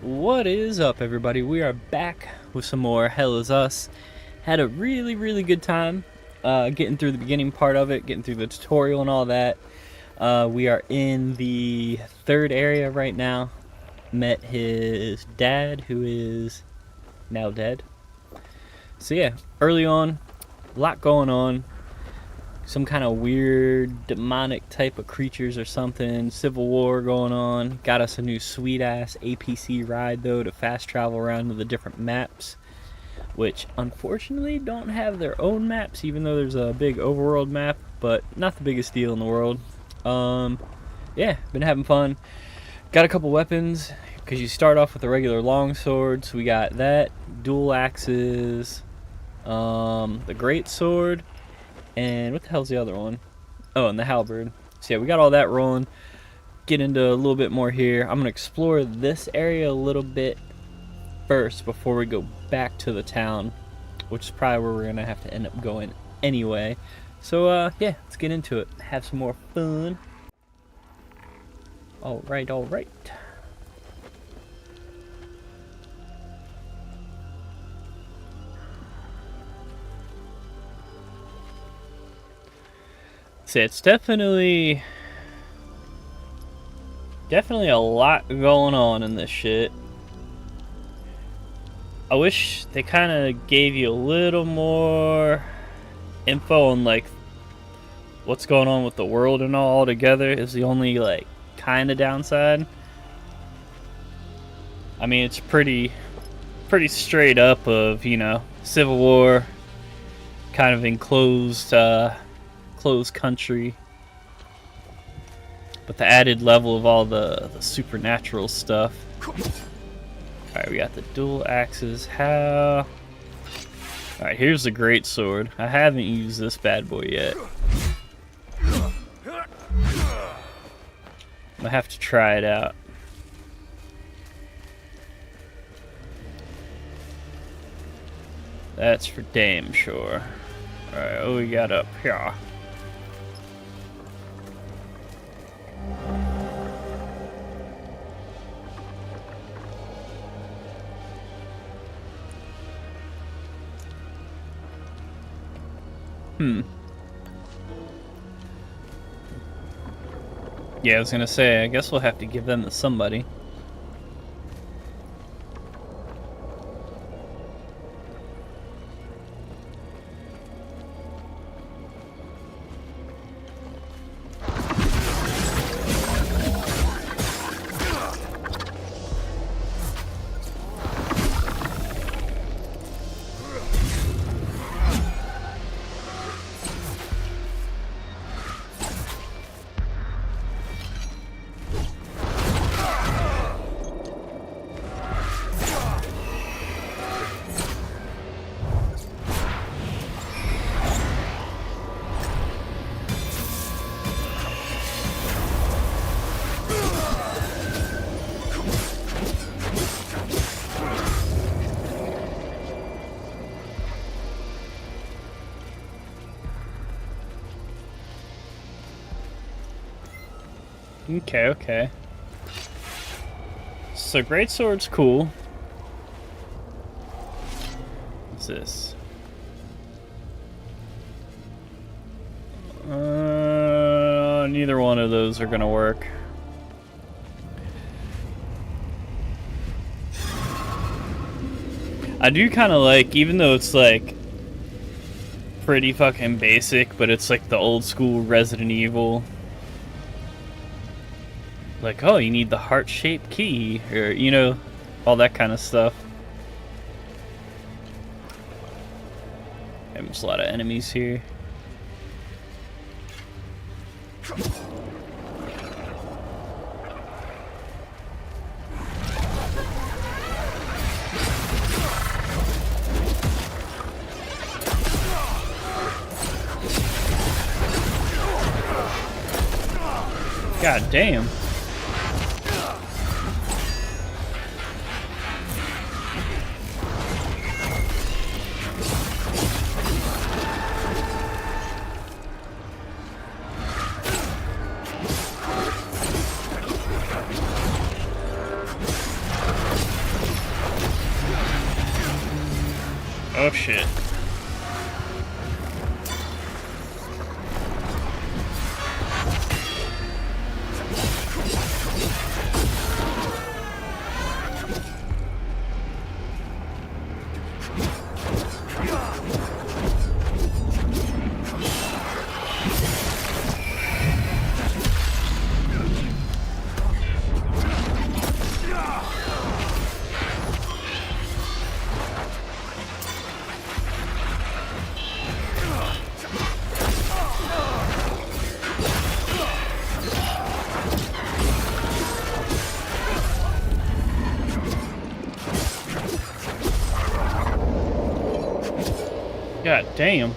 What is up, everybody? We are back with some more Hell Is Us. Had a really good time getting through the beginning part of it, getting through the tutorial and all that. We are in the third area right now. Met his dad, who is now dead. So yeah, early on, a lot going on. Some kind of weird demonic type of creatures or something. Civil war going on. Got us a new sweet ass APC ride though to fast travel around to the different maps, which unfortunately don't have their own maps, even though there's a big overworld map, but not the biggest deal in the world. Yeah, been having fun. Got a couple weapons because you start off with a regular longsword, so we got that, dual axes, the great sword. And what the hell's the other one? Oh, and the halberd. So yeah, we got all that rolling. Get into a little bit more here. I'm going to explore this area a little bit first before we go back to the town, which is probably where we're going to have to end up going anyway. So yeah, let's get into it. Have some more fun. Alright. So it's definitely a lot going on in this shit. I wish they kind of gave you a little more info on like what's going on with the world and all together. Is the only like kind of downside. I mean, it's pretty straight up of, you know, civil war, kind of enclosed closed country, but the added level of all the supernatural stuff. Alright, we got the dual axes. How? Alright, here's the great sword. I haven't used this bad boy yet. I have to try it out. That's for damn sure. Alright, what we got up here? Yeah, I was gonna say, I guess we'll have to give them to somebody. Okay. So greatsword's cool. What's this? Neither one of those are gonna work. I do kind of like, even though it's like pretty fucking basic, but it's like the old school Resident Evil. Like, oh, you need the heart-shaped key, or, you know, all that kind of stuff. There's a lot of enemies here. God damn. Oh shit. God damn.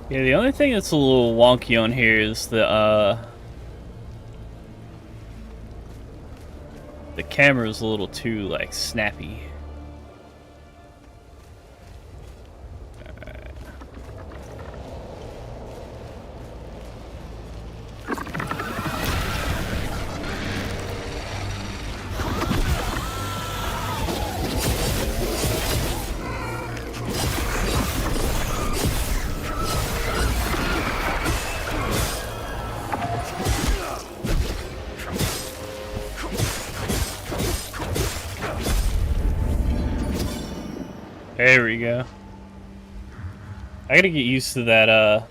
Yeah, the only thing that's a little wonky on here is the camera's a little too, like, snappy. There we go. I gotta get used to that,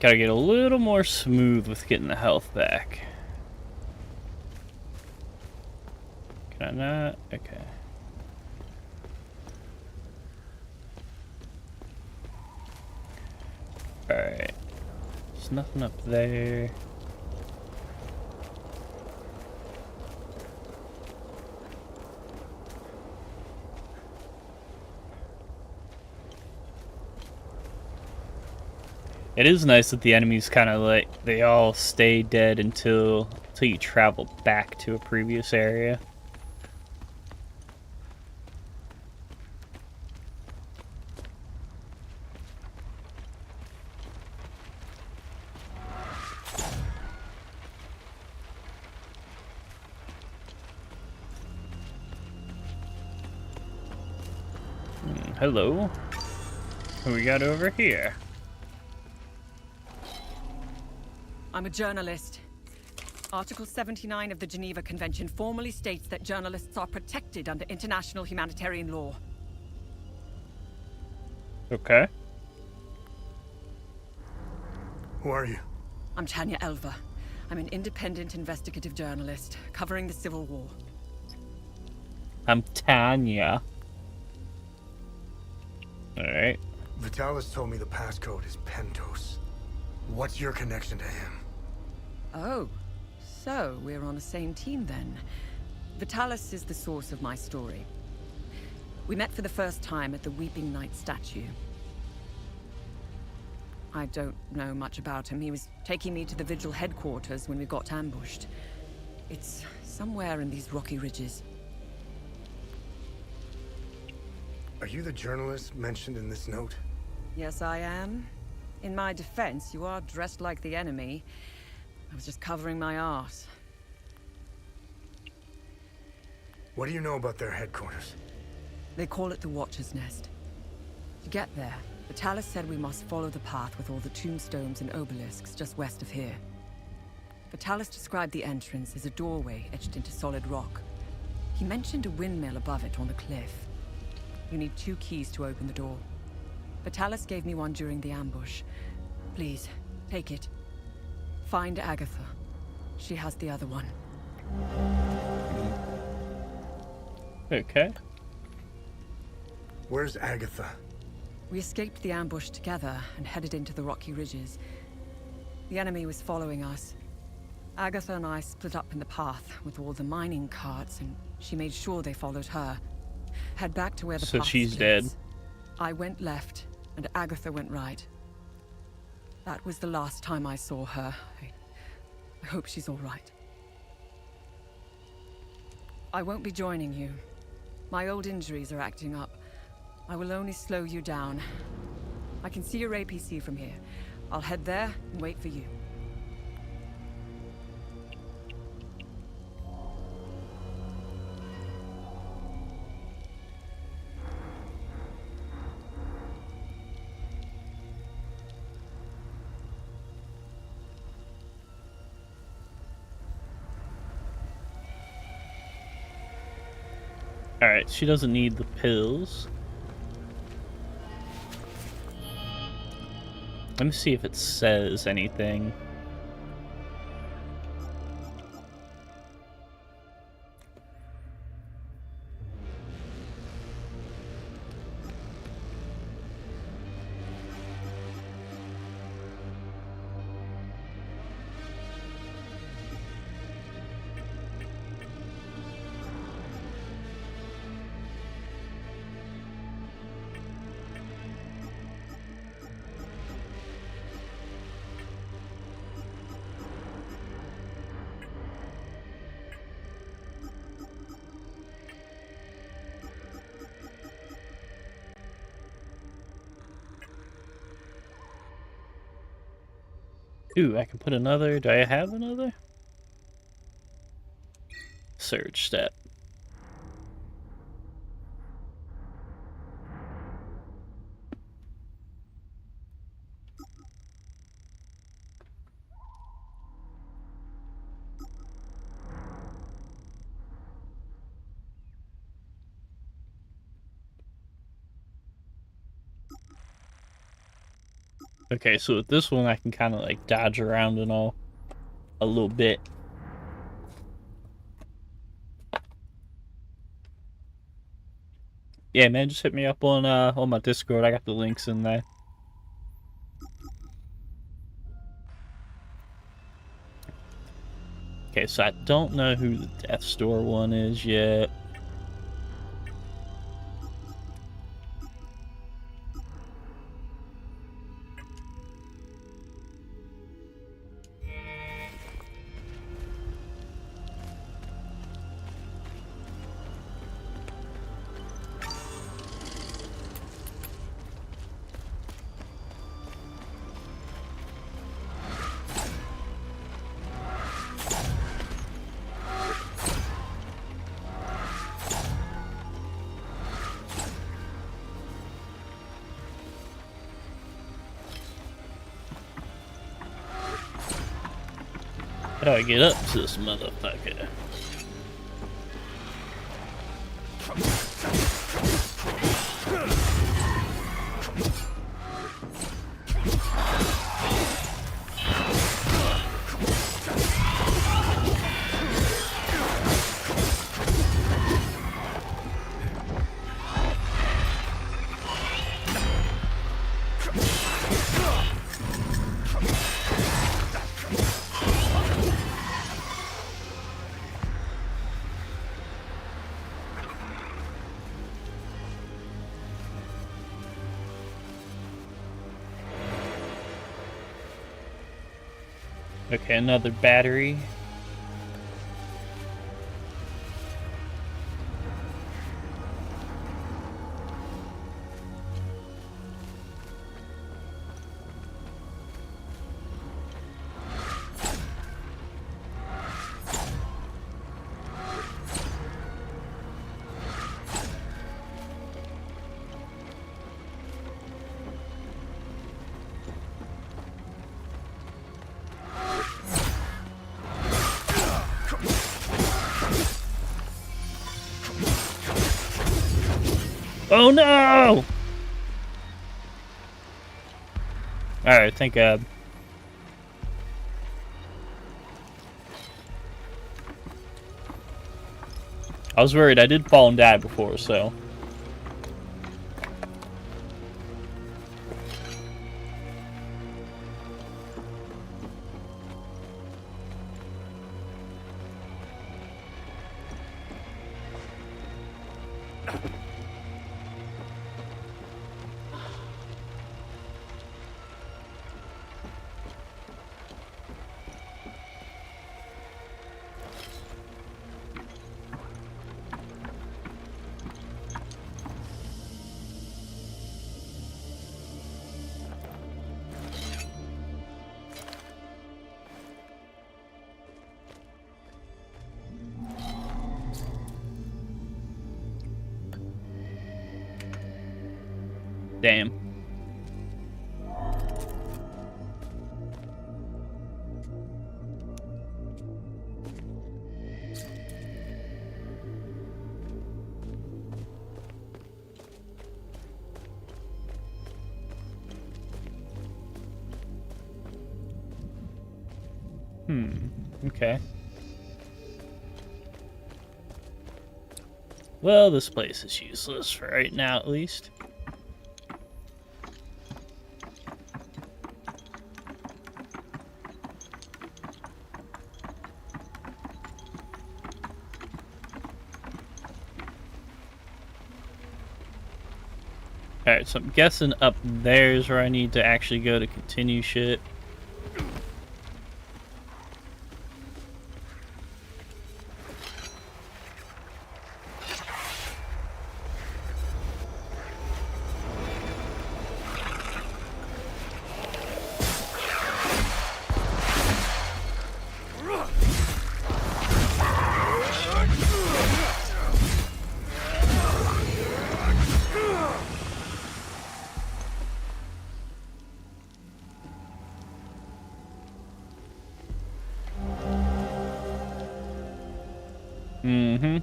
gotta get a little more smooth with getting the health back. Can I not? Okay. Alright. There's nothing up there. It is nice that the enemies kind of like, they all stay dead until you travel back to a previous area. Hello. Who we got over here? I'm a journalist. Article 79 of the Geneva Convention formally states that journalists are protected under international humanitarian law. Okay. Who are you? I'm Tanya Elva. I'm an independent investigative journalist covering the Civil War. I'm Tanya. Alright. Vitalis told me the passcode is Pt.2. What's your connection to him? Oh, so we're on the same team then. Vitalis is the source of my story. We met for the first time at the Weeping Knight statue. I don't know much about him. He was taking me to the Vigil headquarters when we got ambushed. It's somewhere in these rocky ridges. Are you the journalist mentioned in this note? Yes, I am. In my defense, you are dressed like the enemy. I was just covering my arse. What do you know about their headquarters? They call it the Watcher's Nest. To get there, Vitalis said we must follow the path with all the tombstones and obelisks just west of here. Vitalis described the entrance as a doorway etched into solid rock. He mentioned a windmill above it on the cliff. You need 2 keys to open the door. Vitalis gave me one during the ambush. Please, take it. Find Agatha. She has the other one. Okay. Where's Agatha? We escaped the ambush together and headed into the rocky ridges. The enemy was following us. Agatha and I split up in the path with all the mining carts, and she made sure they followed her. Head back to where the So path she's splits. dead. I went left, and Agatha went right. That was the last time I saw her. I hope she's all right. I won't be joining you. My old injuries are acting up. I will only slow you down. I can see your APC from here. I'll head there and wait for you. Alright, she doesn't need the pills. Let me see if it says anything. Ooh, I can put another. Do I have another? Surge step. Okay, so with this one I can kind of like dodge around and all a little bit. Yeah, man, just hit me up on my Discord. I got the links in there. Okay, so I don't know who the Death Store one is yet. How do I get up to this motherfucker? Okay, another battery. Oh no! Alright, thank God. I was worried. I did fall and die before, so. Damn. Okay. Well, this place is useless for right now, at least. Alright, so I'm guessing up there's where I need to actually go to continue shit. Mm-hmm.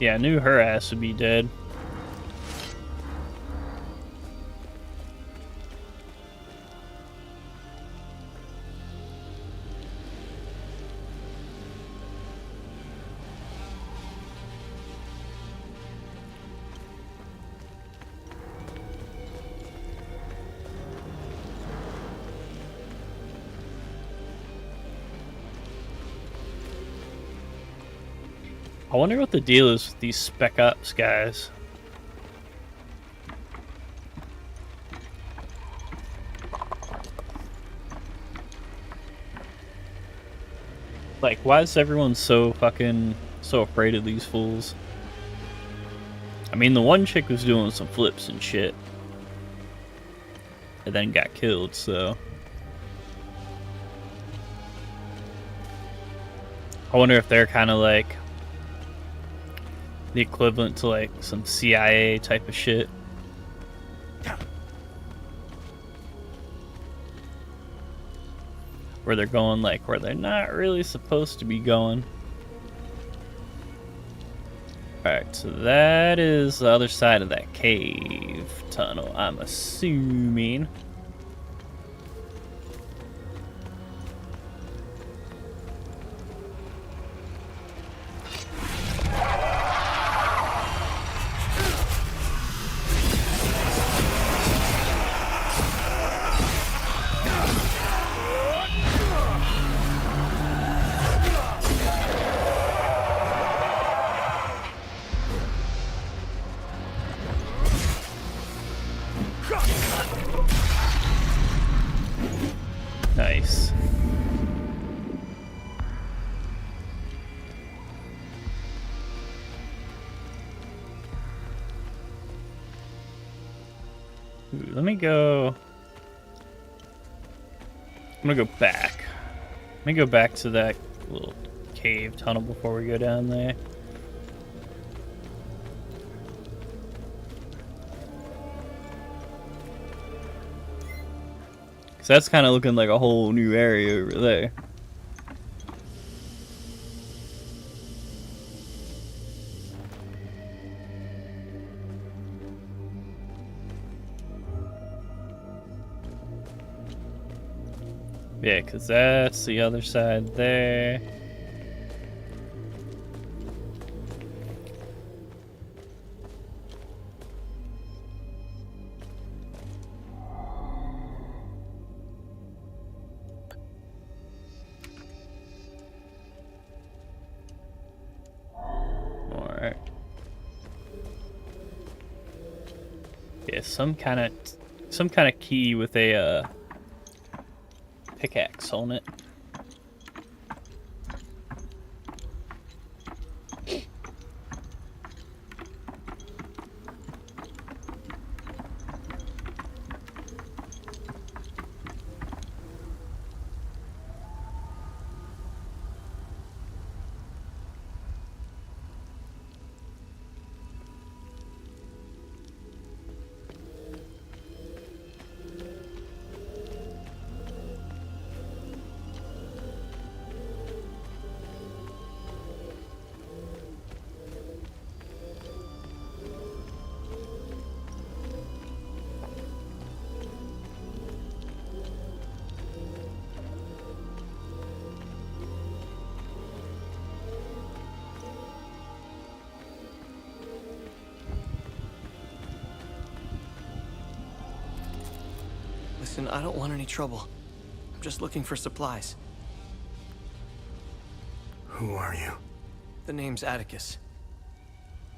Yeah, I knew her ass would be dead. I wonder what the deal is with these spec ops guys. Like, why is everyone so afraid of these fools? I mean, the one chick was doing some flips and shit. And then got killed, so... I wonder if they're kind of like... the equivalent to like some CIA type of shit. Where they're going like where they're not really supposed to be going. Alright, so that is the other side of that cave tunnel, I'm assuming. Nice. Ooh, let me go. I'm gonna go back. Let me go back to that little cave tunnel before we go down there. Cause that's kind of looking like a whole new area over there. Yeah, cause that's the other side there. Yeah, some kind of key with a pickaxe on it. Listen, I don't want any trouble. I'm just looking for supplies. Who are you? The name's Atticus.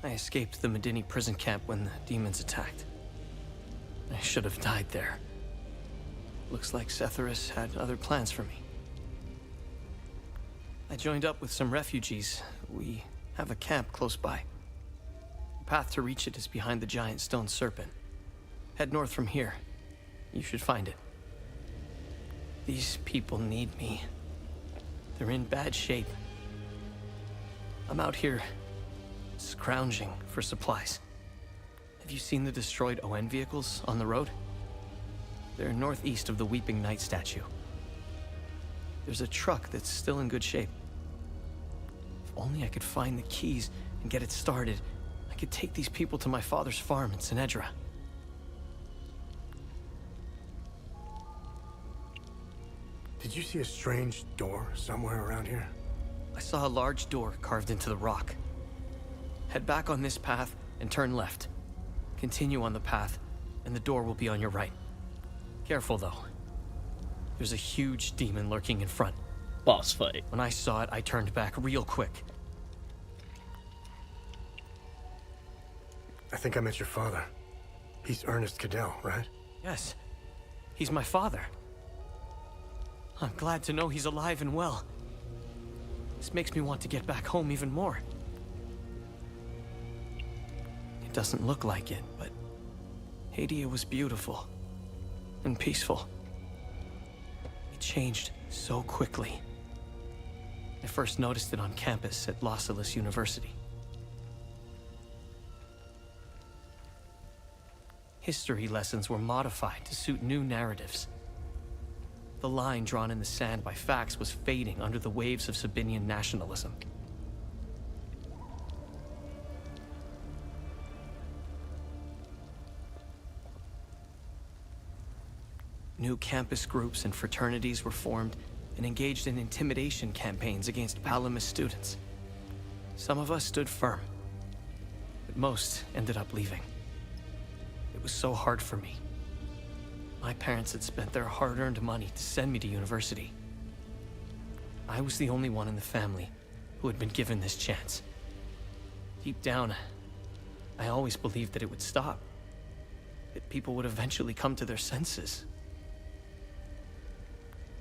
I escaped the Medini prison camp when the demons attacked. I should have died there. Looks like Setharus had other plans for me. I joined up with some refugees. We have a camp close by. The path to reach it is behind the giant stone serpent. Head north from here. You should find it. These people need me. They're in bad shape. I'm out here, scrounging for supplies. Have you seen the destroyed ON vehicles on the road? They're northeast of the Weeping Knight statue. There's a truck that's still in good shape. If only I could find the keys and get it started, I could take these people to my father's farm in Sinedra. Did you see a strange door somewhere around here? I saw a large door carved into the rock. Head back on this path and turn left. Continue on the path, and the door will be on your right. Careful, though. There's a huge demon lurking in front. Boss fight. When I saw it, I turned back real quick. I think I met your father. He's Ernest Cadell, right? Yes, he's my father. I'm glad to know he's alive and well. This makes me want to get back home even more. It doesn't look like it, but Hadia was beautiful and peaceful. It changed so quickly. I first noticed it on campus at Los Angeles University. History lessons were modified to suit new narratives. The line drawn in the sand by facts was fading under the waves of Sabinian nationalism. New campus groups and fraternities were formed and engaged in intimidation campaigns against Palamas students. Some of us stood firm, but most ended up leaving. It was so hard for me. My parents had spent their hard-earned money to send me to university. I was the only one in the family who had been given this chance. Deep down, I always believed that it would stop, that people would eventually come to their senses.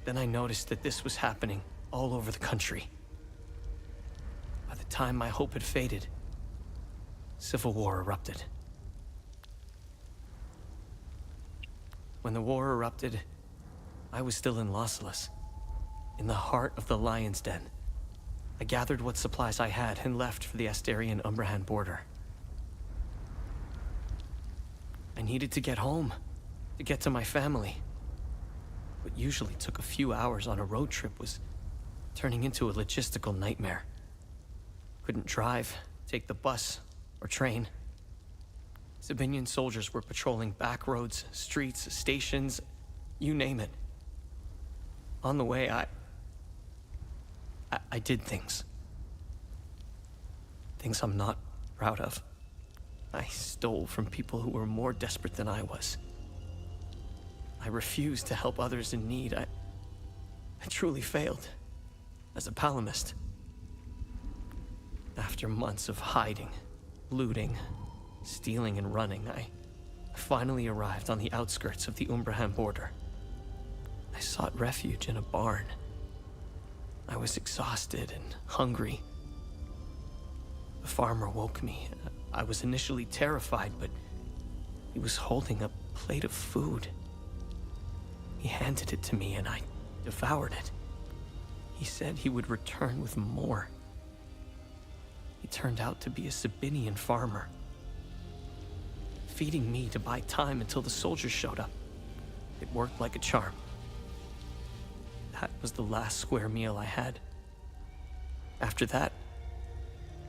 Then I noticed that this was happening all over the country. By the time my hope had faded, civil war erupted. When the war erupted, I was still in Los Angeles, in the heart of the Lion's Den. I gathered what supplies I had and left for the Astarian-Umbrahan border. I needed to get home, to get to my family. What usually took a few hours on a road trip was turning into a logistical nightmare. Couldn't drive, take the bus, or train. Sabinian soldiers were patrolling back roads, streets, stations, you name it. On the way, I did things. Things I'm not proud of. I stole from people who were more desperate than I was. I refused to help others in need. I truly failed as a Palamist. After months of hiding, looting, stealing and running, I finally arrived on the outskirts of the Umbrahan border. I sought refuge in a barn. I was exhausted and hungry. The farmer woke me. I was initially terrified, but he was holding a plate of food. He handed it to me and I devoured it. He said he would return with more. He turned out to be a Sabinian farmer, feeding me to buy time until the soldiers showed up. It worked like a charm. That was the last square meal I had. After that,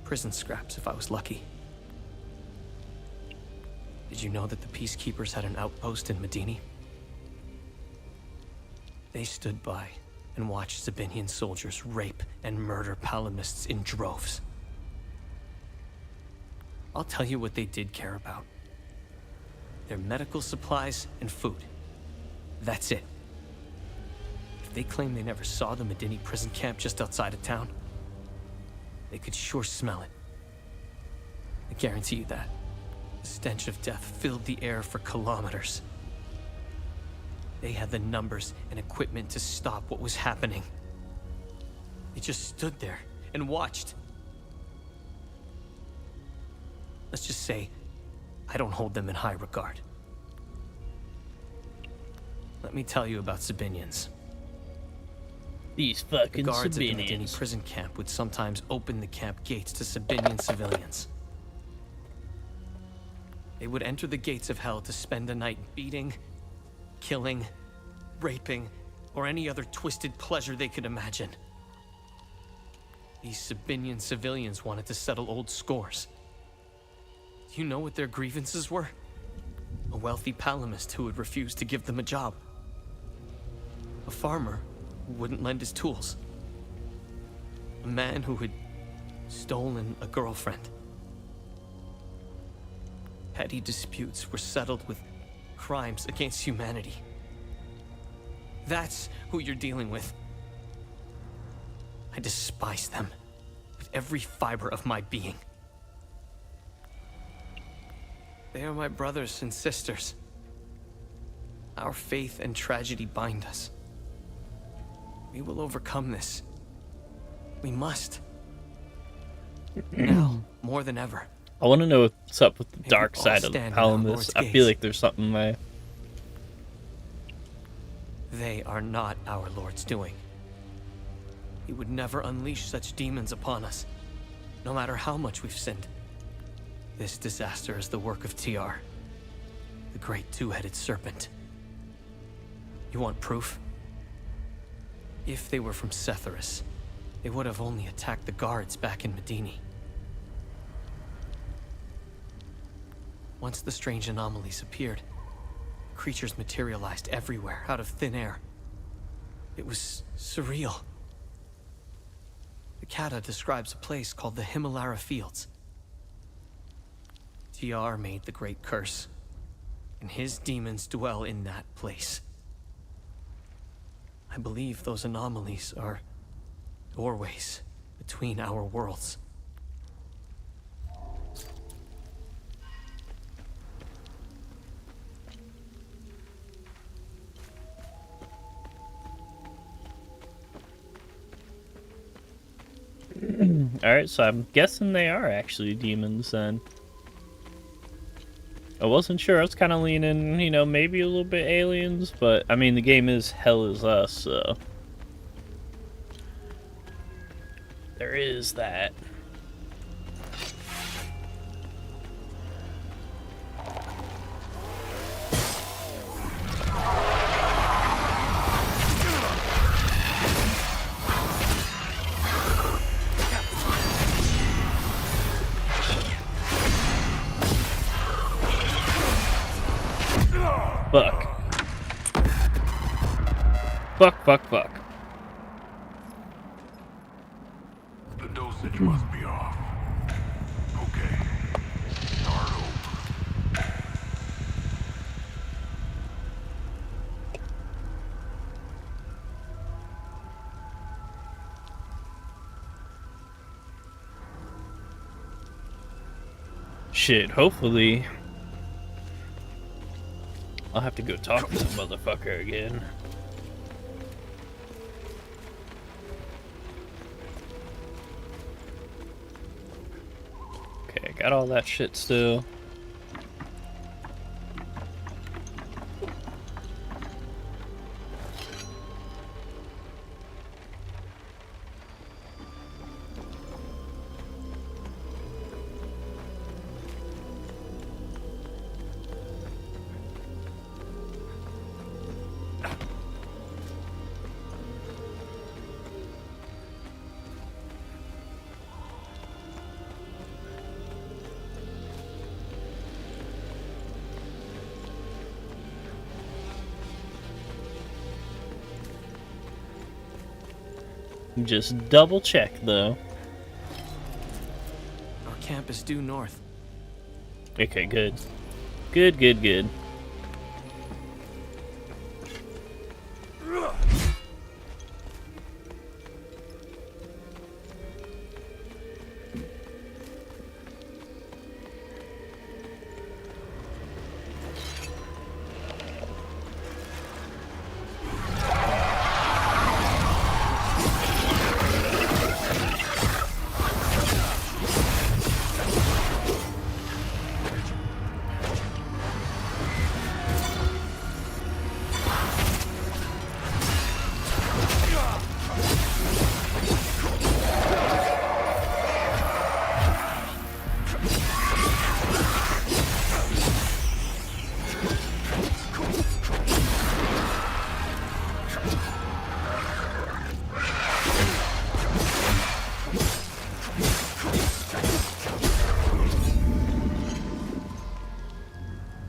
prison scraps if I was lucky. Did you know that the Peacekeepers had an outpost in Medini? They stood by and watched Sabinian soldiers rape and murder Palamists in droves. I'll tell you what they did care about. Their medical supplies and food. That's it. If they claim they never saw the Medini prison camp just outside of town, they could sure smell it. I guarantee you that. The stench of death filled the air for kilometers. They had the numbers and equipment to stop what was happening. They just stood there and watched. Let's just say, I don't hold them in high regard. Let me tell you about Sabinians. These The fucking guards at the Medini Sabinians. prison camp would sometimes open the camp gates to Sabinian civilians. They would enter the gates of hell to spend a night beating, killing, raping, or any other twisted pleasure they could imagine. These Sabinian civilians wanted to settle old scores. Do you know what their grievances were? A wealthy palamist who would refuse to give them a job. A farmer who wouldn't lend his tools. A man who had stolen a girlfriend. Petty disputes were settled with crimes against humanity. That's who you're dealing with. I despise them with every fiber of my being. They are my brothers and sisters. Our faith and tragedy bind us. We will overcome this. We must. Now, more than ever. I want to know what's up with the May dark we all side of stand in our Palamus. Lord's I gaze. feel like there's something there. They are not our Lord's doing. He would never unleash such demons upon us, no matter how much we've sinned. This disaster is the work of TR, the great two-headed serpent. You want proof? If they were from Setharus, they would have only attacked the guards back in Medini. Once the strange anomalies appeared, creatures materialized everywhere out of thin air. It was surreal. The Kata describes a place called the Himalara Fields. TR made the great curse, and his demons dwell in that place. I believe those anomalies are doorways between our worlds. Alright, so I'm guessing they are actually demons then. I wasn't sure. I was kind of leaning, you know, maybe a little bit aliens, but I mean, the game is Hell Is Us, so there is that. Fuck. Fuck, fuck, fuck. The dosage must be off. Okay. Start over. Shit, hopefully I'll have to go talk to some motherfucker again. Okay, got all that shit still. Just double check though. Our camp is due north. Okay, good. Good, good, good.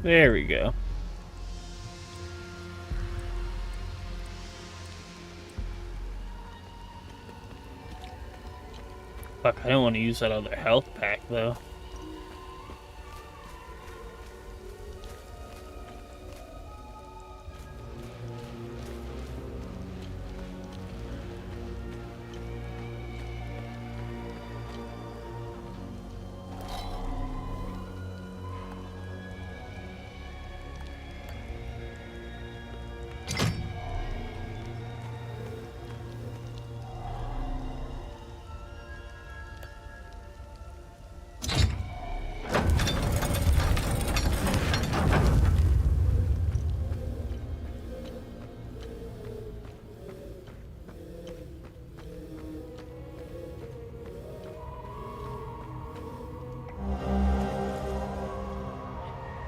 There we go. Fuck, I don't want to use that other health pack, though.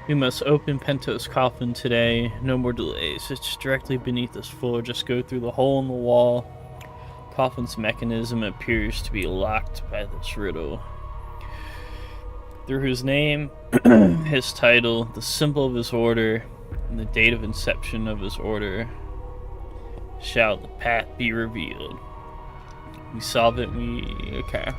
We must open Pt.2's coffin today. No more delays. It's directly beneath this floor. Just go through the hole in the wall. Coffin's mechanism appears to be locked by this riddle. Through his name, his title, the symbol of his order, and the date of inception of his order shall the path be revealed. We solve it, okay.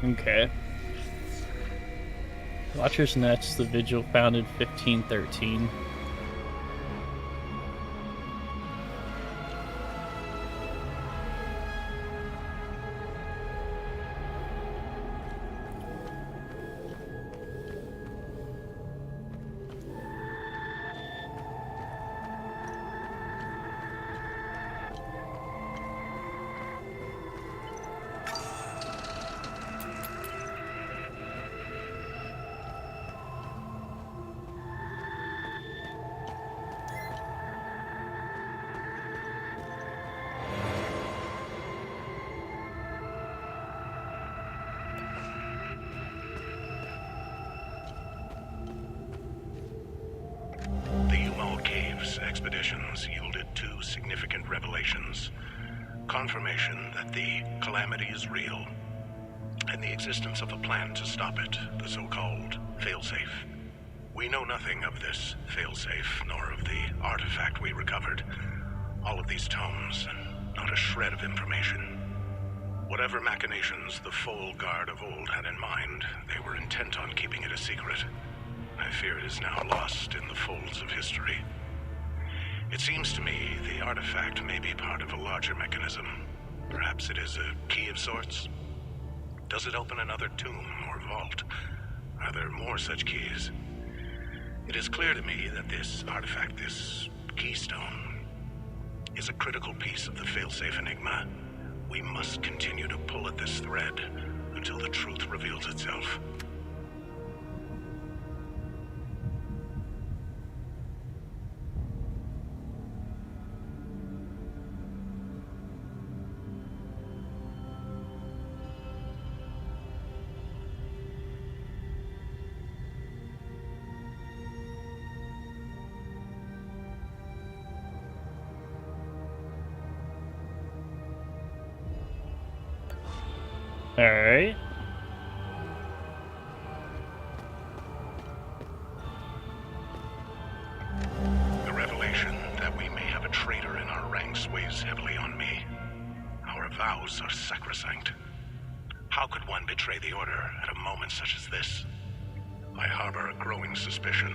Okay. Watcher's Nest, the Vigil, founded 1513. Expeditions yielded two significant revelations. Confirmation that the calamity is real, and the existence of a plan to stop it, the so-called failsafe. We know nothing of this failsafe, nor of the artifact we recovered. All of these tomes, and not a shred of information. Whatever machinations the Foal Guard of old had in mind, they were intent on keeping it a secret. I fear it is now lost in the folds of history. It seems to me the artifact may be part of a larger mechanism. Perhaps it is a key of sorts? Does it open another tomb or vault? Are there more such keys? It is clear to me that this artifact, this keystone, is a critical piece of the failsafe enigma. We must continue to pull at this thread until the truth reveals itself. Alright. The revelation that we may have a traitor in our ranks weighs heavily on me. Our vows are sacrosanct. How could one betray the Order at a moment such as this? I harbor a growing suspicion,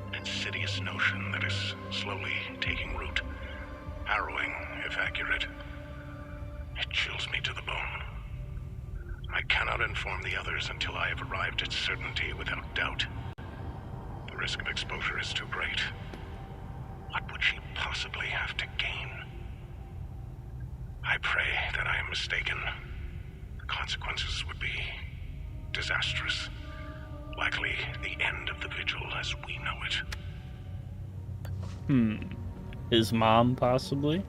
an insidious notion that is slowly taking root. Harrowing, if accurate. It chills me to the bone. I cannot inform the others until I have arrived at certainty without doubt. The risk of exposure is too great. What would she possibly have to gain? I pray that I am mistaken. The consequences would be disastrous. Likely the end of the Vigil as we know it. His mom, possibly?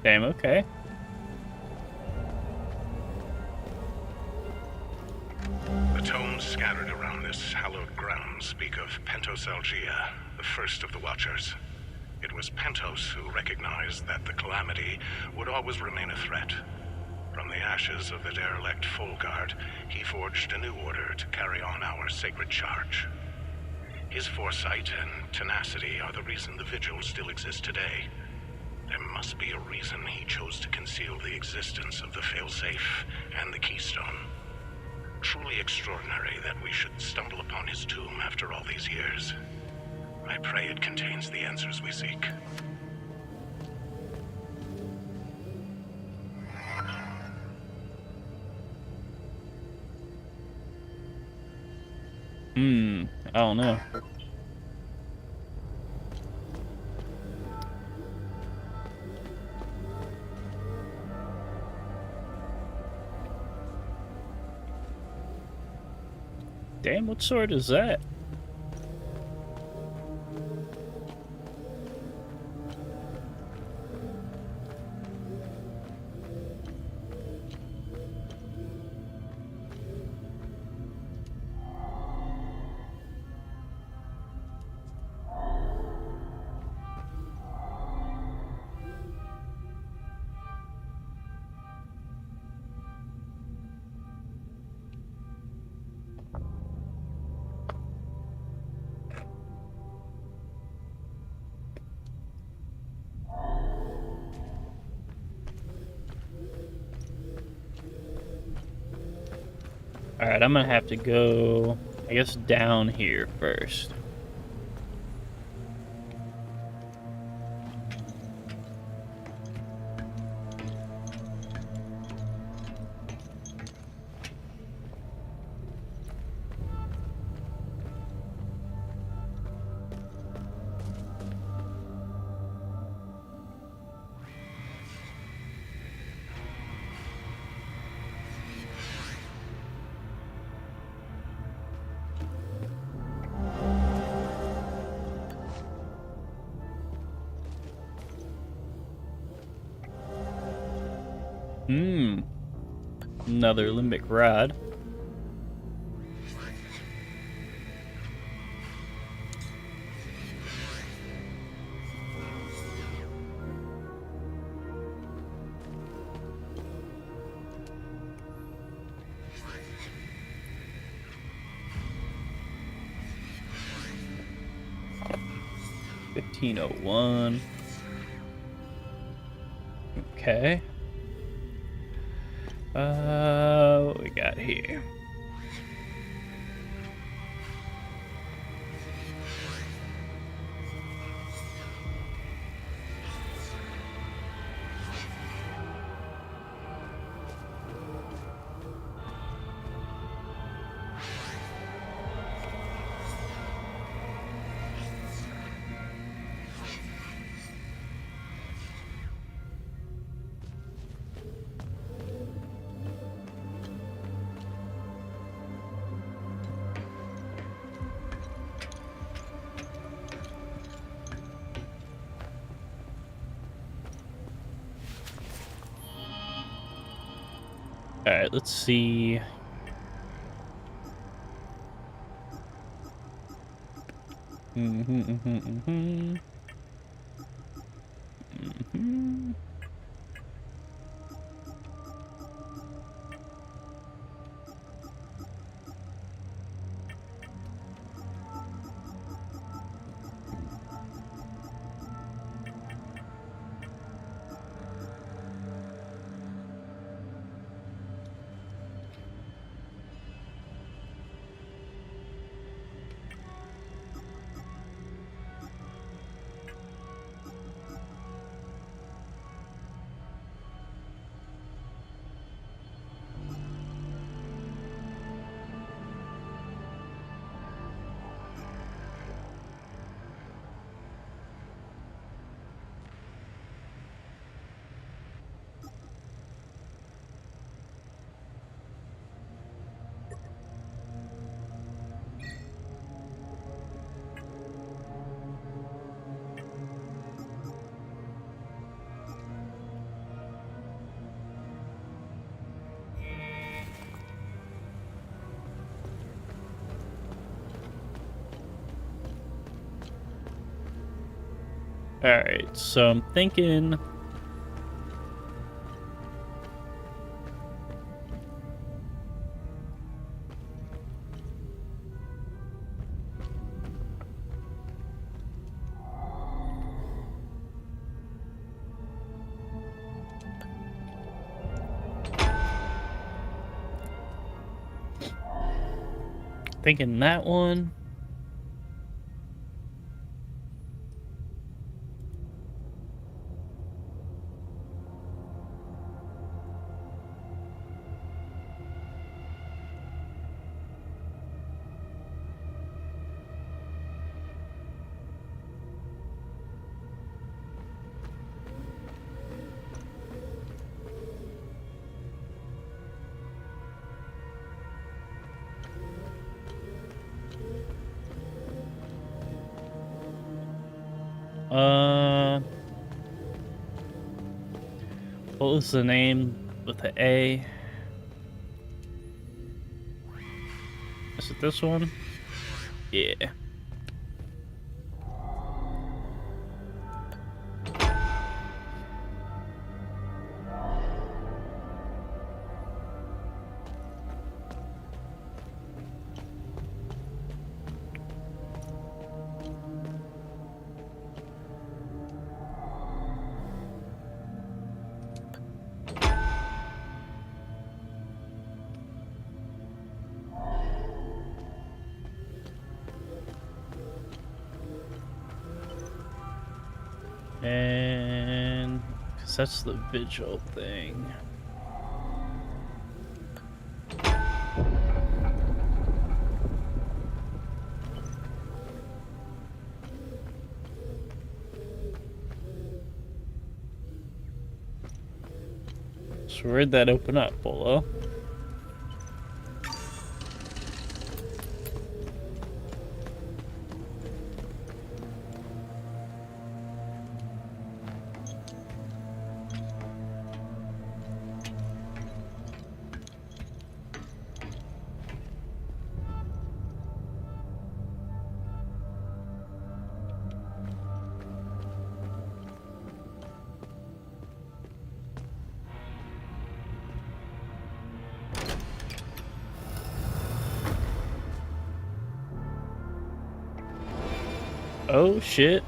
Damn, okay. The tomes scattered around this hallowed ground speak of Pentosalgia, the first of the Watchers. It was Pentos who recognized that the Calamity would always remain a threat. From the ashes of the derelict Folgard, he forged a new order to carry on our sacred charge. His foresight and tenacity are the reason the Vigils still exist today. There must be a reason he chose to conceal the existence of the failsafe and the keystone. Truly extraordinary that we should stumble upon his tomb after all these years. I pray it contains the answers we seek. I don't know. Damn, what sword is that? Alright, I'm gonna have to go, I guess, down here first. Another limbic rod. $15.01. Okay. What we got here? Alright, let's see. Alright, so I'm thinking... Thinking that one. What was the name with the A? Is it this one? Yeah. And... because that's the Vigil thing. So where'd that open up, Bolo? Oh shit.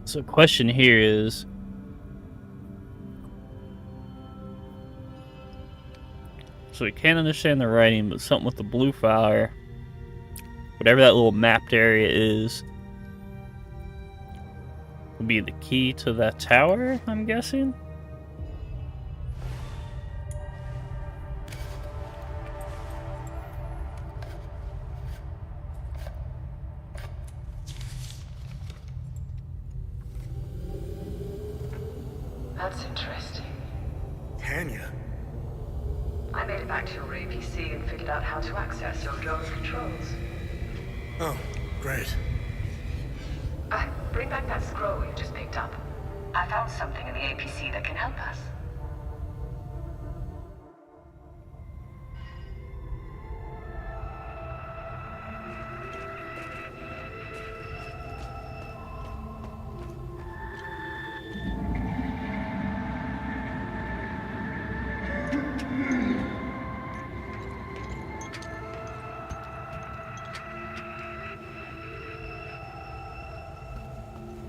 So the question here is, so we can't understand the writing, but something with the blue fire, whatever that little mapped area is, will be the key to that tower, I'm guessing? That's interesting. Tanya? I made it back to your APC and figured out how to access your drone's controls. Oh, great. Bring back that scroll you just picked up. I found something in the APC that can help us.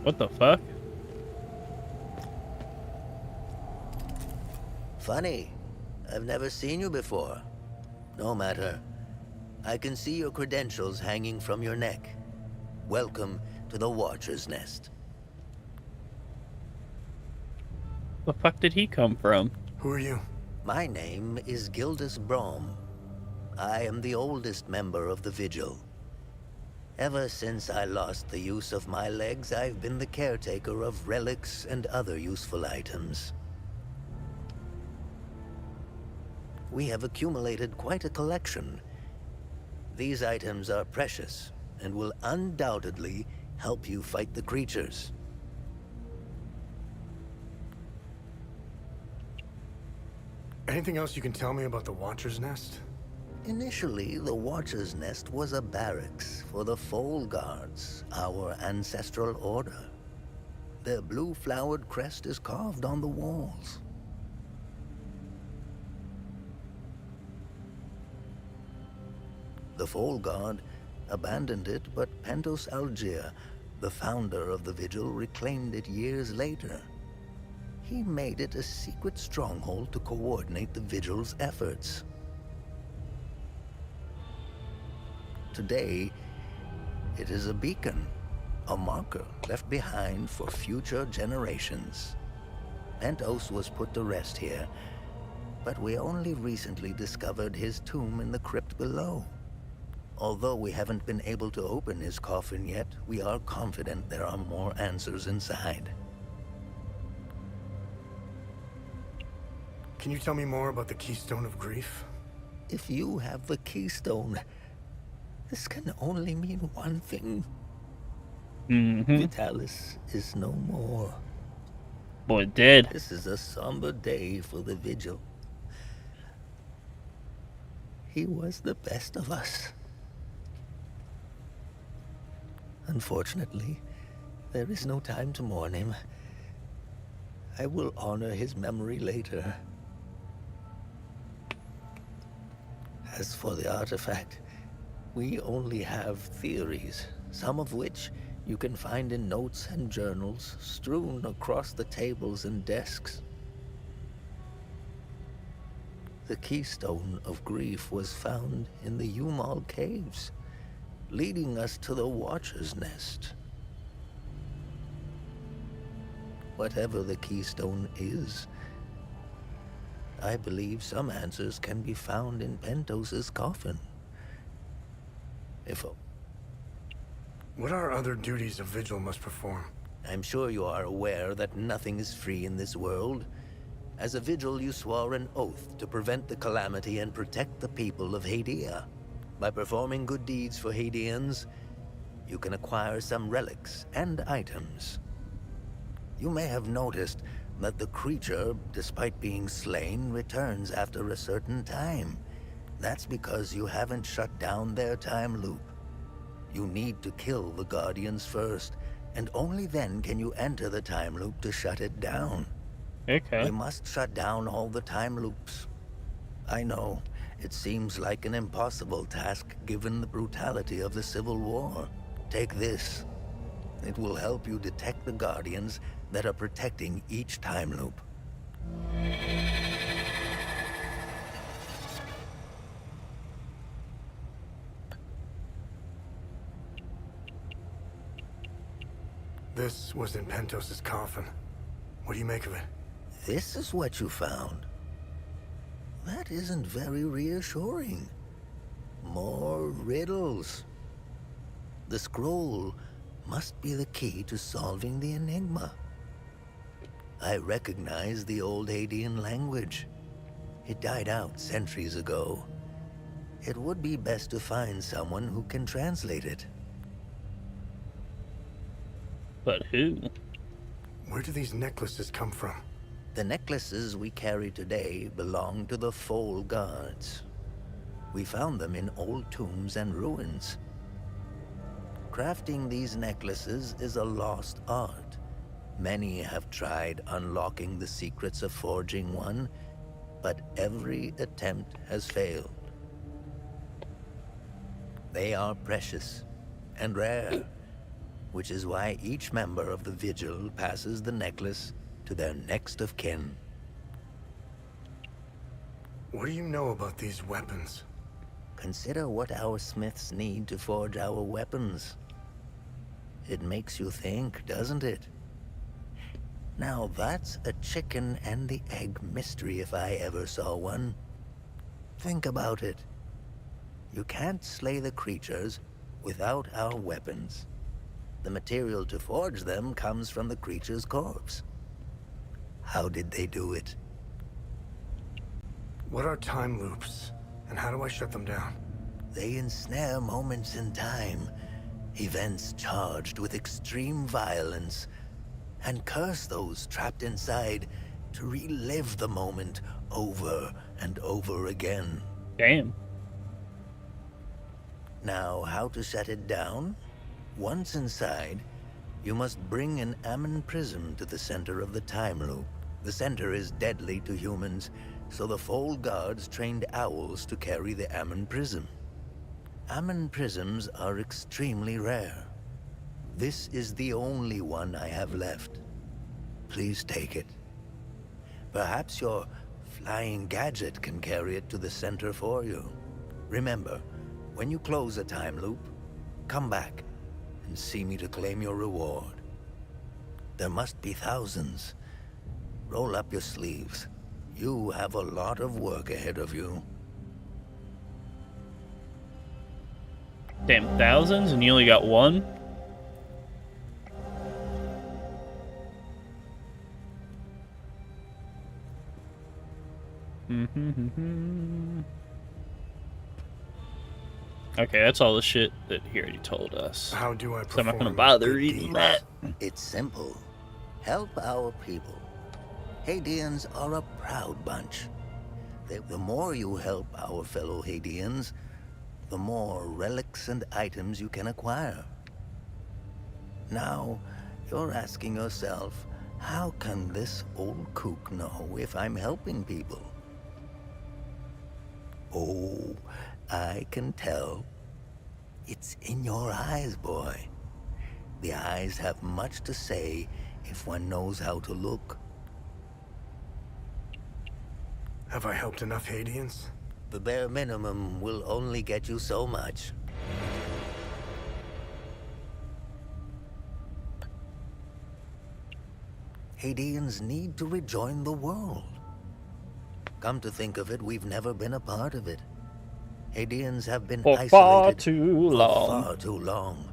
What the fuck? Funny. I've never seen you before. No matter. I can see your credentials hanging from your neck. Welcome to the Watcher's Nest. The fuck did he come from? Who are you? My name is Gildas Brom. I am the oldest member of the Vigil. Ever since I lost the use of my legs, I've been the caretaker of relics and other useful items. we have accumulated quite a collection. These items are precious and will undoubtedly help you fight the creatures. Anything else you can tell me about the Watcher's Nest? Initially, the Watcher's Nest was a barracks for the Foal Guards, our ancestral order. Their blue-flowered crest is carved on the walls. The Foal Guard abandoned it, but Pt.2 Algier, the founder of the Vigil, reclaimed it years later. He made it a secret stronghold to coordinate the Vigil's efforts. Today, it is a beacon, a marker left behind for future generations. Pt.2 was put to rest here, but we only recently discovered his tomb in the crypt below. Although we haven't been able to open his coffin yet, we are confident there are more answers inside. Can you tell me more about the Keystone of Grief? If you have the keystone, this can only mean one thing. Vitalis is no more. Boy, dead. This is a somber day for the Vigil. He was the best of us. Unfortunately, there is no time to mourn him. I will honor his memory later. As for the artifact, we only have theories, some of which you can find in notes and journals strewn across the tables and desks. The Keystone of Grief was found in the Umal Caves, leading us to the Watcher's Nest. Whatever the Keystone is, I believe some answers can be found in Pt.2's coffin. What are other duties a Vigil must perform? I'm sure you are aware that nothing is free in this world. As a Vigil, you swore an oath to prevent the calamity and protect the people of Hadia. By performing good deeds for Hadians, you can acquire some relics and items. You may have noticed that the creature, despite being slain, returns after a certain time. That's because you haven't shut down their time loop. You need to kill the Guardians first, and only then can you enter the time loop to shut it down. Okay. We must shut down all the time loops. I know, it seems like an impossible task given the brutality of the Civil War. Take this. It will help you detect the Guardians that are protecting each time loop. This was in Pt.2's coffin. What do you make of it? This is what you found. That isn't very reassuring. More riddles. The scroll must be the key to solving the enigma. I recognize the old Hadian language. It died out centuries ago. It would be best to find someone who can translate it. But who? Where do these necklaces come from? The necklaces we carry today belong to the Foal Guards. We found them in old tombs and ruins. Crafting these necklaces is a lost art. Many have tried unlocking the secrets of forging one, but every attempt has failed. They are precious and rare, which is why each member of the Vigil passes the necklace to their next of kin. What do you know about these weapons? Consider what our smiths need to forge our weapons. It makes you think, doesn't it? Now that's a chicken and the egg mystery if I ever saw one. Think about it. You can't slay the creatures without our weapons. The material to forge them comes from the creature's corpse. How did they do it? What are time loops, and how do I shut them down? They ensnare moments in time, events charged with extreme violence, and curse those trapped inside to relive the moment over and over again. Damn. Now, how to shut it down? Once inside, you must bring an Ammon prism to the center of the time loop. The center is deadly to humans, so the Fold Guards trained owls to carry the Ammon prism. Ammon prisms are extremely rare. This is the only one I have left. Please take it. Perhaps your flying gadget can carry it to the center for you. Remember, when you close a time loop, come back and see me to claim your reward. There must be thousands. Roll up your sleeves. You have a lot of work ahead of you. Damn, thousands, and you only got one? Okay, that's all the shit that he already told us. How do I So I'm perform not gonna bother good reading deeds? that. It's simple. Help our people. Hadeans are a proud bunch. The more you help our fellow Hadeans, the more relics and items you can acquire. Now, you're asking yourself, how can this old kook know if I'm helping people? Oh, I can tell. It's in your eyes, boy. The eyes have much to say if one knows how to look. Have I helped enough Hadeans? The bare minimum will only get you so much. Hadeans need to rejoin the world. Come to think of it, we've never been a part of it. Hadeans have been For isolated far too for long. far too long.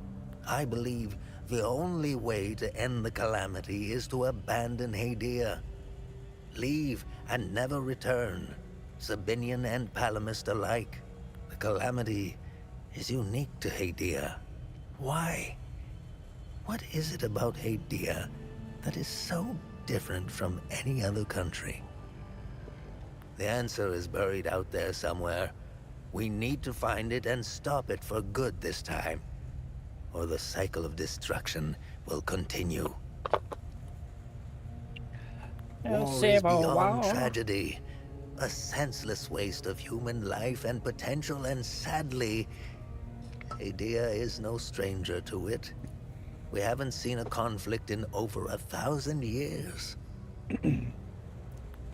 I believe the only way to end the calamity is to abandon Hadia. Leave and never return, Sabinian and Palamist alike. The calamity is unique to Hadia. Why? What is it about Hadia that is so different from any other country? The answer is buried out there somewhere. We need to find it and stop it for good this time, or the cycle of destruction will continue. War is beyond tragedy, a senseless waste of human life and potential, and sadly, Hadia is no stranger to it. We haven't seen a conflict in over 1,000 years.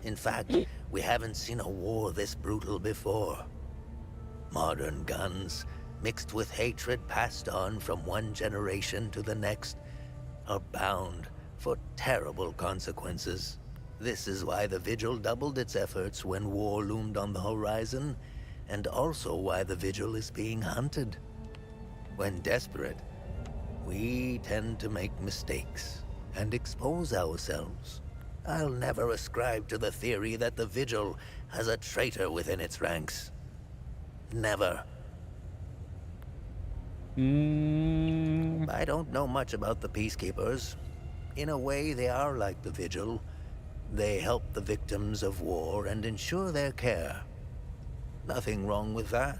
In fact, we haven't seen a war this brutal before. Modern guns, mixed with hatred passed on from one generation to the next, are bound for terrible consequences. This is why the Vigil doubled its efforts when war loomed on the horizon, and also why the Vigil is being hunted. When desperate, we tend to make mistakes and expose ourselves. I'll never ascribe to the theory that the Vigil has a traitor within its ranks. Never. I don't know much about the Peacekeepers. In a way, they are like the Vigil. They help the victims of war and ensure their care. Nothing wrong with that.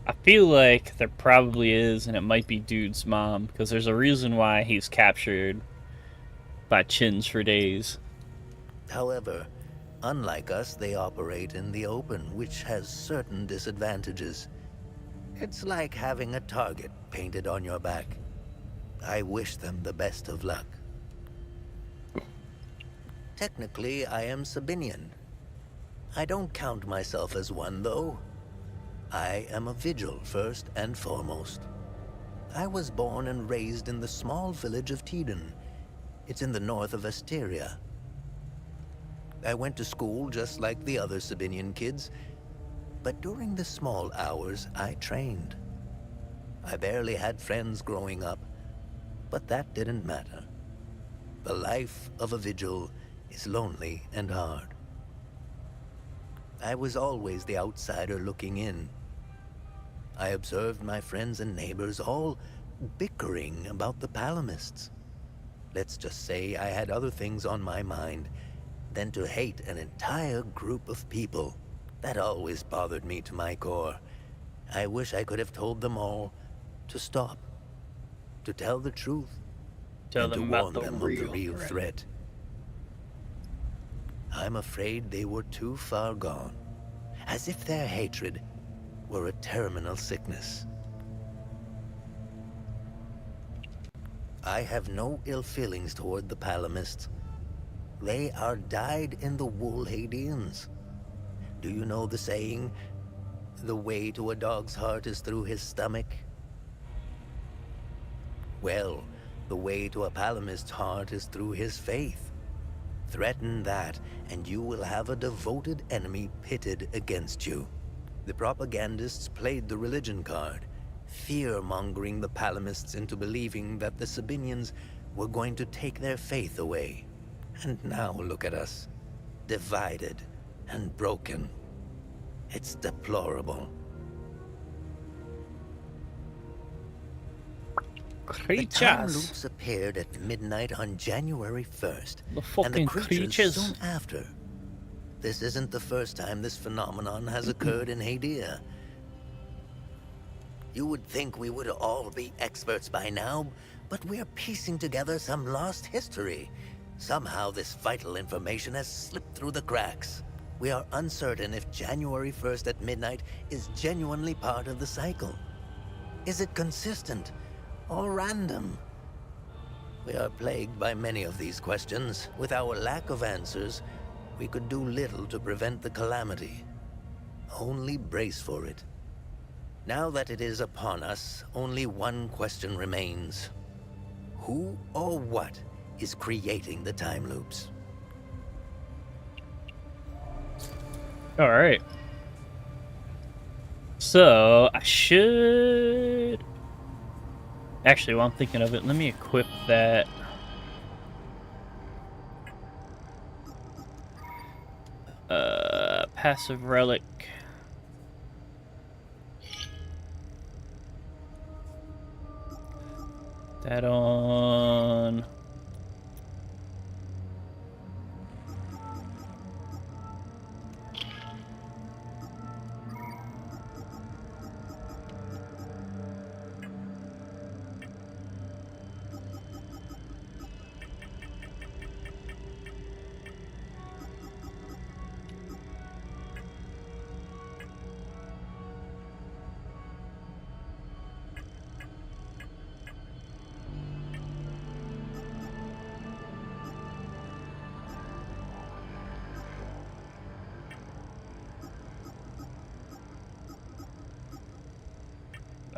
I feel like there probably is, and it might be Dude's mom, because there's a reason why he's captured by chins for days. However, unlike us, they operate in the open, which has certain disadvantages. It's like having a target painted on your back. I wish them the best of luck. Technically, I am Sabinian. I don't count myself as one, though. I am a Vigil, first and foremost. I was born and raised in the small village of Teden. It's in the north of Asteria. I went to school just like the other Sabinian kids, but during the small hours, I trained. I barely had friends growing up, but that didn't matter. The life of a Vigil is lonely and hard. I was always the outsider looking in. I observed my friends and neighbors all bickering about the Palamists. Let's just say I had other things on my mind than to hate an entire group of people. That always bothered me to my core. I wish I could have told them all to stop, to tell the truth, Tell and to them about warn the them of the real threat. I'm afraid they were too far gone, as if their hatred were a terminal sickness. I have no ill feelings toward the Palamists. They are dyed-in-the-wool Hadeans. Do you know the saying, the way to a dog's heart is through his stomach? Well, the way to a Palamist's heart is through his faith. Threaten that, and you will have a devoted enemy pitted against you. The propagandists played the religion card, fear-mongering the Palamists into believing that the Sabinians were going to take their faith away. And now look at us, divided and broken. It's deplorable. The Creatures. Timeloops appeared at midnight on January 1st, The and the fucking creatures creatures. soon after. This isn't the first time this phenomenon has occurred in Hadia. You would think we would all be experts by now, but we're piecing together some lost history. Somehow this vital information has slipped through the cracks. We are uncertain if January 1st at midnight is genuinely part of the cycle. Is it consistent or random? We are plagued by many of these questions. With our lack of answers, we could do little to prevent the calamity. Only brace for it. Now that it is upon us, only one question remains. Who or what is creating the time loops? All right. So I should actually, while I'm thinking of it, let me equip that. Passive relic. That on.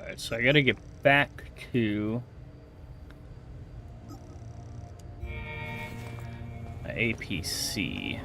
Alright, so I gotta get back to my APC.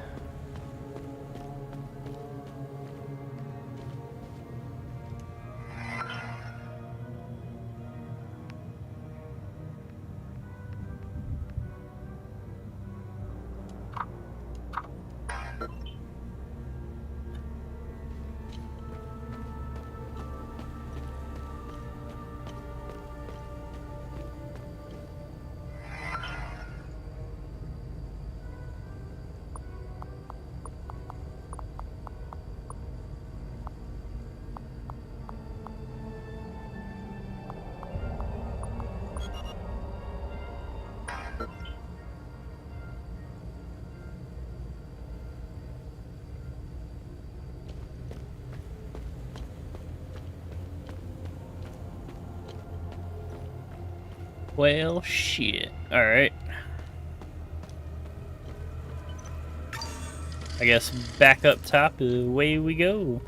Well, shit. Alright. I guess back up top, away we go.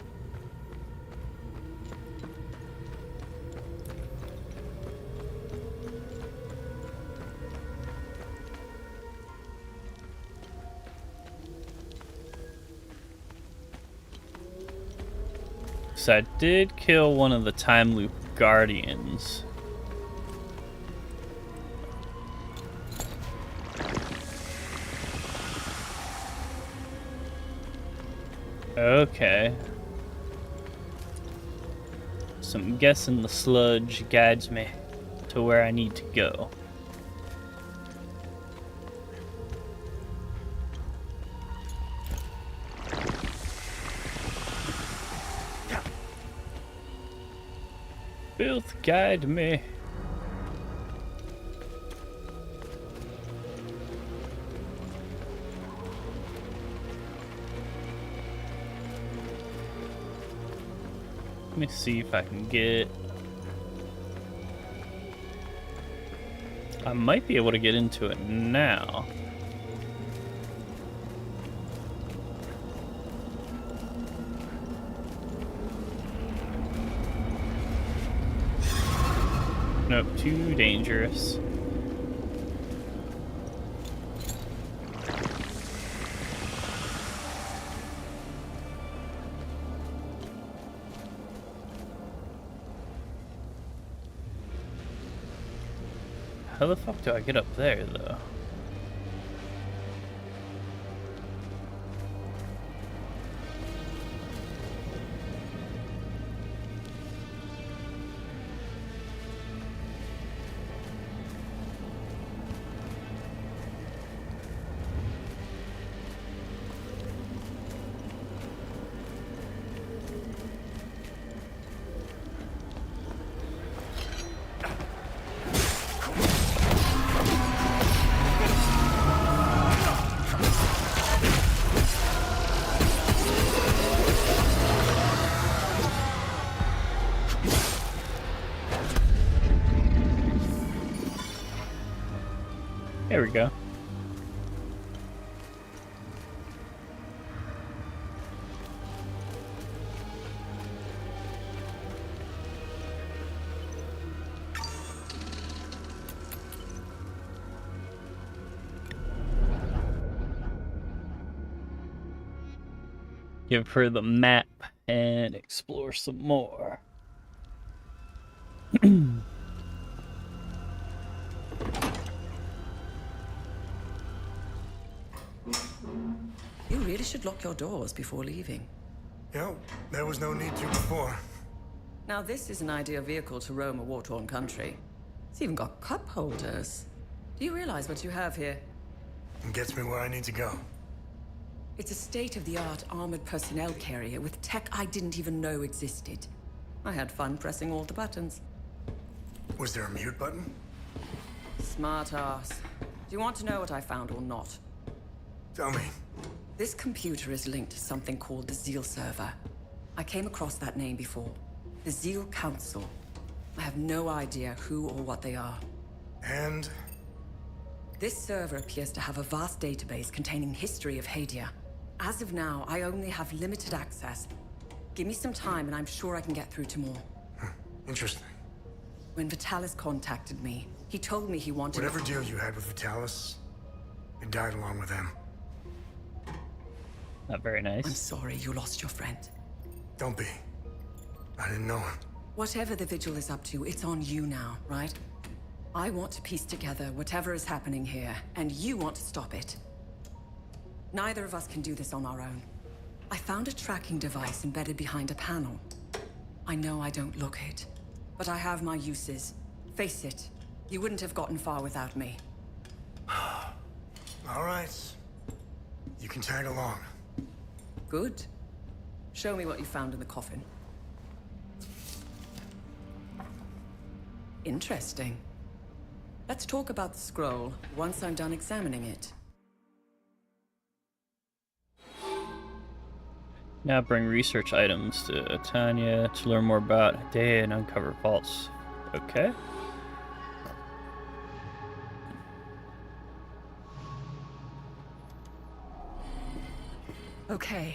So I did kill one of the time loop guardians. Okay. So I'm guessing the sludge guides me to where I need to go. Filth, guide me. Let me see if I can get... I might be able to get into it now. Nope, too dangerous. How the fuck do I get up there, though? There we go. Give her the map and explore some more. You really should lock your doors before leaving. Yeah, there was no need to before. Now this is an ideal vehicle to roam a war-torn country. It's even got cup holders. Do you realize what you have here? It gets me where I need to go. It's a state-of-the-art armored personnel carrier with tech I didn't even know existed. I had fun pressing all the buttons. Was there a mute button? Smart ass. Do you want to know what I found or not? Tell me. This computer is linked to something called the Zeal server. I came across that name before. The Zeal Council. I have no idea who or what they are. And? This server appears to have a vast database containing history of Hadia. As of now, I only have limited access. Give me some time and I'm sure I can get through to more. Interesting. When Vitalis contacted me, he told me he wanted... Whatever deal you had with Vitalis, it died along with him. Not very I'm nice. sorry you lost your friend. Don't be. I didn't know him. Whatever the Vigil is up to, it's on you now, right? I want to piece together whatever is happening here, and you want to stop it. Neither of us can do this on our own. I found a tracking device embedded behind a panel. I know I don't look it, but I have my uses. Face it, you wouldn't have gotten far without me. All right. You can tag along. Good. Show me what you found in the coffin. Interesting. Let's talk about the scroll once I'm done examining it. Now bring research items to Tanya to learn more about Dea and uncover vaults. Okay. Okay.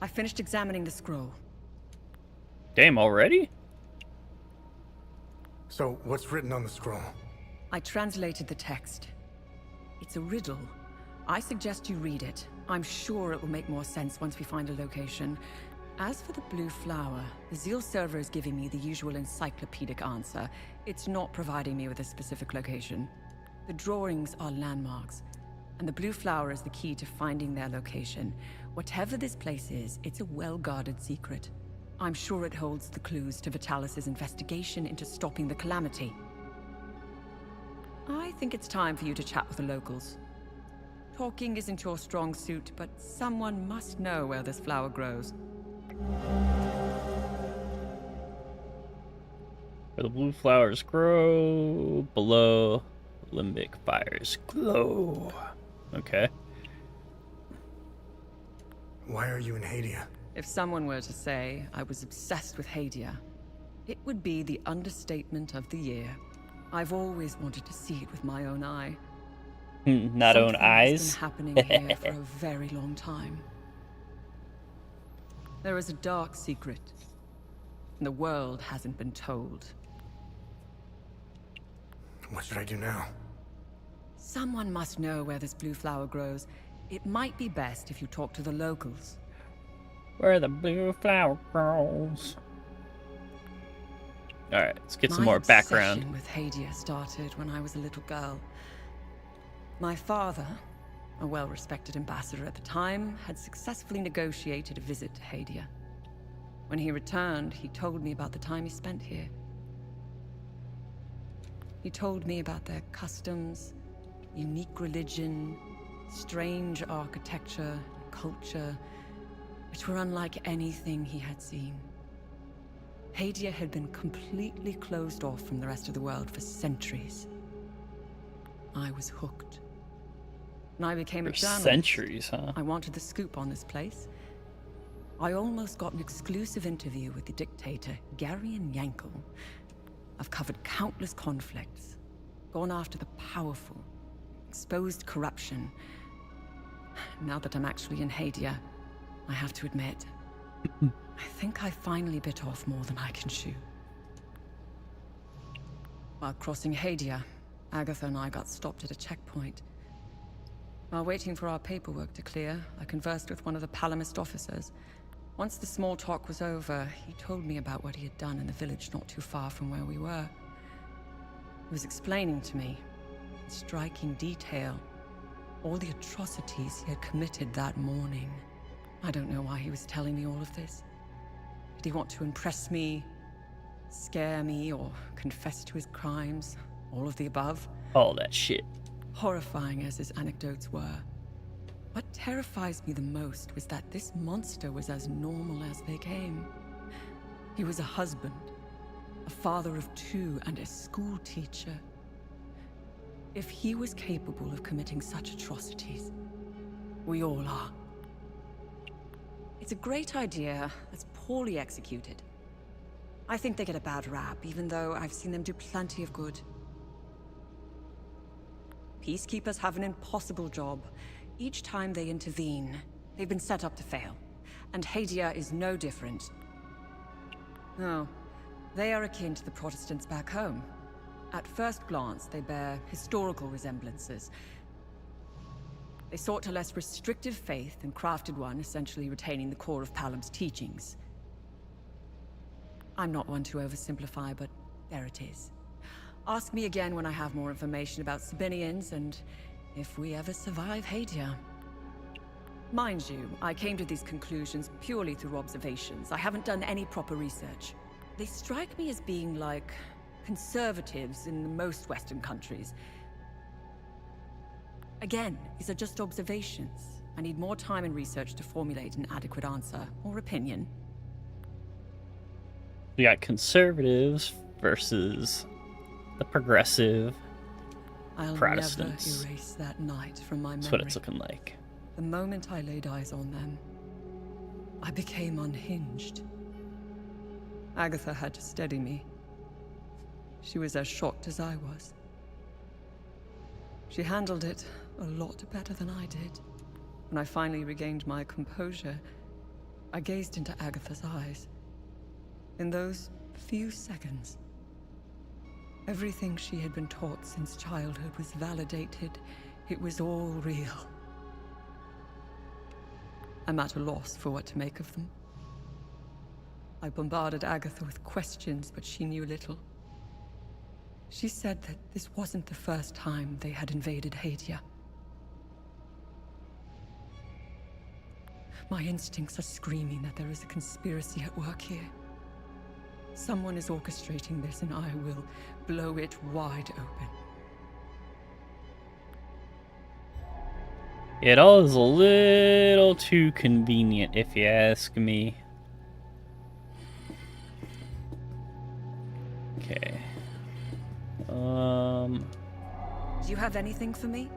I finished examining the scroll. Damn, already? So, what's written on the scroll? I translated the text. It's a riddle. I suggest you read it. I'm sure it will make more sense once we find a location. As for the blue flower, the Zeal server is giving me the usual encyclopedic answer. It's not providing me with a specific location. The drawings are landmarks, and the blue flower is the key to finding their location. Whatever this place is, it's a well-guarded secret. I'm sure it holds the clues to Vitalis' investigation into stopping the calamity. I think it's time for you to chat with the locals. Talking isn't your strong suit, but someone must know where this flower grows. Where the blue flowers grow, below limbic fires glow. Okay. Why are you in Hadia? If someone were to say I was obsessed with Hadia, it would be the understatement of the year. I've always wanted to see it with my own eye. Not own Something eyes. has been happening here for a very long time. There is a dark secret. The world hasn't been told. What should I do now? Someone must know where this blue flower grows. It might be best if you talk to the locals. Where the blue flower grows. Alright, let's get some more background. My obsession with Hadia started when I was a little girl. My father, a well-respected ambassador at the time, had successfully negotiated a visit to Hadia. When he returned, he told me about the time he spent here. He told me about their customs, unique religion, strange architecture, culture, which were unlike anything he had seen. Hadia had been completely closed off from the rest of the world for centuries. I was hooked. And I became a journalist. Centuries, huh? I wanted the scoop on this place. I almost got an exclusive interview with the dictator, Garion Yankel. I've covered countless conflicts, gone after the powerful, exposed corruption. Now that I'm actually in Hadia, I have to admit, I think I finally bit off more than I can chew. While crossing Hadia, Agatha and I got stopped at a checkpoint. While waiting for our paperwork to clear, I conversed with one of the Palamist officers. Once the small talk was over, he told me about what he had done in the village not too far from where we were. He was explaining to me, in striking detail, all the atrocities he had committed that morning. I don't know why he was telling me all of this. Did he want to impress me, scare me, or confess to his crimes? All of the above? All that shit. Horrifying as his anecdotes were, what terrifies me the most was that this monster was as normal as they came. He was a husband, a father of 2, and a school teacher. If he was capable of committing such atrocities, we all are. It's a great idea that's poorly executed. I think they get a bad rap, even though I've seen them do plenty of good. Peacekeepers have an impossible job. Each time they intervene, they've been set up to fail. And Hadia is no different. No, they are akin to the Protestants back home. At first glance, they bear historical resemblances. They sought a less restrictive faith and crafted one, essentially retaining the core of Palam's teachings. I'm not one to oversimplify, but there it is. Ask me again when I have more information about Sabinians and if we ever survive Hadia. Mind you, I came to these conclusions purely through observations. I haven't done any proper research. They strike me as being like conservatives in most Western countries. Again, these are just observations. I need more time and research to formulate an adequate answer or opinion. We got conservatives versus the progressive Protestants. I'll never erase that night from my memory. That's what it's looking like. The moment I laid eyes on them, I became unhinged. Agatha had to steady me. She was as shocked as I was. She handled it a lot better than I did. When I finally regained my composure, I gazed into Agatha's eyes. In those few seconds, everything she had been taught since childhood was validated. It was all real. I'm at a loss for what to make of them. I bombarded Agatha with questions, but she knew little. She said that this wasn't the first time they had invaded Hadia. My instincts are screaming that there is a conspiracy at work here. Someone is orchestrating this, and I will blow it wide open. It all is a little too convenient, if you ask me. Okay. Do you have anything for me?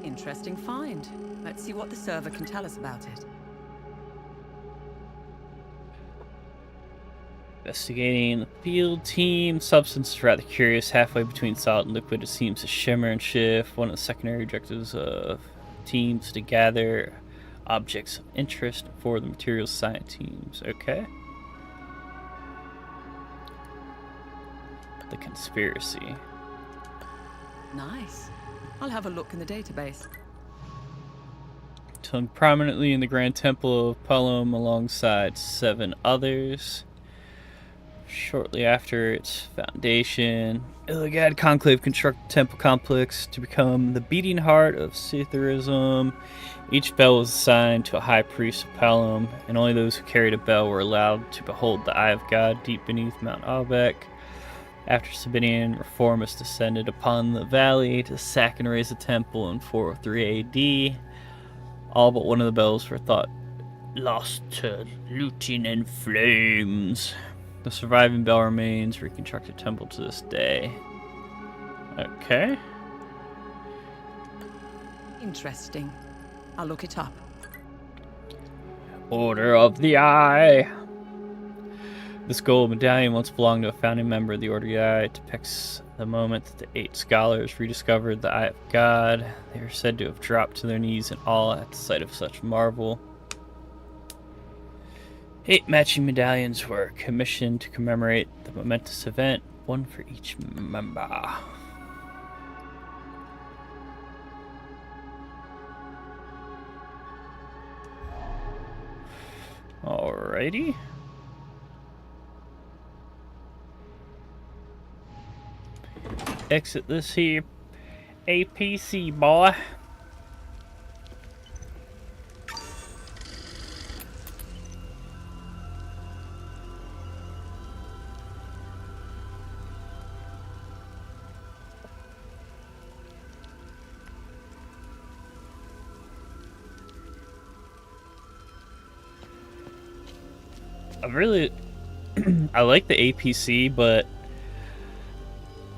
Interesting find. Let's see what the server can tell us about it. Investigating the field team. Substance is rather curious. Halfway between solid and liquid, it seems to shimmer and shift. One of the secondary objectives of teams to gather objects of interest for the materials science teams. Okay. The conspiracy. Nice. I'll have a look in the database. Hung prominently in the Grand Temple of Pelham alongside 7 others. Shortly after its foundation, Illigad Conclave constructed the temple complex to become the beating heart of Scytherism. Each bell was assigned to a high priest of Pelham, and only those who carried a bell were allowed to behold the Eye of God deep beneath Mount Albec. After Sabinian reformists descended upon the valley to sack and raise the temple in 403 AD, all but one of the bells were thought lost to looting and flames. The surviving bell remains reconstructed temple to this day. Okay. Interesting. I'll look it up. Order of the Eye. This gold medallion once belonged to a founding member of the Order of the Eye. It depicts the moment that the 8 scholars rediscovered the Eye of God. They are said to have dropped to their knees in awe at the sight of such marvel. 8 matching medallions were commissioned to commemorate the momentous event, one for each member. Alrighty. Exit this here APC, boy. I like the APC, but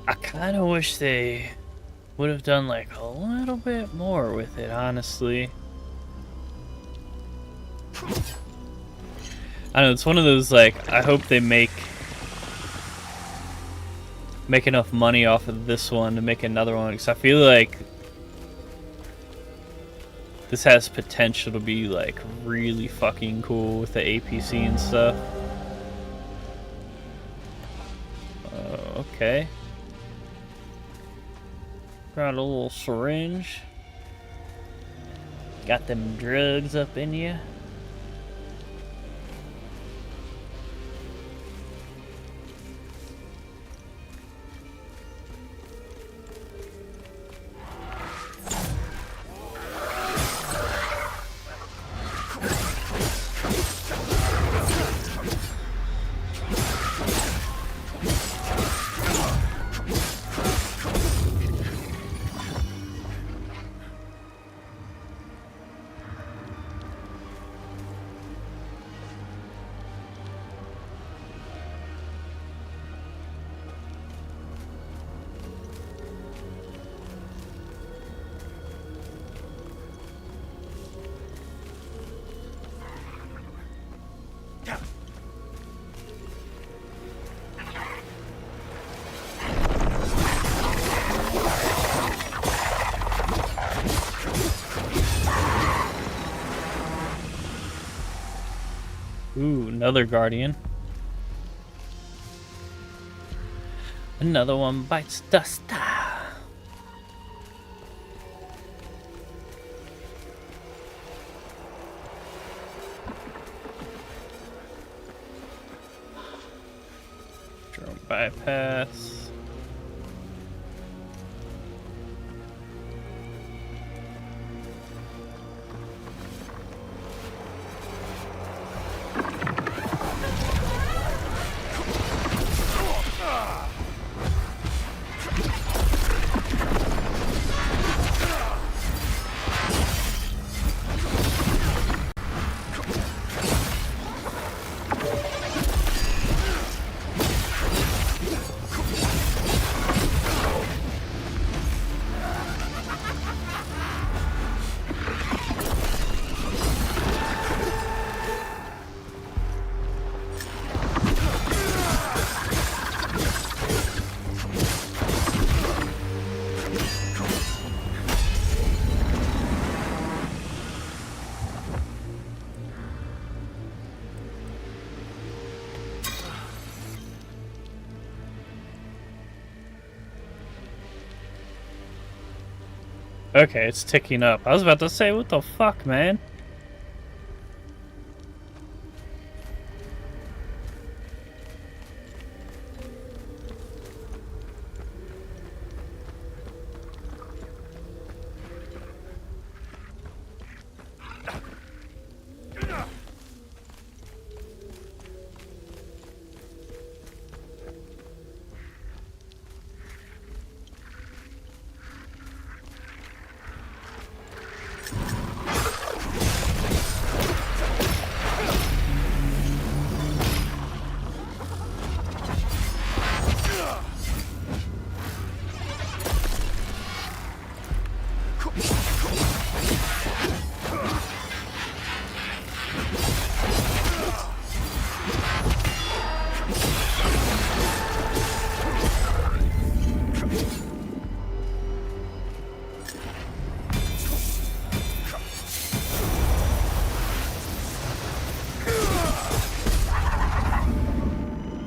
I kind of wish they would have done like a little bit more with it, honestly. I know, it's one of those, like, I hope they make enough money off of this one to make another one, because I feel like this has potential to be like really fucking cool with the APC and stuff. Okay. Got a little syringe. Got them drugs up in you. Ooh, another guardian. Another one bites dust. Drone bypass. Okay, it's ticking up. I was about to say, what the fuck, man?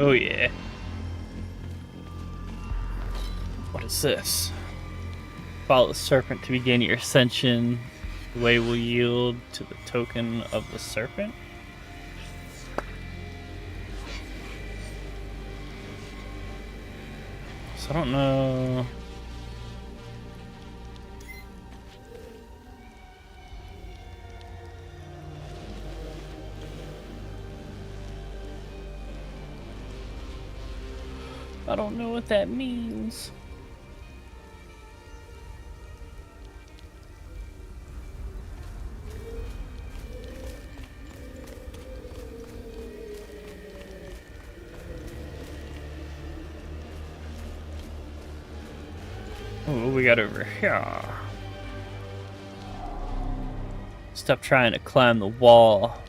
Oh yeah. What is this? Follow the serpent to begin your ascension. The way will yield to the token of the serpent. So I don't know. I don't know what that means. Oh, what we got over here? Stop trying to climb the wall.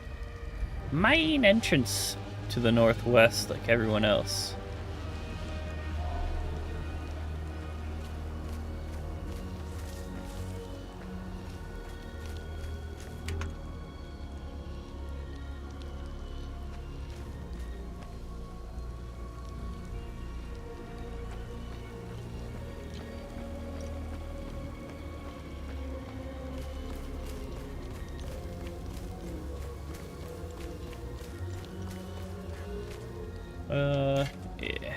Main entrance to the northwest like everyone else. Yeah.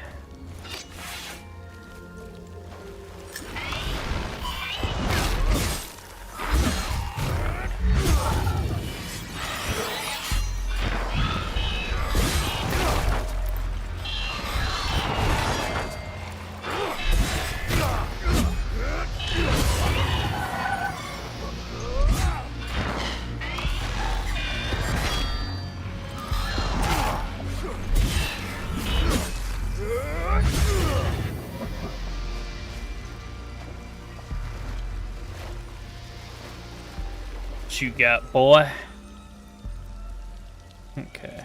What you got, boy? Okay.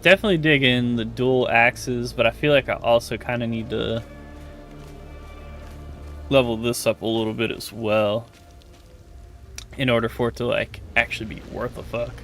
Definitely digging the dual axes, but I feel like I also kind of need to level this up a little bit as well in order for it to like actually be worth a fuck.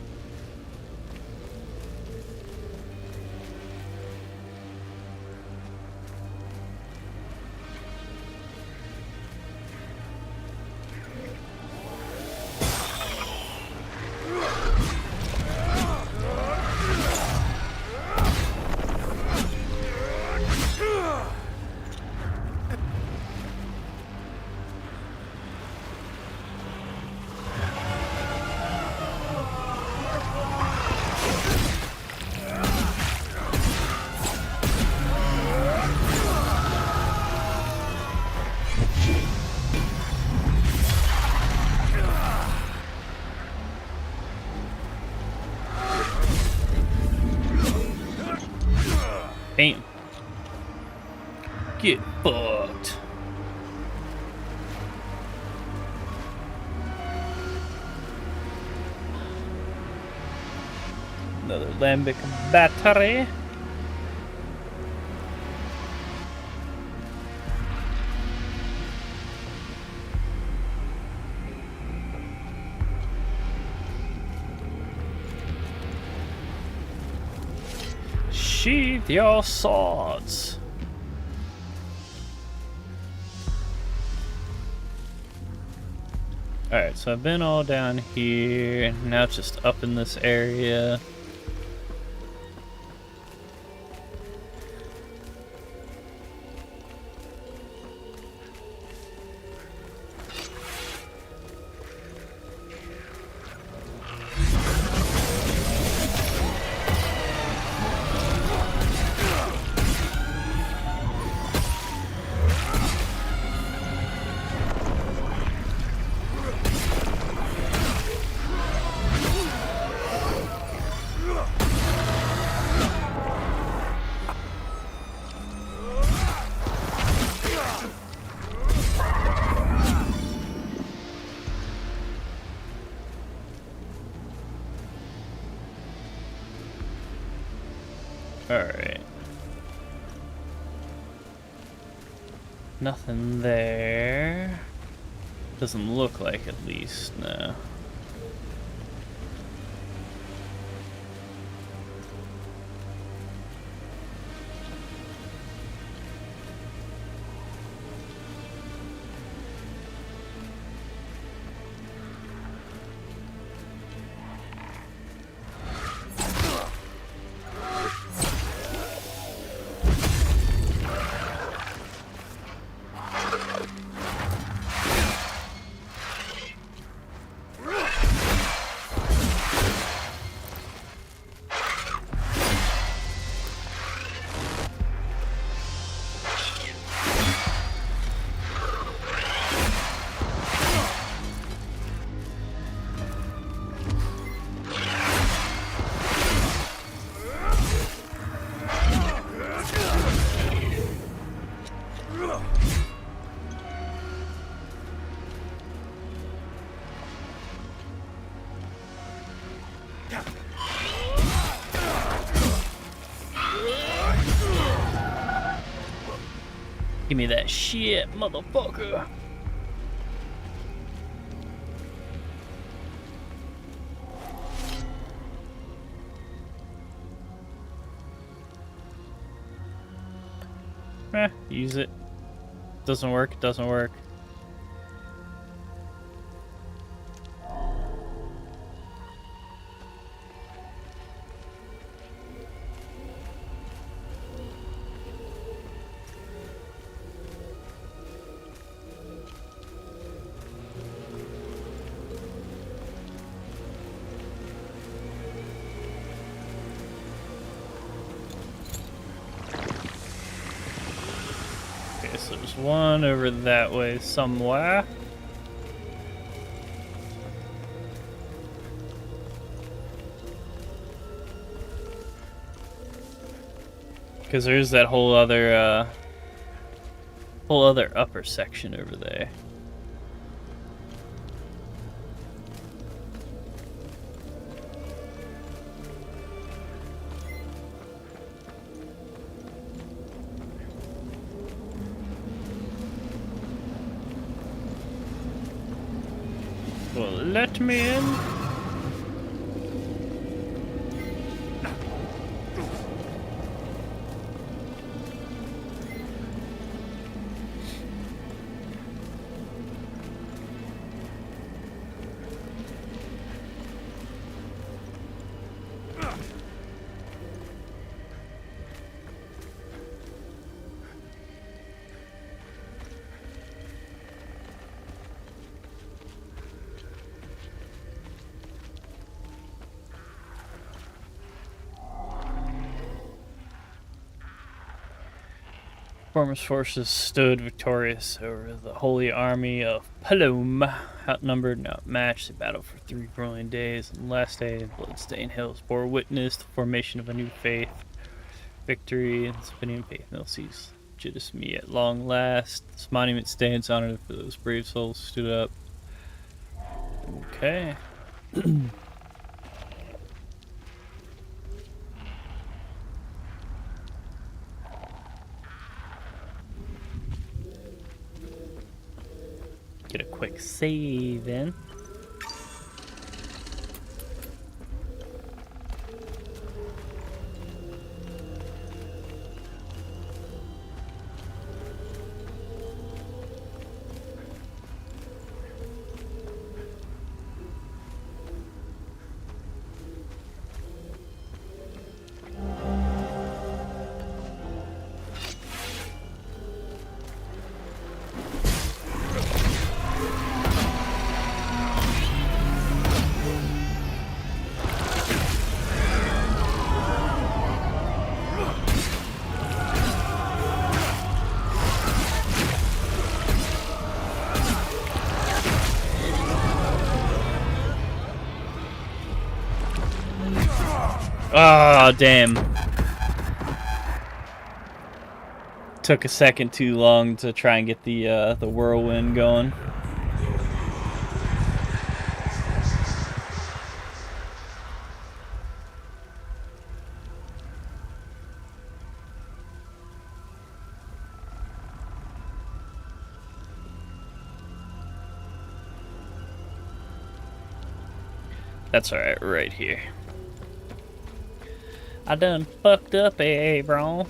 paint. Get fucked. Another lambic battery. Sheath your swords. Alright, so I've been all down here. Now it's just up in this area. Alright. Nothing there. Doesn't look like, at least, no. Give me that shit, motherfucker. Use it. Doesn't work, doesn't work. So there's one over that way somewhere. Because there's that whole other upper section over there. Well, let me in. Reformers' forces stood victorious over the Holy Army of Palom. Outnumbered and outmatched, they battled for 3 grueling days, and the last day, bloodstained hills bore witness to the formation of a new faith. Victory and spinning faith. They'll cease. Legitimacy at long last. This monument stands honored for those brave souls stood up. Okay. Get a quick save in. Ah, damn. Took a second too long to try and get the whirlwind going. That's alright, right here. I done fucked up, bro.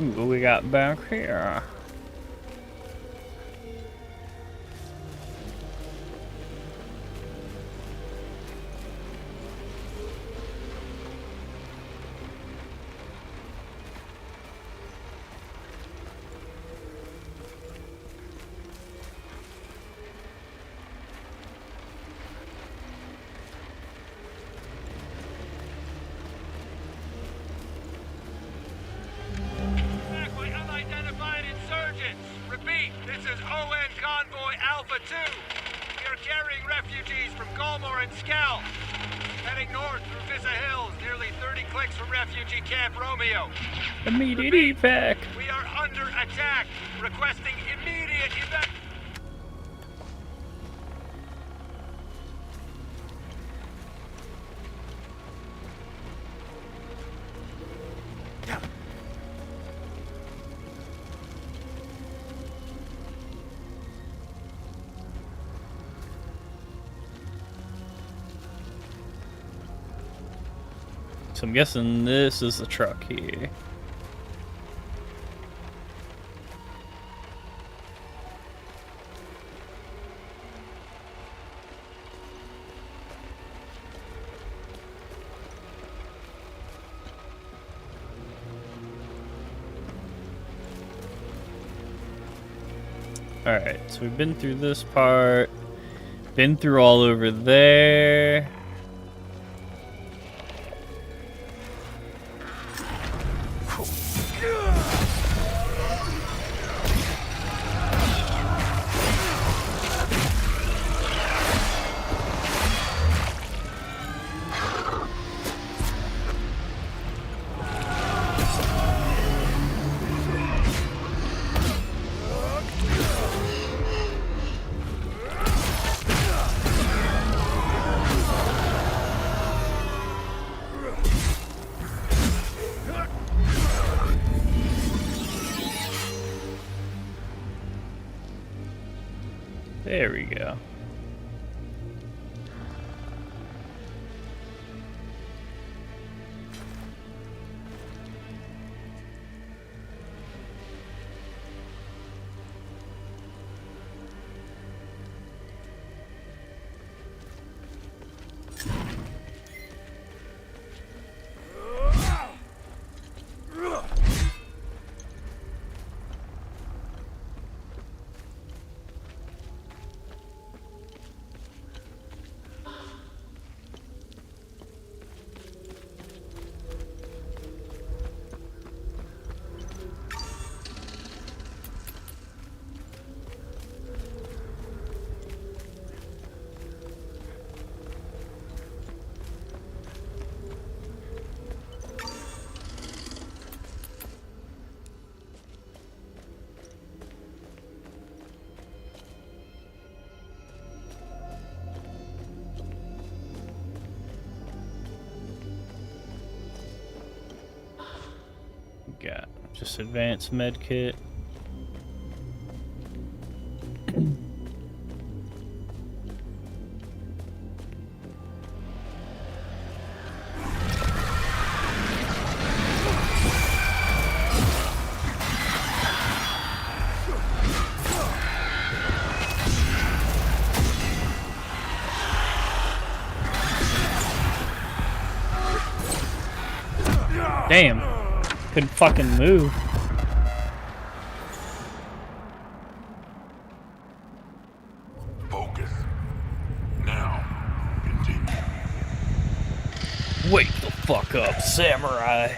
Ooh, what we got back here? Repeat, this is ON Convoy Alpha 2. We are carrying refugees from Galmor and Skell. Heading north through Visa Hills, nearly 30 clicks from refugee Camp Romeo. Immediate evac. We are under attack. Requesting immediate evac. So I'm guessing this is the truck here. Alright, so we've been through this part, been through all over there. There we go. Just advanced med kit. Damn. Couldn't fucking move. Focus. Now, continue. Wake the fuck up, samurai.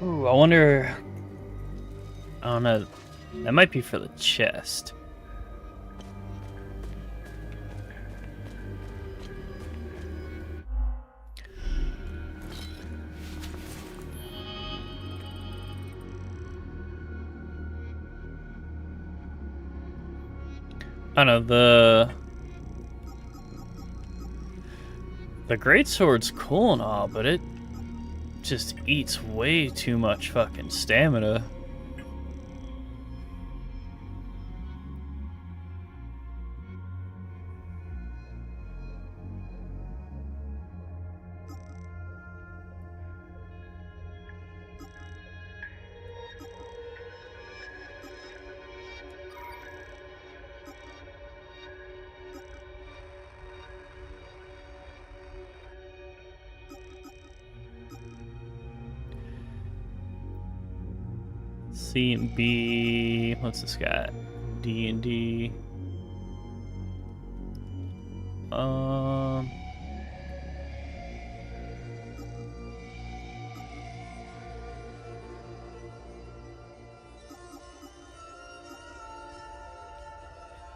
Ooh, I wonder... I don't know. That might be for the chest. I don't know, the greatsword's cool and all, but it just eats way too much fucking stamina. C and B. What's this guy? D and D.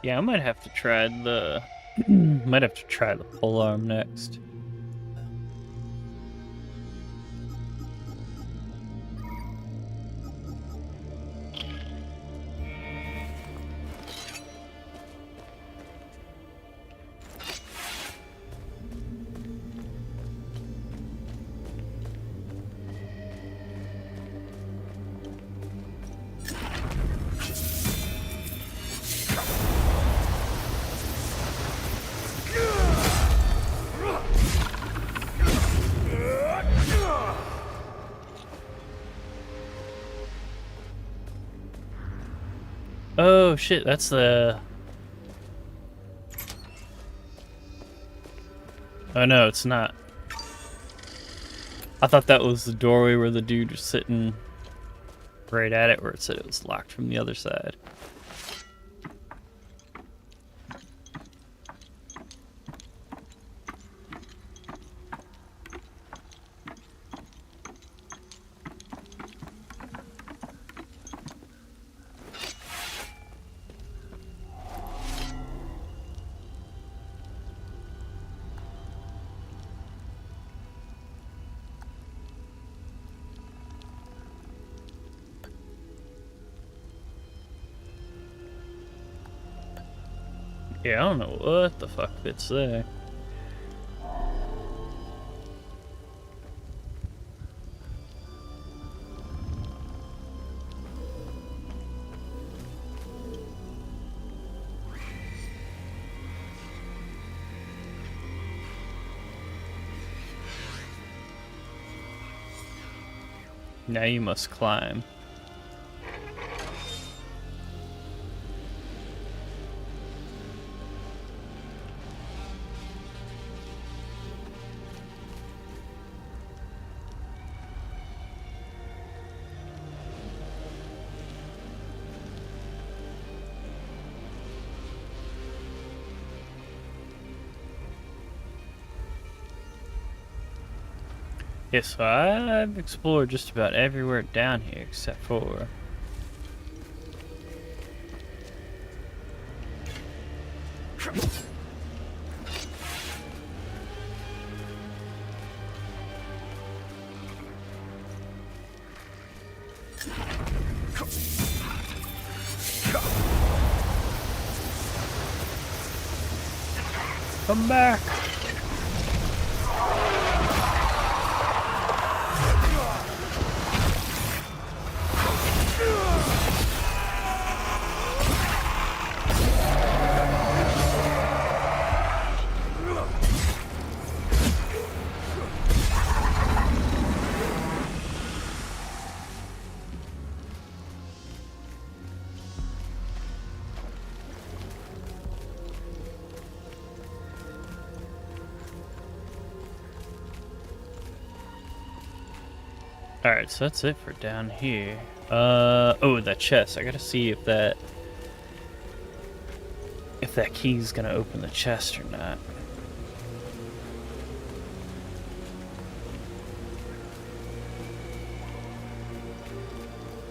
Yeah, I might have to try the might have to try the polearm next. Oh shit, that's the... Oh no, it's not. I thought that was the doorway where the dude was sitting right at it, where it said it was locked from the other side. Yeah, I don't know what the fuck fits there. Now you must climb. Yeah, so I've explored just about everywhere down here except for... Come back! Alright, so that's it for down here. Oh, that chest. I gotta see if that key's gonna open the chest or not.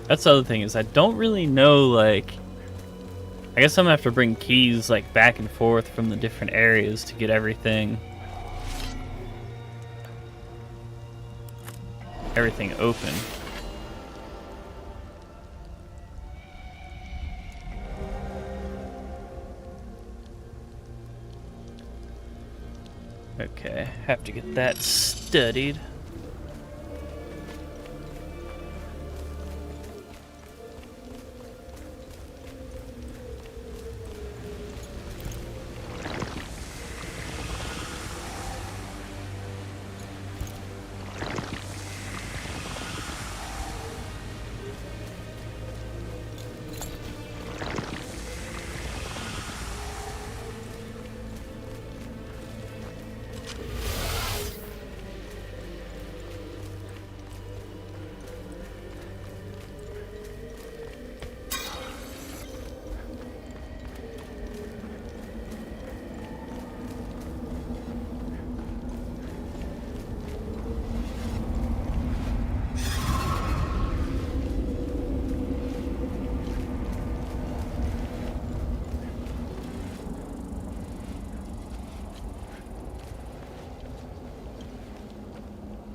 That's the other thing, is I don't really know, like... I guess I'm gonna have to bring keys, like, back and forth from the different areas to get everything open. Okay, have to get that studied.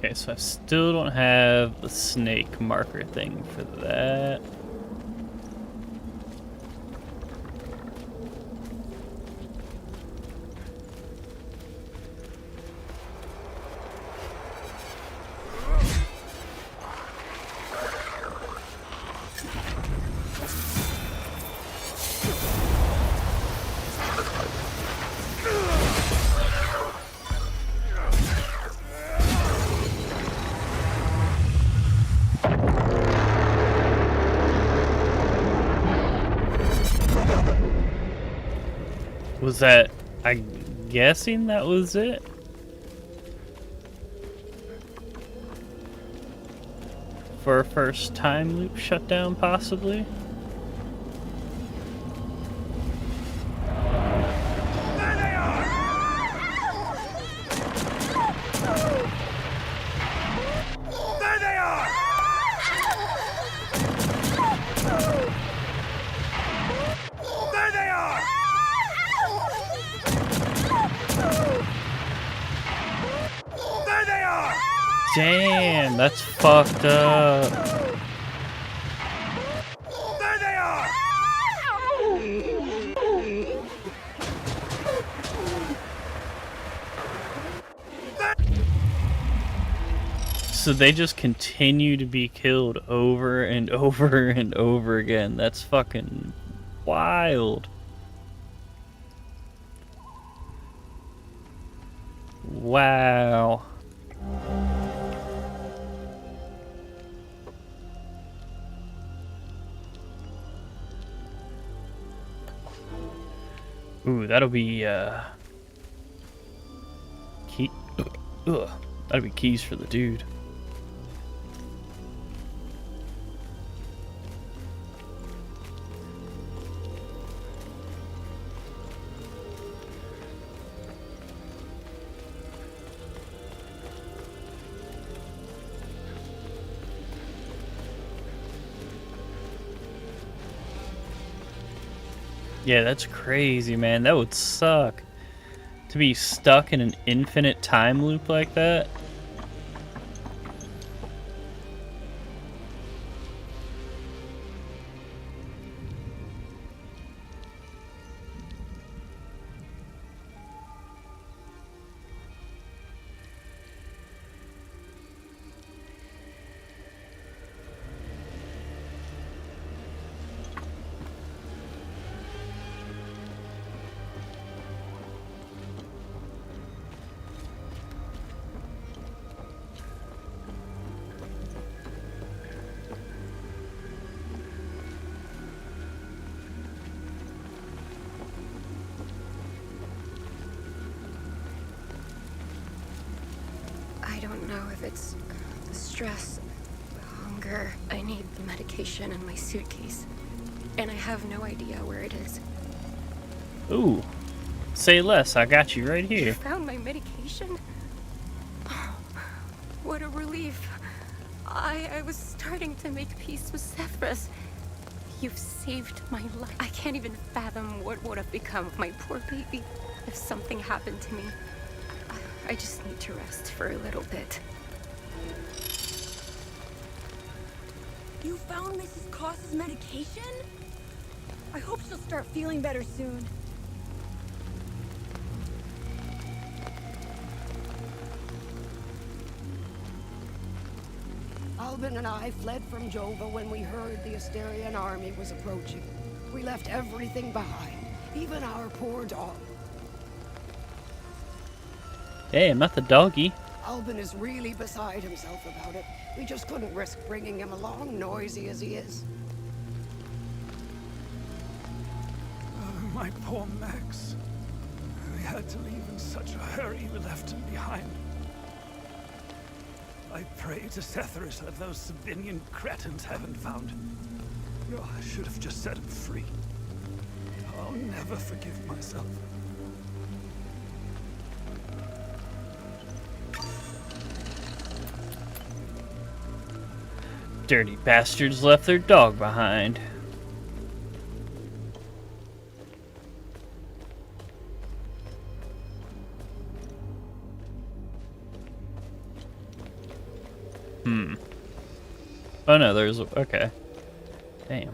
Okay, so I still don't have the snake marker thing for that. Was that... I'm guessing that was it? For a first time loop shutdown, possibly? There they are! There they are! There they are! There they are! Damn, that's fucked up. There they are! So they just continue to be killed over and over and over again. That's fucking wild. Wow. Ooh, that'll be key. Ugh, that'll be keys for the dude. Yeah, that's crazy, man. That would suck. To be stuck in an infinite time loop like that. I don't know if it's the stress, the hunger. I need the medication in my suitcase, and I have no idea where it is. Ooh. Say less, I got you right You here. found my medication? Oh, what a relief. I was starting to make peace with Zephyrus. You've saved my life. I can't even fathom what would have become of my poor baby if something happened to me. I just need to rest for a little bit. You found Mrs. Cross's medication? I hope she'll start feeling better soon. Albin and I fled from Jova when we heard the Asterian army was approaching. We left everything behind, even our poor dog. Hey, I'm not the doggy. Albin is really beside himself about it. We just couldn't risk bringing him along, noisy as he is. Oh, my poor Max. We had to leave in such a hurry, we left him behind. I pray to Zephyrus that those Sabinian cretins haven't found him. Oh, I should have just set him free. I'll never forgive myself. Dirty bastards left their dog behind. Oh no, there's... okay. Damn.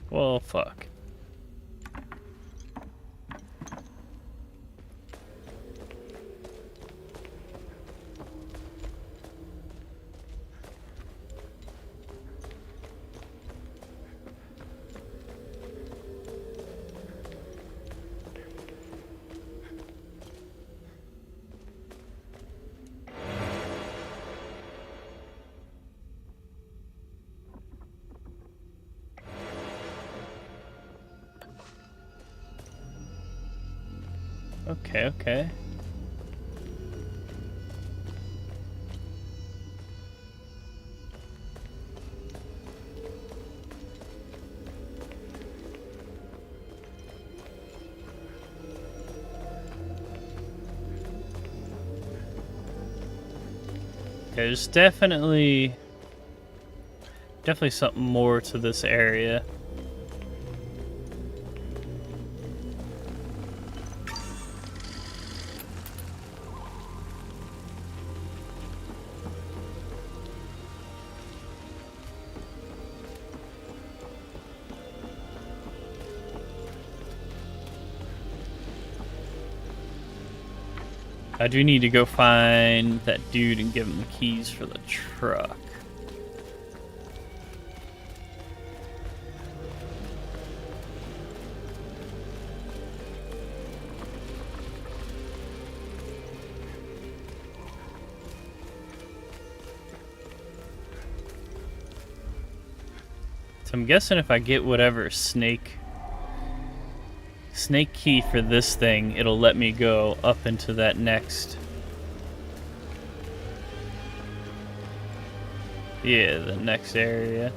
Well, fuck. Okay, okay. There's definitely something more to this area. I do need to go find that dude and give him the keys for the truck. So I'm guessing if I get whatever snake key for this thing, it'll let me go up into that next. Yeah, the next area.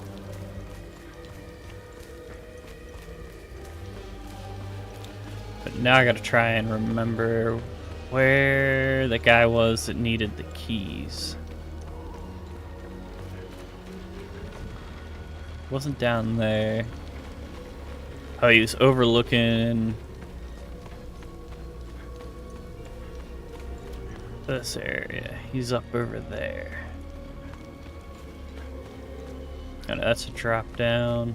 But now I gotta try and remember where the guy was that needed the keys. Wasn't down there. Oh, he was overlooking this area. He's up over there. And that's a drop down.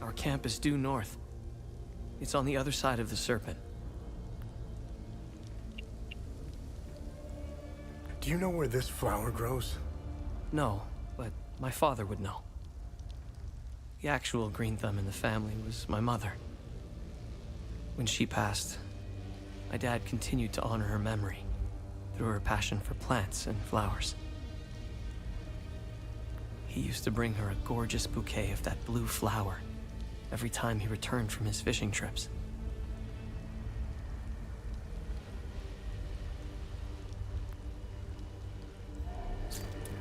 Our camp is due north. It's on the other side of the Serpent. Do you know where this flower grows? No, but my father would know. The actual green thumb in the family was my mother. When she passed, my dad continued to honor her memory through her passion for plants and flowers. He used to bring her a gorgeous bouquet of that blue flower every time he returned from his fishing trips.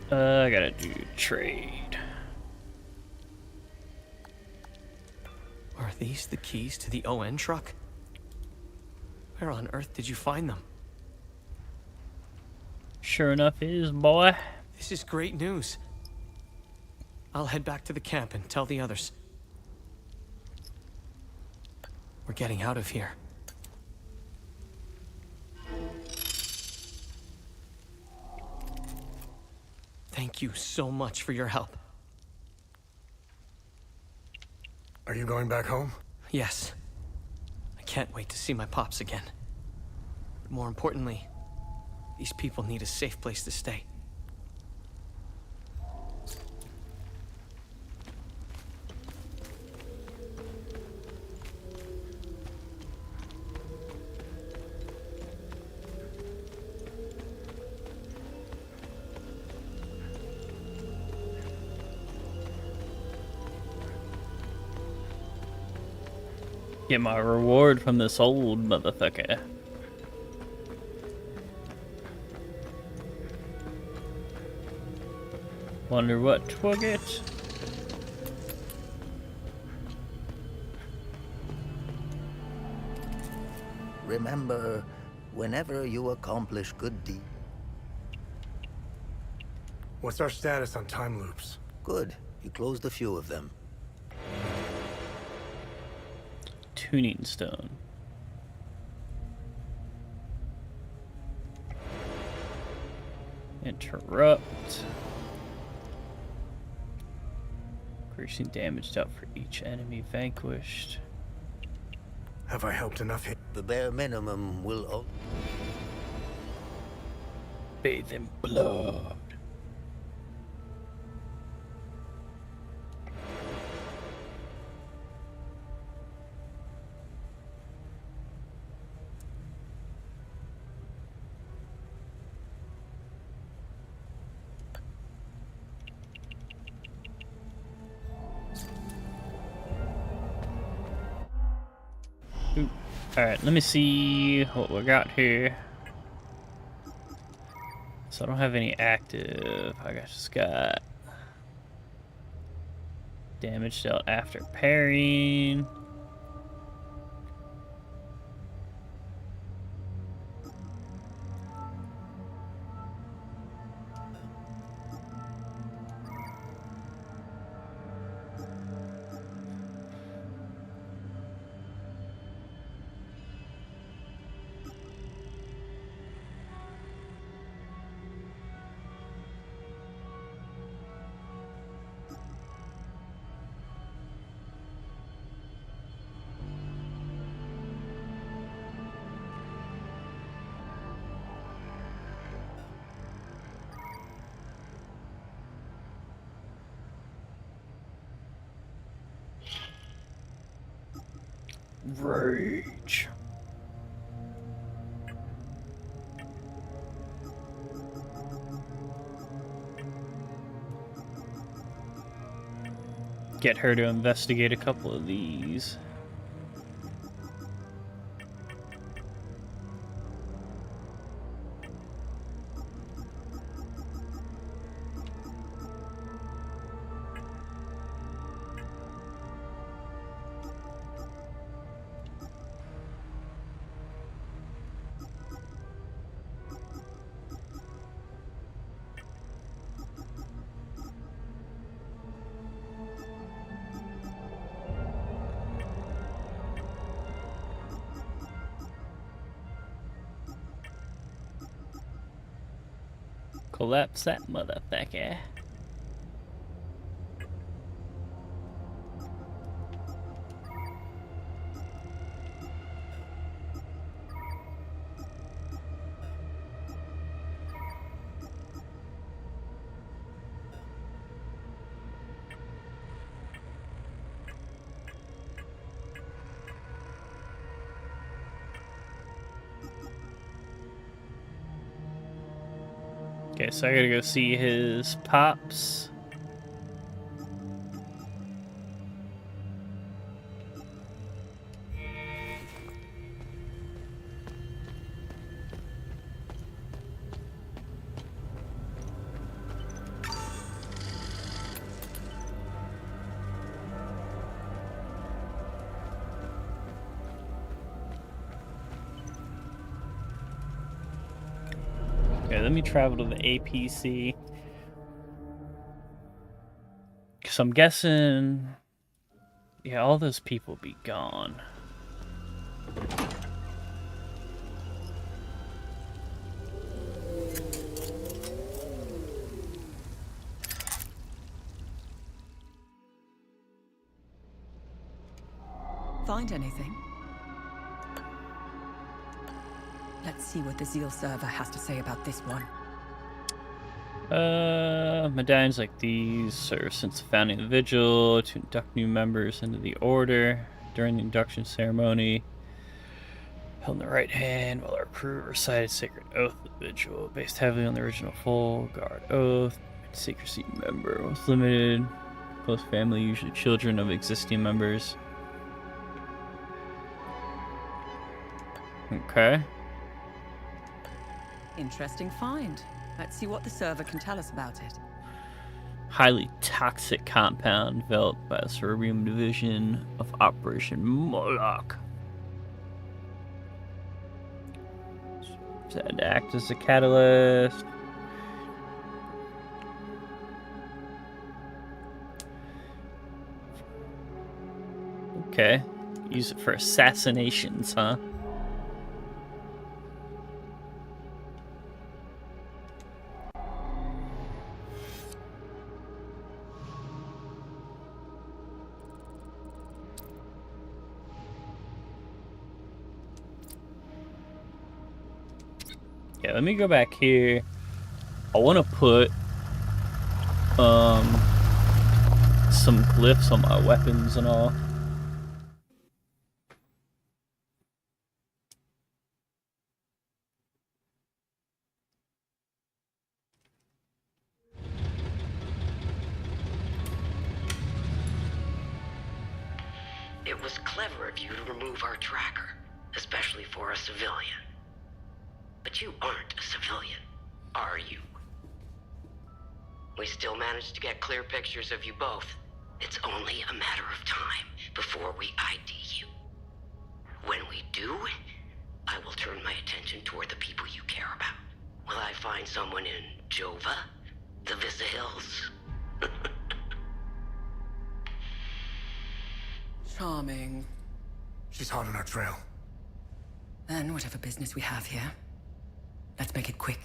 I gotta do trade. Are these the keys to the ON truck? Where on earth did you find them? Sure enough is, boy. This is great news. I'll head back to the camp and tell the others. We're getting out of here. Thank you so much for your help. Are you going back home? Yes. I can't wait to see my pops again. But more importantly, these people need a safe place to stay. Get my reward from this old motherfucker. Wonder what we'll get. Remember, whenever you accomplish good deed. What's our status on Timeloops? Good. You closed a few of them. Tuning stone. Interrupt. Increasing damage dealt for each enemy vanquished. Have I helped enough here? The bare minimum will... Bathe in blood. Alright, let me see what we got here. So I don't have any active. I just got damage dealt after parrying. Rage. Get her to investigate a couple of these. Collapse that motherfucker. Okay, so I gotta go see his pops. Okay, let me travel to the APC. Because I'm guessing... yeah, all those people be gone. Find anything? Let's see what the Zeal server has to say about this one. Medallions like these serve since the founding of the Vigil to induct new members into the Order. During the induction ceremony, held in the right hand while our crew recited Sacred Oath of the Vigil, based heavily on the original full guard oath. Secrecy member was limited. Close family, usually children of existing members. Okay. Interesting find. Let's see what the server can tell us about it. Highly toxic compound developed by the Cerebrium Division of Operation Moloch. Said to act as a catalyst. Okay. Use it for assassinations, huh? Yeah, let me go back here. I want to put some glyphs on my weapons and all. It was clever of you to remove our tracker. especially for a civilian. But you aren't a civilian, are you? We still managed to get clear pictures of you both. It's only a matter of time before we ID you. When we do, I will turn my attention toward the people you care about. Will I find someone in Jova? The Vigils? Charming. She's hot on our trail. Then whatever business we have here, let's make it quick.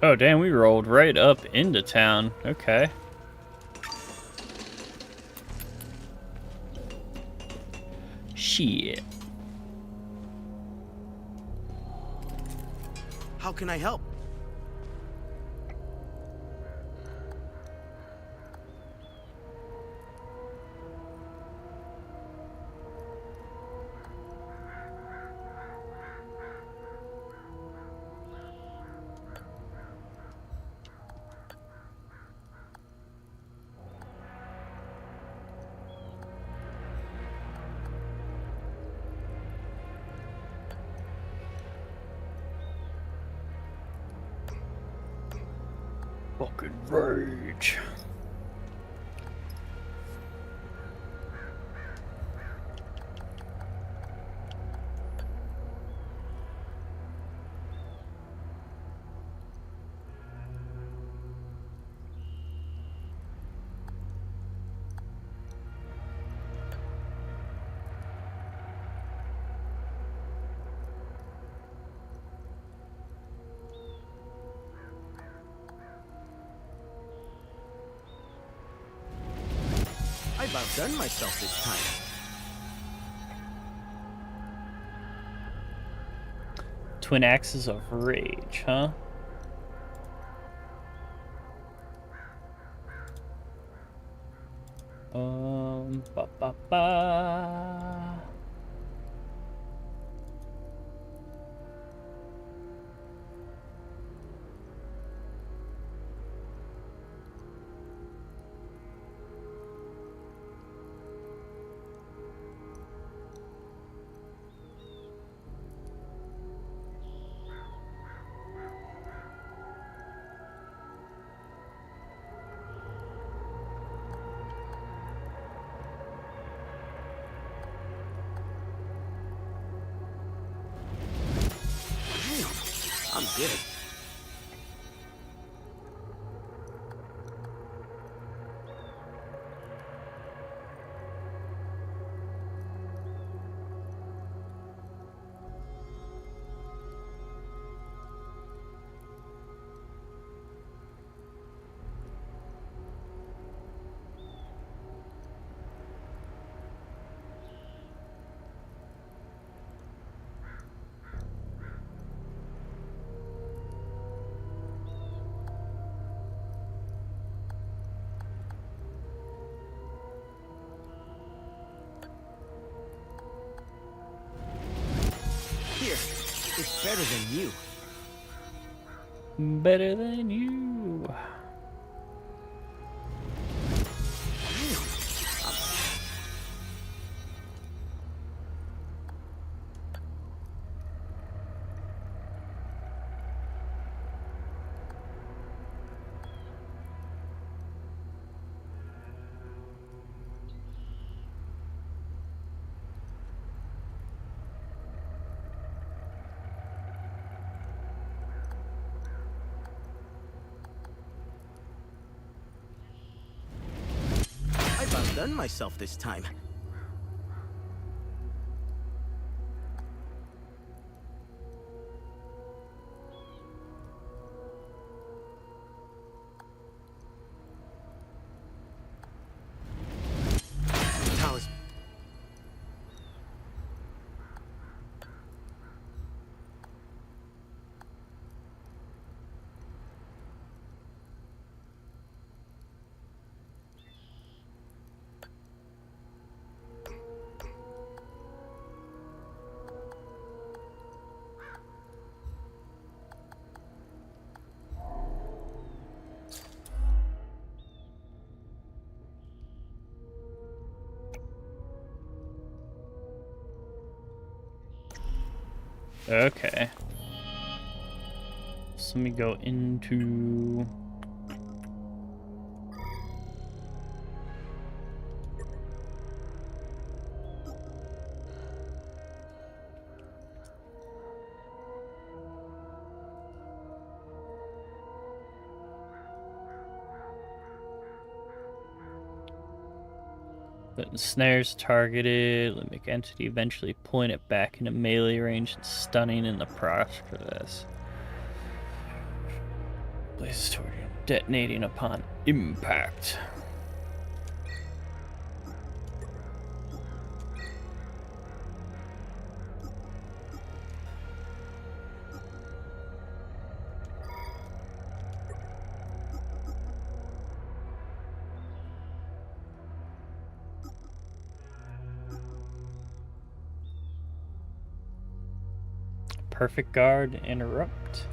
Oh, damn, we rolled right up into town. Okay. Shit. How can I help? Fucking rage. I've outdone myself this time. Twin axes of rage, huh? Ba ba ba. I'm good. Here, it's better than you. Better than you. I've outdone myself this time. Towers. Okay. So let me go into... Button snares targeted. Limbic entity eventually point it back into melee range and stunning in the process. Blazes toward you, detonating upon impact. Perfect guard, interrupt.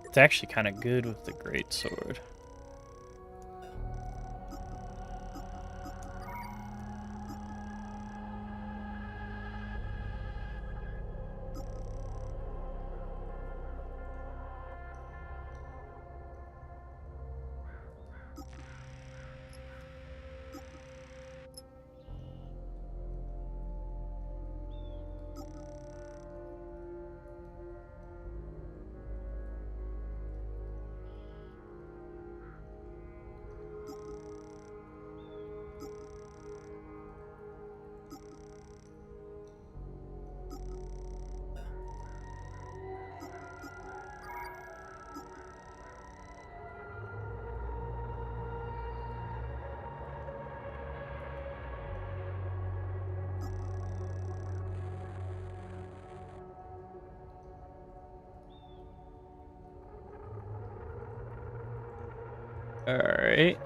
It's actually kind of good with the greatsword. Alright.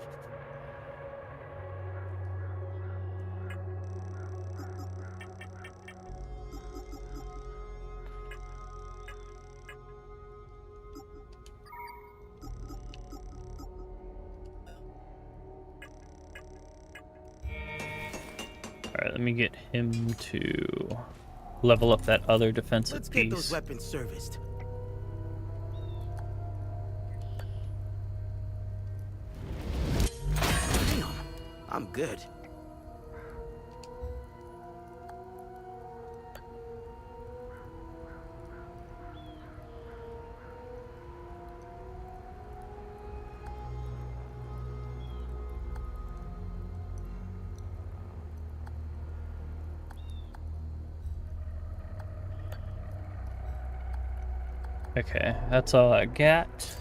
Alright, let me get him to level up that other defensive Let's piece. get those weapons serviced. Damn, I'm good. Okay, that's all I got.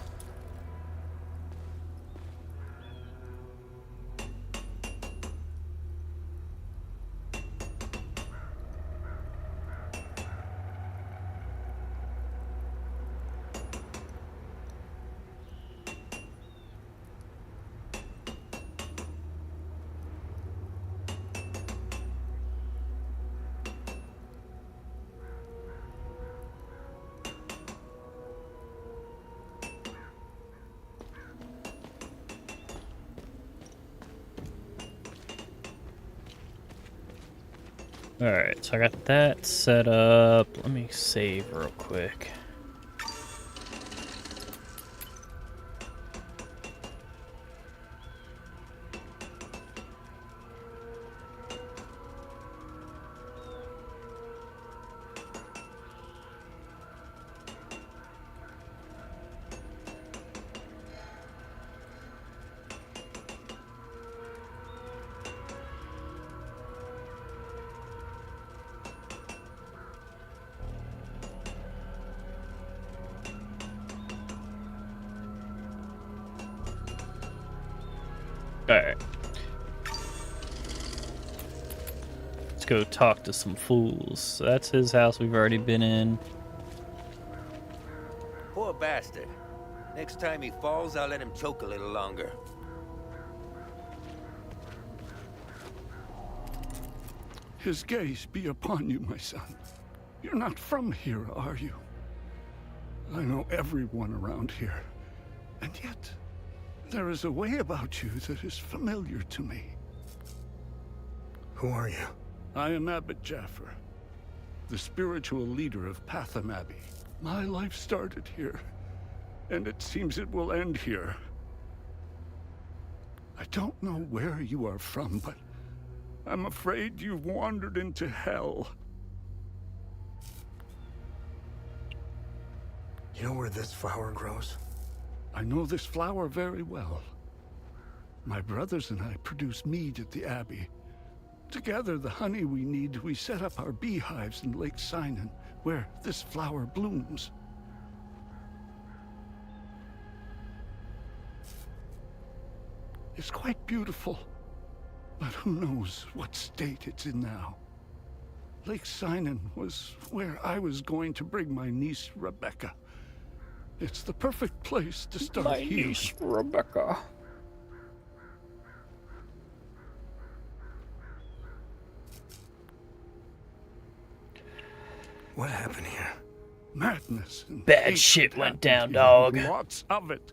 Alright, so I got that set up. Let me save real quick. Alright. Let's go talk to some fools. That's his house we've already been in. Poor bastard. Next time he falls, I'll let him choke a little longer. His gaze be upon you, my son. You're not from here, are you? I know everyone around here. And yet, There is a way about you that is familiar to me. Who are you? I am Abbot Jaffer, the spiritual leader of Patham Abbey. My life started here, and it seems it will end here. I don't know where you are from, but I'm afraid you've wandered into hell. You know where this flower grows? I know this flower very well. My brothers and I produce mead at the Abbey. Together, the honey we need, we set up our beehives in Lake Sinan, where this flower blooms. It's quite beautiful, but who knows what state it's in now. Lake Sinan was where I was going to bring my niece, Rebecca. It's the perfect place to start healing. My niece, Rebecca. What happened here? Madness and bad shit went down, dog. Lots of it.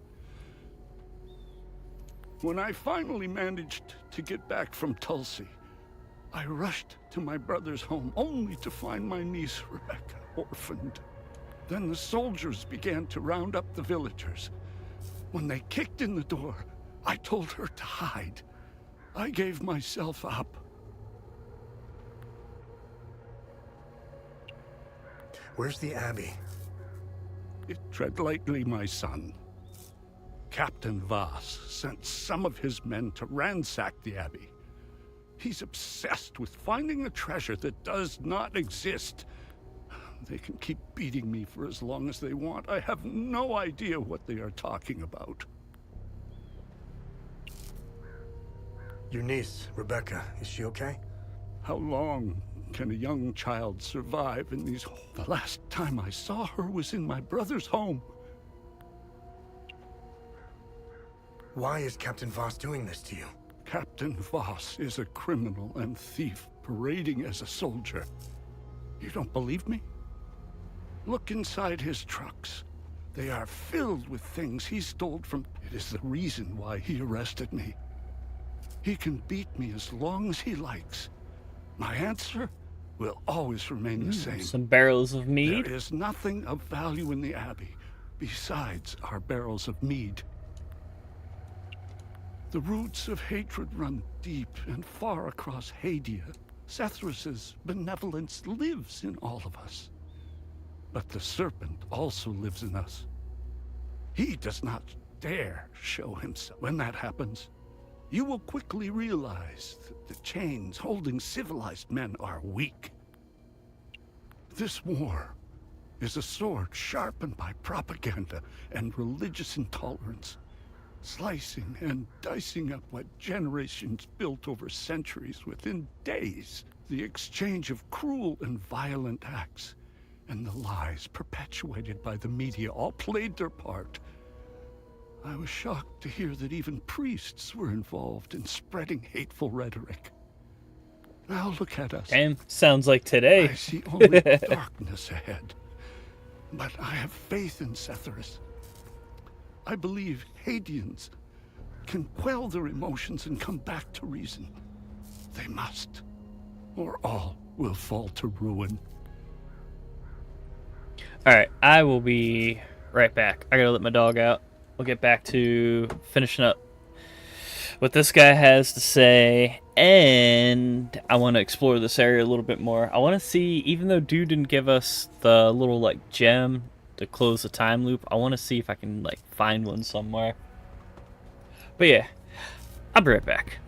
When I finally managed to get back from Tulsi, I rushed to my brother's home only to find my niece Rebecca orphaned. Then the soldiers began to round up the villagers. When they kicked in the door, I told her to hide. I gave myself up. Where's the Abbey? Tread lightly, my son. Captain Voss sent some of his men to ransack the Abbey. He's obsessed with finding a treasure that does not exist. They can keep beating me for as long as they want. I have no idea what they are talking about. Your niece, Rebecca, is she okay? How long can a young child survive in these... The last time I saw her was in my brother's home. Why is Captain Voss doing this to you? Captain Voss is a criminal and thief parading as a soldier. You don't believe me? Look inside his trucks. They are filled with things he stole from... It is the reason why he arrested me. He can beat me as long as he likes. My answer will always remain the same. Some barrels of mead? There is nothing of value in the Abbey besides our barrels of mead. The roots of hatred run deep and far across Hadia. Sethrus's benevolence lives in all of us. But the serpent also lives in us. He does not dare show himself. When that happens, you will quickly realize that the chains holding civilized men are weak. This war is a sword sharpened by propaganda and religious intolerance, slicing and dicing up what generations built over centuries within days. The exchange of cruel and violent acts and the lies perpetuated by the media all played their part. I was shocked to hear that even priests were involved in spreading hateful rhetoric. Now look at us. Damn, sounds like today. I see only darkness ahead. But I have faith in Sethrus. I believe Hadians can quell their emotions and come back to reason. They must, or all will fall to ruin. Alright, I will be right back. I gotta let my dog out. We'll get back to finishing up what this guy has to say, and I want to explore this area a little bit more. I want to see, even though dude didn't give us the little like gem to close the time loop, I want to see if I can like find one somewhere. But yeah, I'll be right back.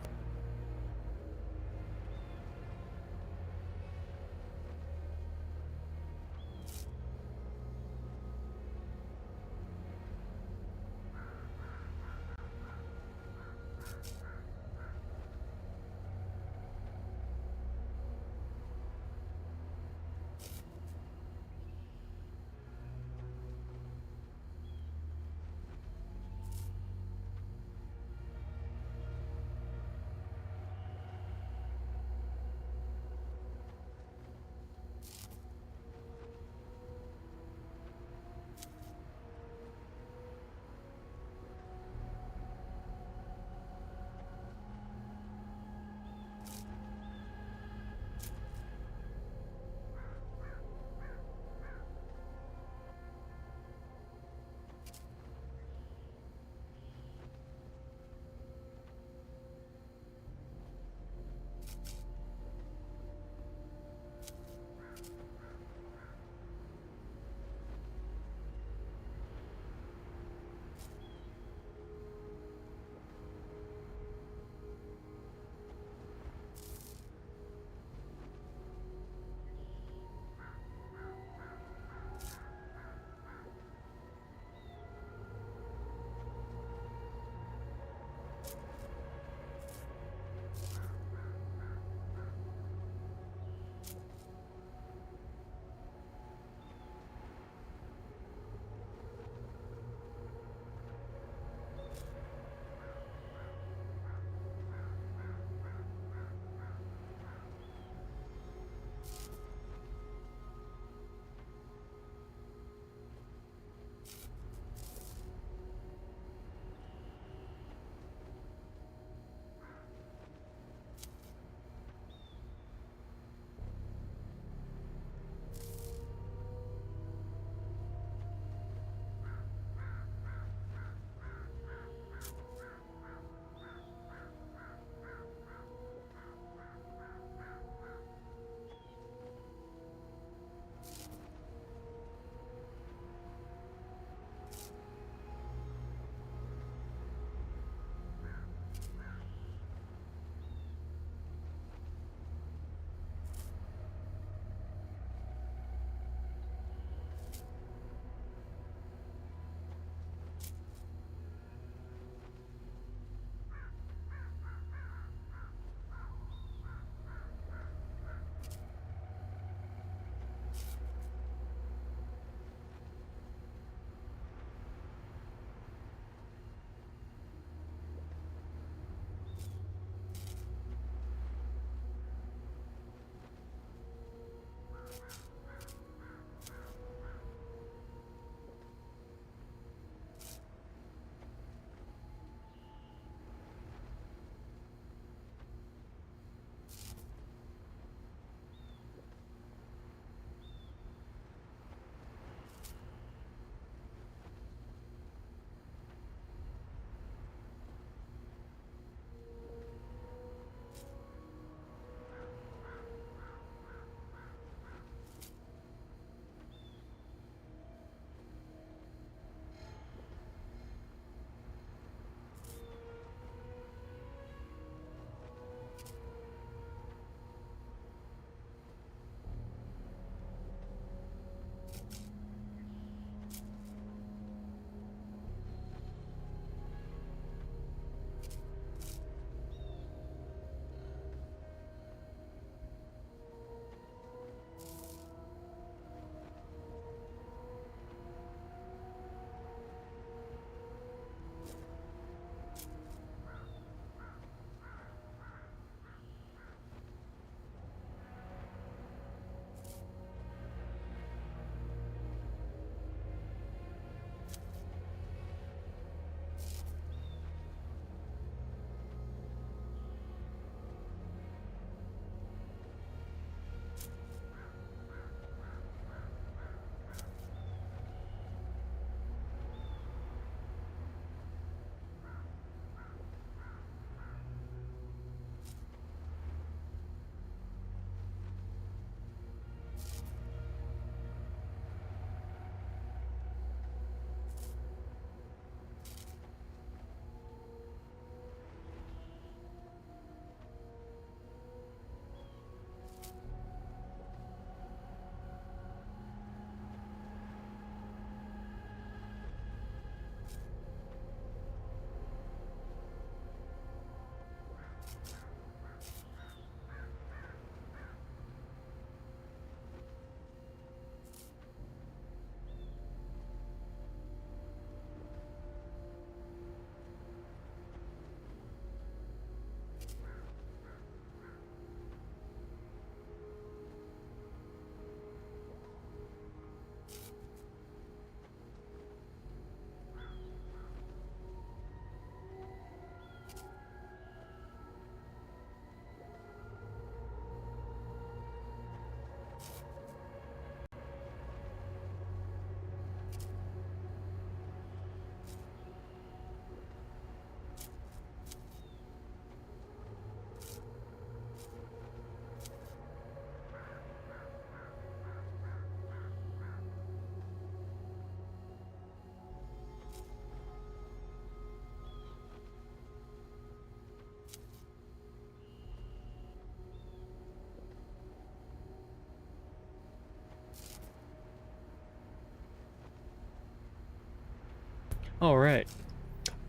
Alright.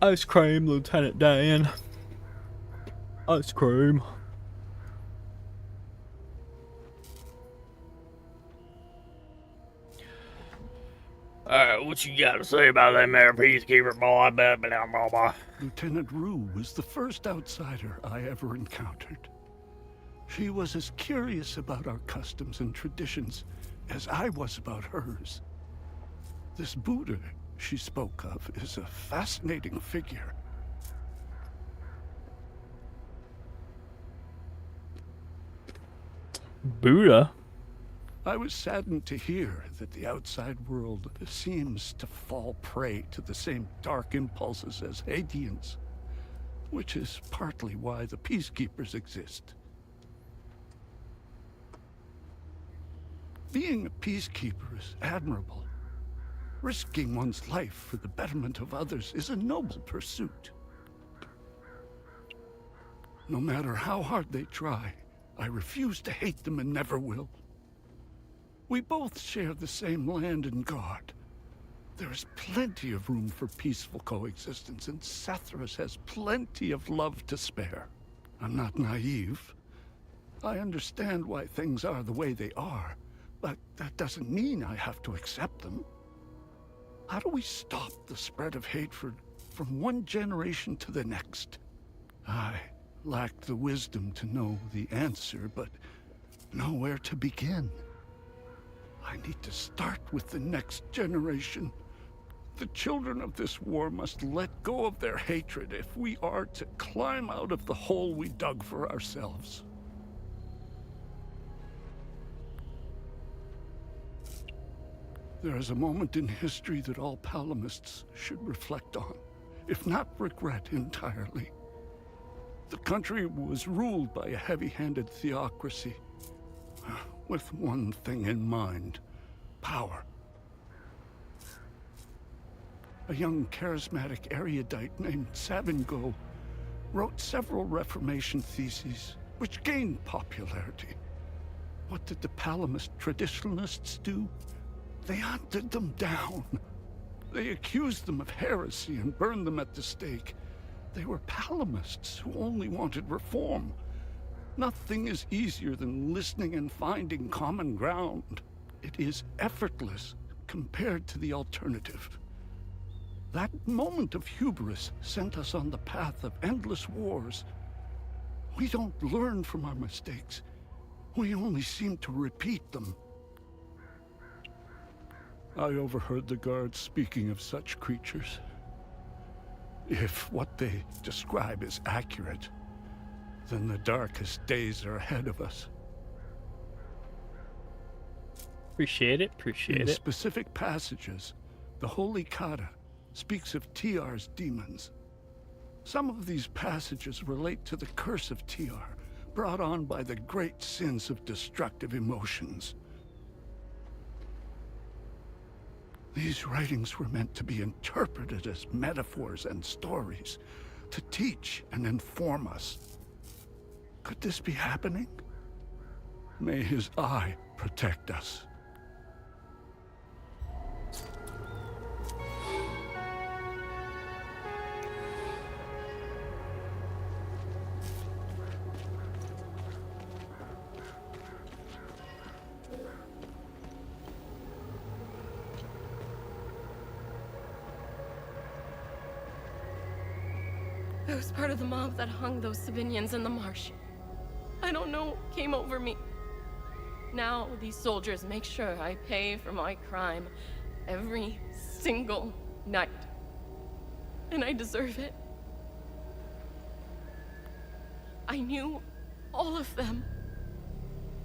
Ice cream, Lieutenant Dan. Ice cream. Alright, what you got to say about that Mayor Peacekeeper boy? Blah, blah, blah, blah. Lieutenant Rue was the first outsider I ever encountered. She was as curious about our customs and traditions as I was about hers. This Buddha she spoke of is a fascinating figure. Buddha? I was saddened to hear that the outside world seems to fall prey to the same dark impulses as Haitians, which is partly why the Peacekeepers exist. Being a peacekeeper is admirable. Risking one's life for the betterment of others is a noble pursuit. No matter how hard they try, I refuse to hate them and never will. We both share the same land and God. There is plenty of room for peaceful coexistence, and Sethras has plenty of love to spare. I'm not naive. I understand why things are the way they are, but that doesn't mean I have to accept them. How do we stop the spread of hatred from one generation to the next? I lack the wisdom to know the answer, but know where to begin. I need to start with the next generation. The children of this war must let go of their hatred if we are to climb out of the hole we dug for ourselves. There is a moment in history that all Palamists should reflect on, if not regret entirely. The country was ruled by a heavy-handed theocracy, with one thing in mind: power. A young charismatic erudite named Savingo wrote several Reformation theses, which gained popularity. What did the Palamist traditionalists do? They hunted them down. They accused them of heresy and burned them at the stake. They were Palamists who only wanted reform. Nothing is easier than listening and finding common ground. It is effortless compared to the alternative. That moment of hubris sent us on the path of endless wars. We don't learn from our mistakes. We only seem to repeat them. I overheard the guards speaking of such creatures. If what they describe is accurate, then the darkest days are ahead of us. Appreciate it, appreciate In it. specific passages, the Holy Kata speaks of TR's demons. Some of these passages relate to the curse of TR, brought on by the great sins of destructive emotions. These writings were meant to be interpreted as metaphors and stories, to teach and inform us. Could this be happening? May his eye protect us. I was part of the mob that hung those civilians in the marsh. I don't know what came over me. Now these soldiers make sure I pay for my crime every single night. And I deserve it. I knew all of them.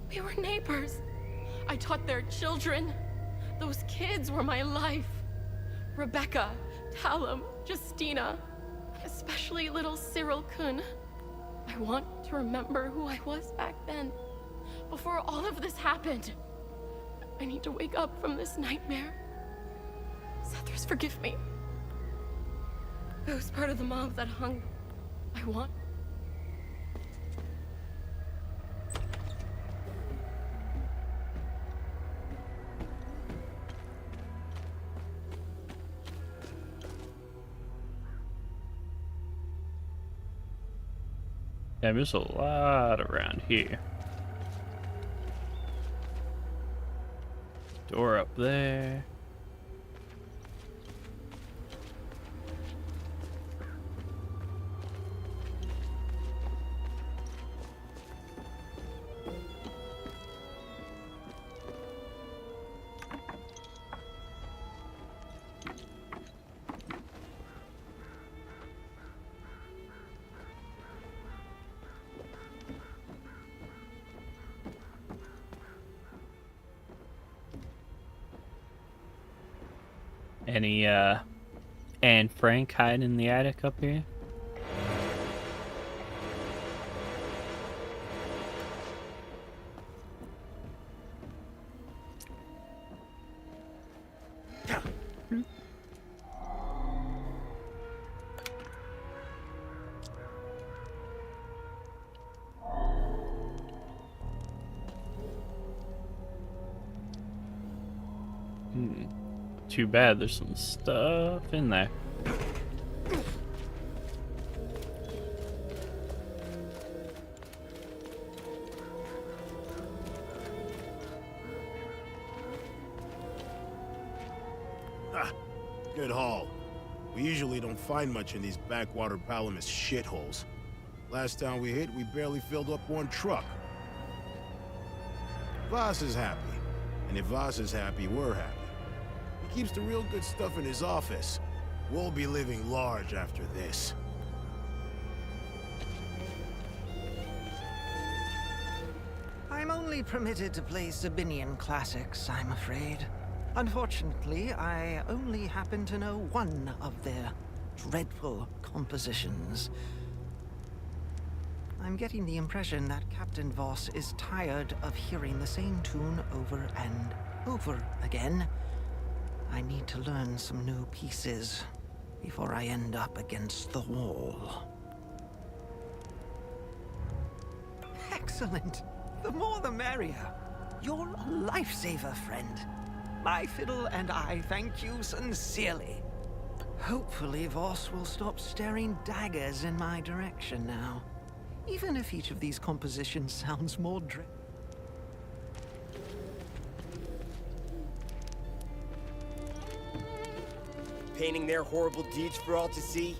We were neighbors. I taught their children. Those kids were my life. Rebecca, Talum, Justina, especially little Cyril Kun. I want to remember who I was back then, before all of this happened. I need to wake up from this nightmare. Sethras, forgive me. I was part of the mob that hung. I want. Yeah, there's a lot around here. Door up there. Any Anne Frank hiding in the attic up here? Too bad there's some stuff in there. Ah, good haul. We usually don't find much in these backwater Palamis shitholes. Last time we hit, we barely filled up one truck. Voss is happy. And if Voss is happy, we're happy. He keeps the real good stuff in his office. We'll be living large after this. I'm only permitted to play Sabinian classics, I'm afraid. Unfortunately, I only happen to know one of their dreadful compositions. I'm getting the impression that Captain Voss is tired of hearing the same tune over and over again. I need to learn some new pieces before I end up against the wall. Excellent! The more the merrier. You're a lifesaver, friend. My fiddle and I thank you sincerely. Hopefully Voss will stop staring daggers in my direction now. Even if each of these compositions sounds more Painting their horrible deeds for all to see?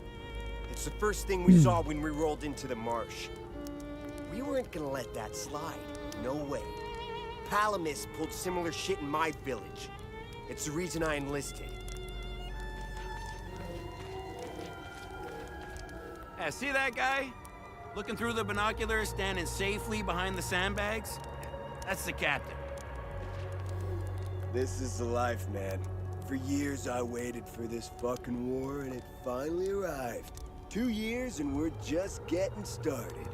It's the first thing we saw when we rolled into the marsh. We weren't gonna let that slide. No way. Palamis pulled similar shit in my village. It's the reason I enlisted. Yeah, see that guy? Looking through the binoculars, standing safely behind the sandbags? That's the captain. This is the life, man. For years I waited for this fucking war, and it finally arrived. 2 years and we're just getting started.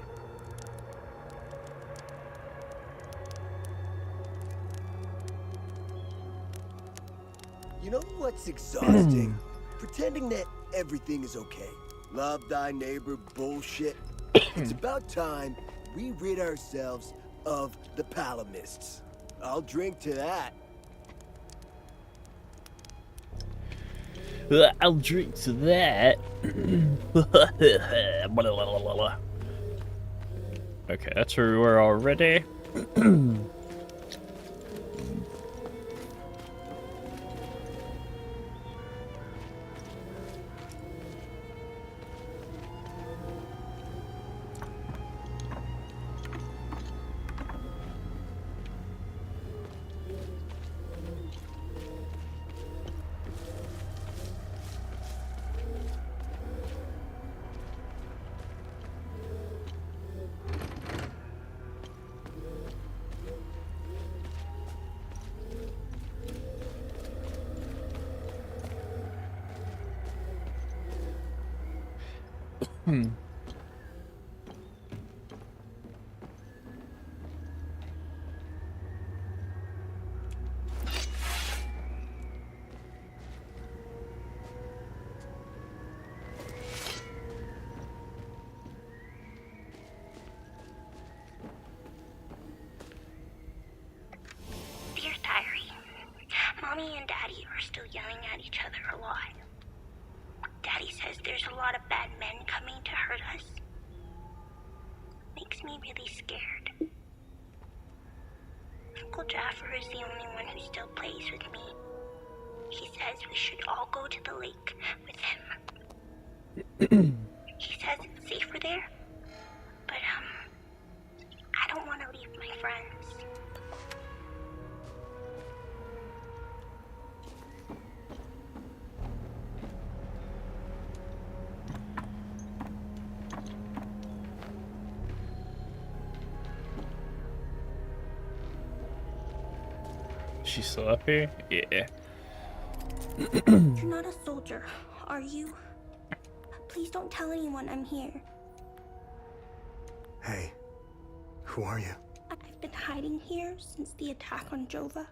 You know what's exhausting? Pretending that everything is okay. Love thy neighbor bullshit. It's about time we rid ourselves of the Palamists. I'll drink to that. I'll drink to that. Okay, that's where we were already. Dear Diary, Mommy and Daddy are still yelling at each other a lot. Daddy says there's a lot of bad men coming to hurt us. makes me really scared. Uncle Jaffer is the only one who still plays with me. He says we should all go to the lake with him. He says it's safer there, but I don't want to leave my friends. She's still up here? Yeah. You're not a soldier, are you? Please don't tell anyone I'm here. Hey, who are you? I've been hiding here since the attack on Jova.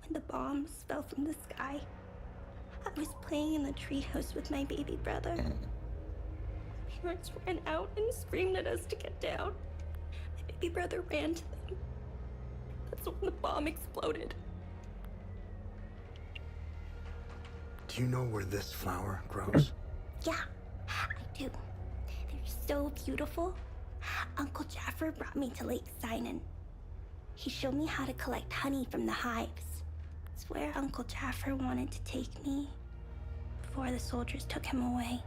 When the bombs fell from the sky, I was playing in the treehouse with my baby brother. My parents ran out and screamed at us to get down. My baby brother ran to them. That's when the bomb exploded. Do you know where this flower grows? Yeah, I do. They're so beautiful. Uncle Jaffer brought me to Lake Sinan. He showed me how to collect honey from the hives. It's where Uncle Jaffer wanted to take me before the soldiers took him away.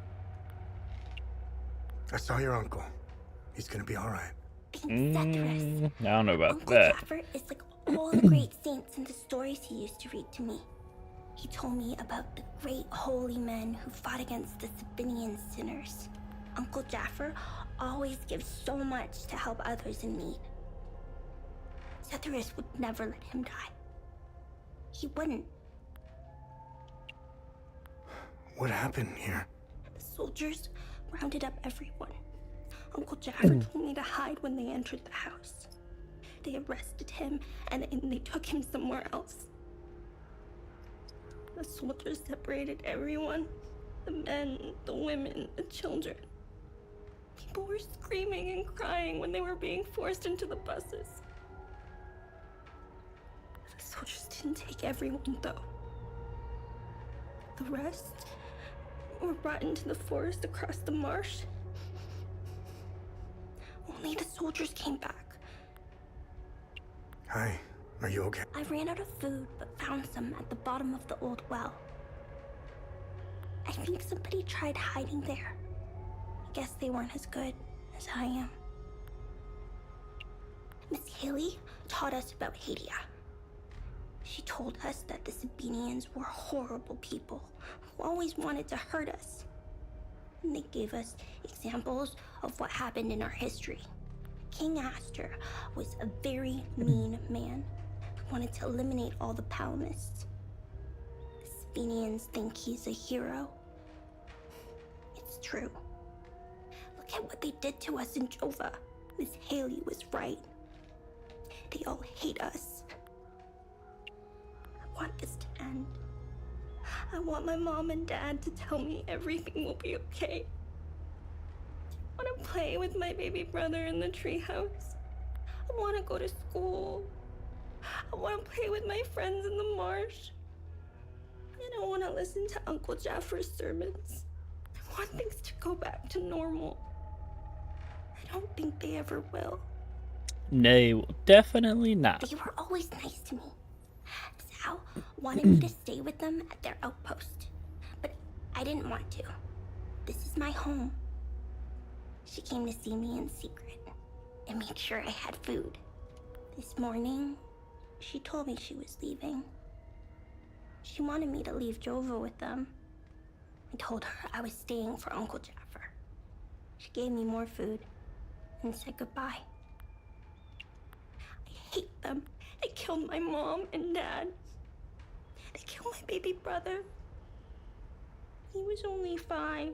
I saw your uncle. He's gonna be all right. Sethris. I don't know about Uncle that. Jaffer is like all the great saints in the stories he used to read to me. He told me about the great holy men who fought against the Sabinian sinners. Uncle Jaffer always gives so much to help others in need. Sethris would never let him die. He wouldn't. What happened here? The soldiers rounded up everyone. Uncle Jaffer told me to hide when they entered the house. They arrested him and they took him somewhere else. The soldiers separated everyone. The men, the women, the children. People were screaming and crying when they were being forced into the buses. The soldiers didn't take everyone, though. The rest were brought into the forest across the marsh. Only the soldiers came back. Hi, are you okay? I ran out of food, but found some at the bottom of the old well. I think somebody tried hiding there. I guess they weren't as good as I am. Miss Haley taught us about Hadia. She told us that the Sabinians were horrible people who always wanted to hurt us. And they gave us examples of what happened in our history. King Aster was a very mean man who wanted to eliminate all the Palamists. The Sabinians think he's a hero. It's true. Look at what they did to us in Jova. Miss Haley was right. They all hate us. I want this to end. I want my mom and dad to tell me everything will be okay. I want to play with my baby brother in the treehouse. I want to go to school. I want to play with my friends in the marsh. I don't want to listen to Uncle Jaffer's sermons. I want things to go back to normal. I don't think they ever will. They will definitely not. They were always nice to me. Sal wanted me to stay with them at their outpost, but I didn't want to. This is my home. She came to see me in secret and made sure I had food. This morning, she told me she was leaving. She wanted me to leave Jova with them. I told her I was staying for Uncle Jaffer. She gave me more food and said goodbye. I hate them. They killed my mom and dad. They killed my baby brother. He was only 5.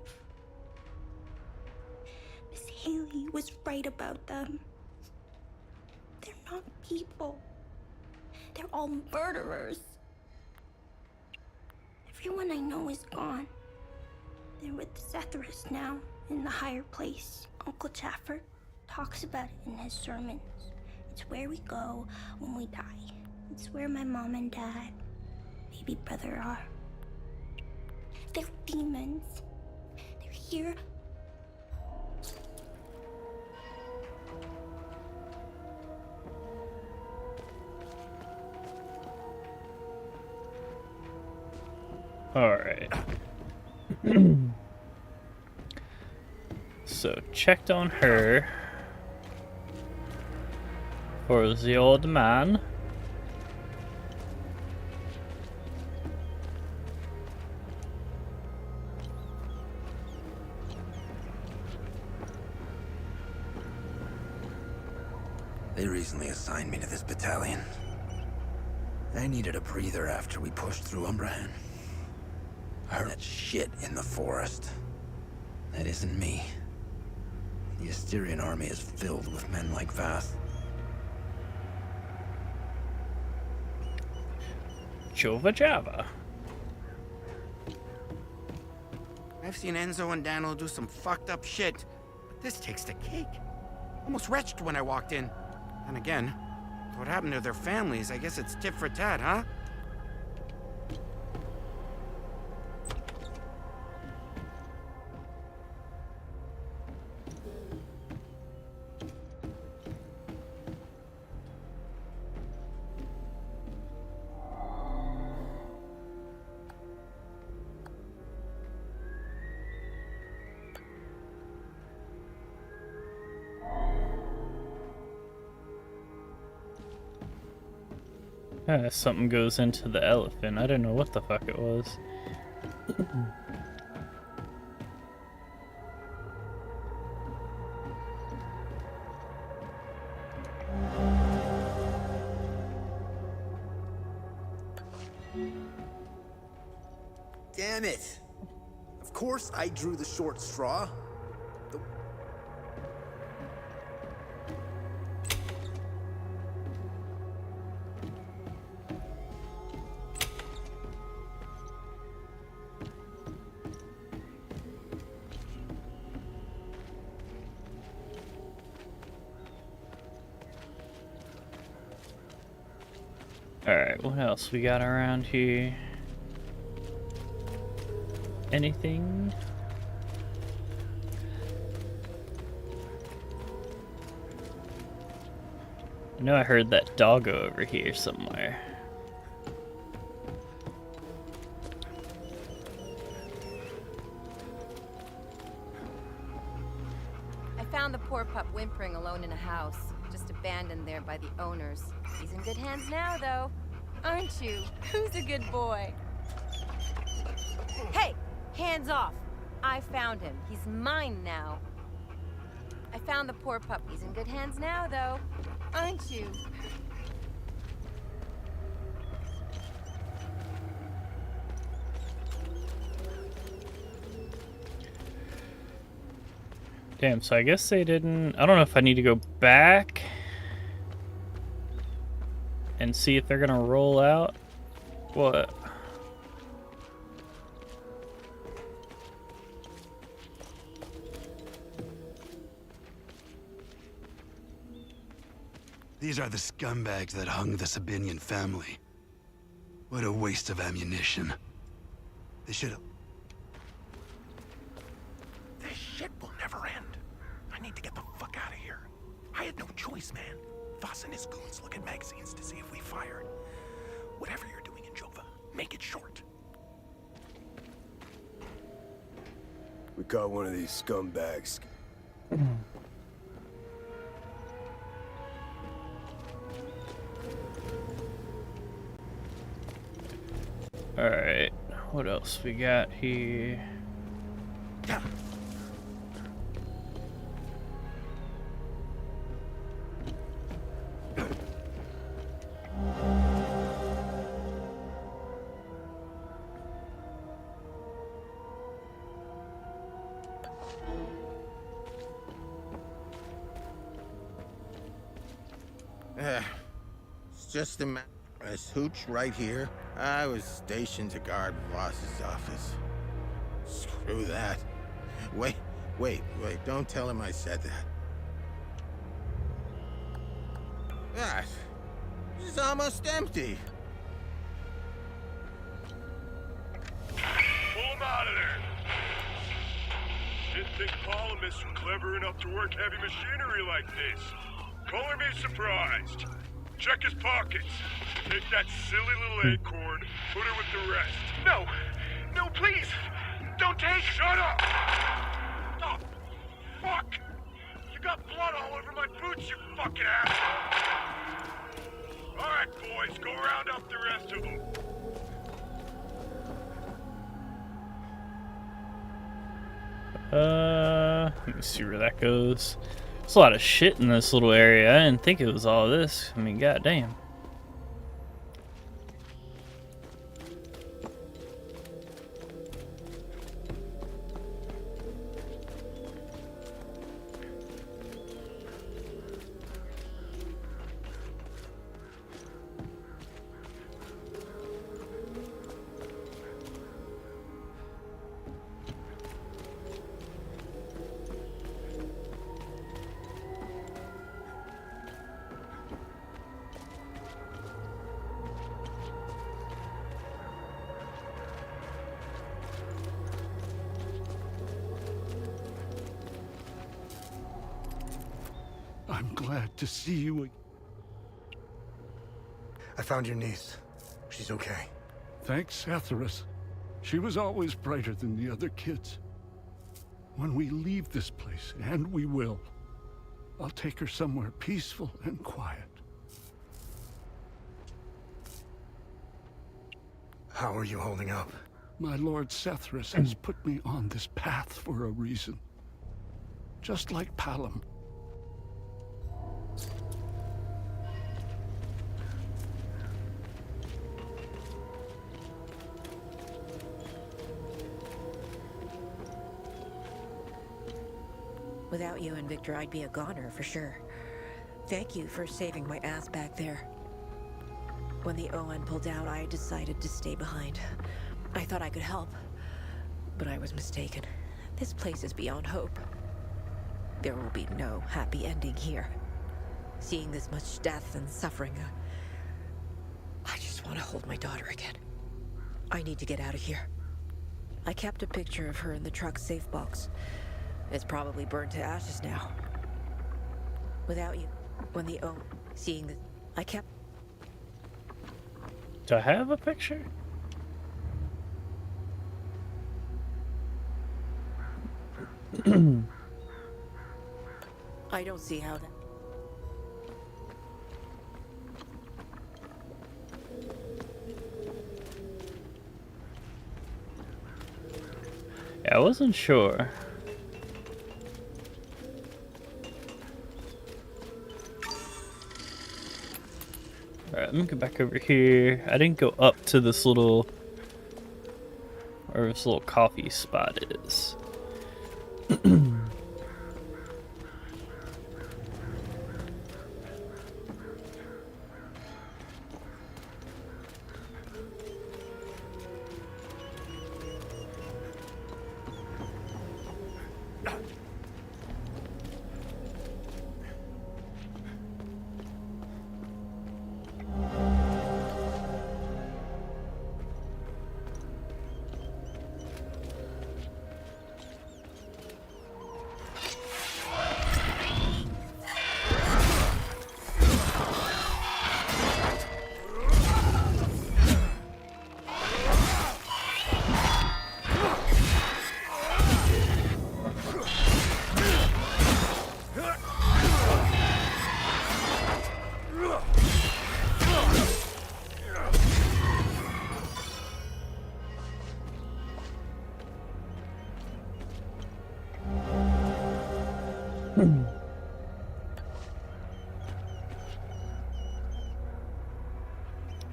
Miss Haley was right about them. They're not people. They're all murderers. Everyone I know is gone. They're with Sethris now, in the higher place. Uncle Jaffer talks about it in his sermons. It's where we go when we die. It's where my mom and dad, baby brother are. They're demons. They're here. Alright. So, checked on her. For the old man. They recently assigned me to this battalion. I needed a breather after we pushed through Umbrahan. I heard that shit in the forest. That isn't me. The Asterian army is filled with men like Vath. Jova Java. I've seen Enzo and Daniel do some fucked up shit, but this takes the cake. Almost retched when I walked in. And again, what happened to their families? I guess it's tit for tat, huh? Something goes into the elephant. I don't know what the fuck it was. Damn it! Of course I drew the short straw. Alright, what else we got around here? Anything? I know I heard that doggo over here somewhere. I found the poor pup whimpering alone in a house, just abandoned there by the owners. He's in good hands now, though. Aren't you? Who's a good boy? Hey! Hands off! I found him. He's mine now. I found the poor pup. He's in good hands now, though. Aren't you? Damn, so I guess they didn't... I don't know if I need to go back and see if they're gonna roll out. What? These are the scumbags that hung the Sabinian family. What a waste of ammunition. They should have... This shit will never end. I need to get the fuck out of here. I had no choice, man. Voss and his goons look at magazines to see if we fired. Whatever you're doing in Jova, make it short. We caught one of these scumbags. Alright, what else we got here? It's just a matter. This hooch right here. I was stationed to guard Voss's office. Screw that. Wait. Don't tell him I said that. Ah, it's almost empty. Pull him out of there. Didn't think columnists were clever enough to work heavy machinery like this. Color me surprised. Check his pockets. Take that silly little acorn, put her with the rest. No! please! Don't take... Shut up! Oh, fuck! You got blood all over my boots, you fucking asshole! Alright, boys, go round up the rest of them. Let me see where that goes. There's a lot of shit in this little area. I didn't think it was all this. I mean, goddamn. I'm glad to see you. I found your niece. She's okay. Thanks, Sethrus. She was always brighter than the other kids. When we leave this place, and we will, I'll take her somewhere peaceful and quiet. How are you holding up? My lord Sethrus has put me on this path for a reason. Just like Palom. Without you and Victor, I'd be a goner for sure. Thank you for saving my ass back there. When the ON pulled out, I decided to stay behind. I thought I could help, but I was mistaken. This place is beyond hope. There will be no happy ending here. Seeing this much death and suffering, I just want to hold my daughter again. I need to get out of here. I kept a picture of her in the truck's safe box. It's probably burned to ashes now. Without you, when the seeing this, I kept... Do I have a picture? I don't see how that... Yeah, I wasn't sure. Alright, let me go back over here. I didn't go up to this little... where this little coffee spot is.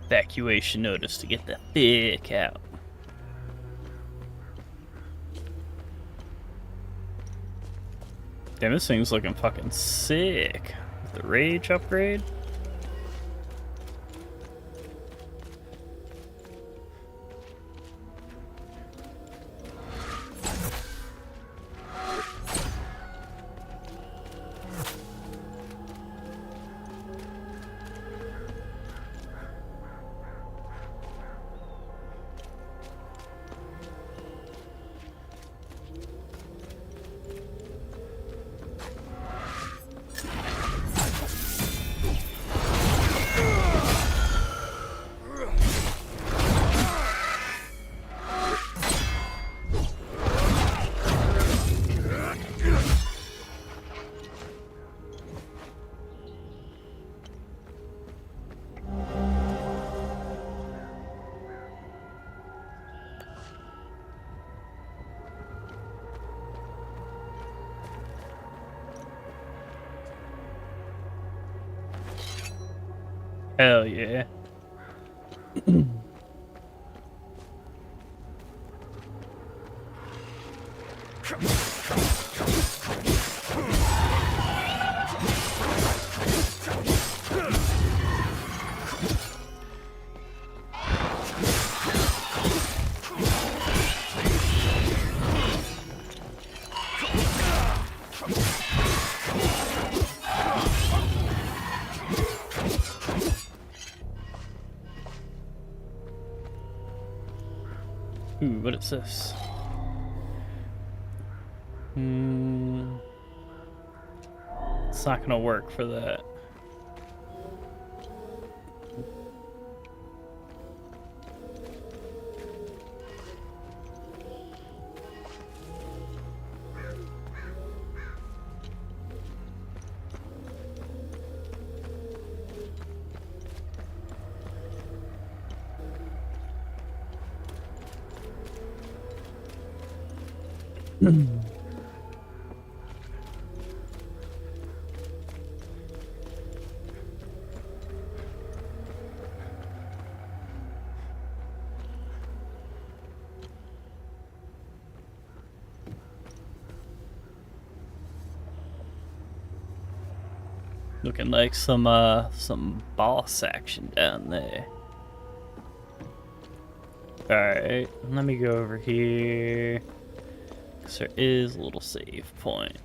Evacuation notice to get the fuck out. Damn, this thing's looking fucking sick. With the rage upgrade. Hell yeah. Ooh, what is this? It's not gonna work for that. Looking like some boss action down there. Alright, let me go over here. 'Cause there is a little save point.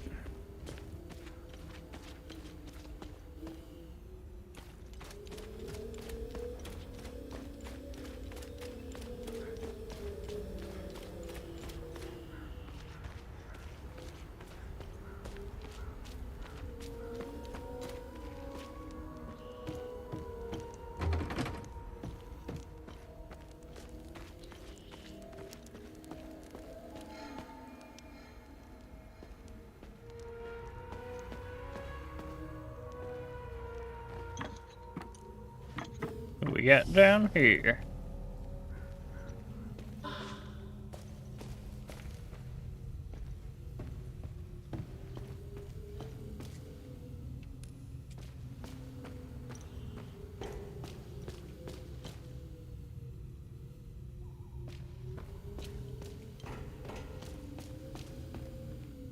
What we got down here?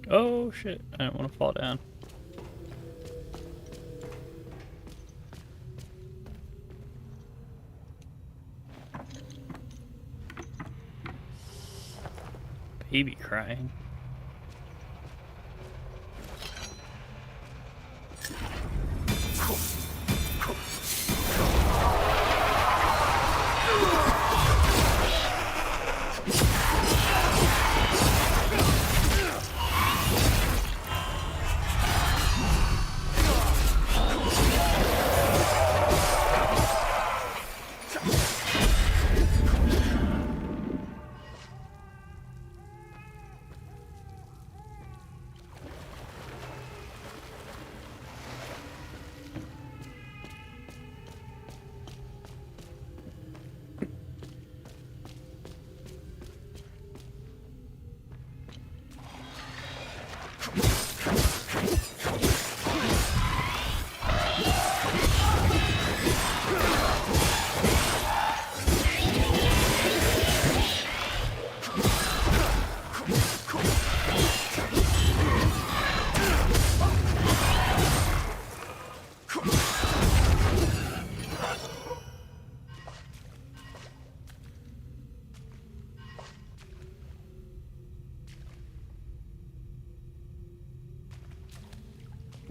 Oh shit, I don't want to fall down. Baby crying.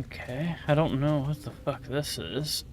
Okay, I don't know what the fuck this is.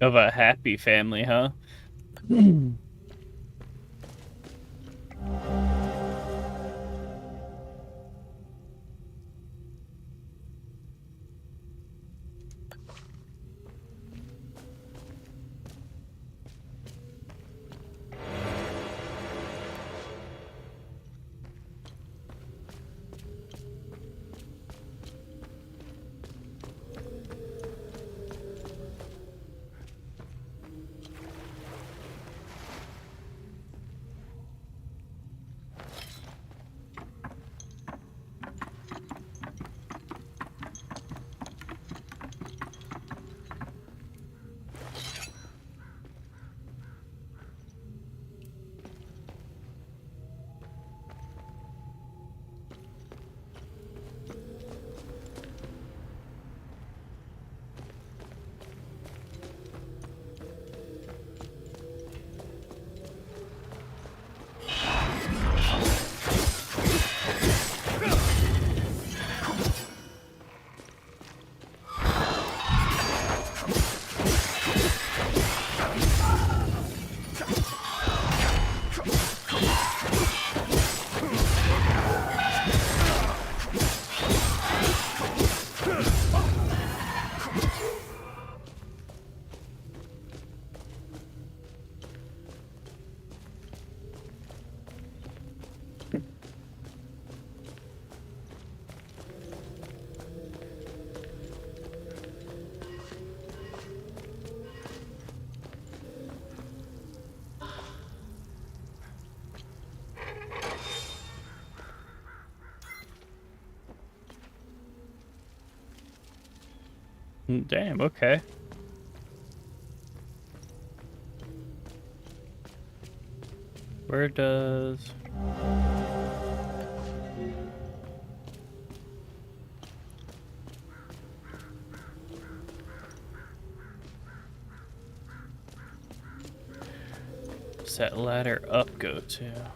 Of a happy family, huh? Damn, okay. Where does... What's that ladder up go to?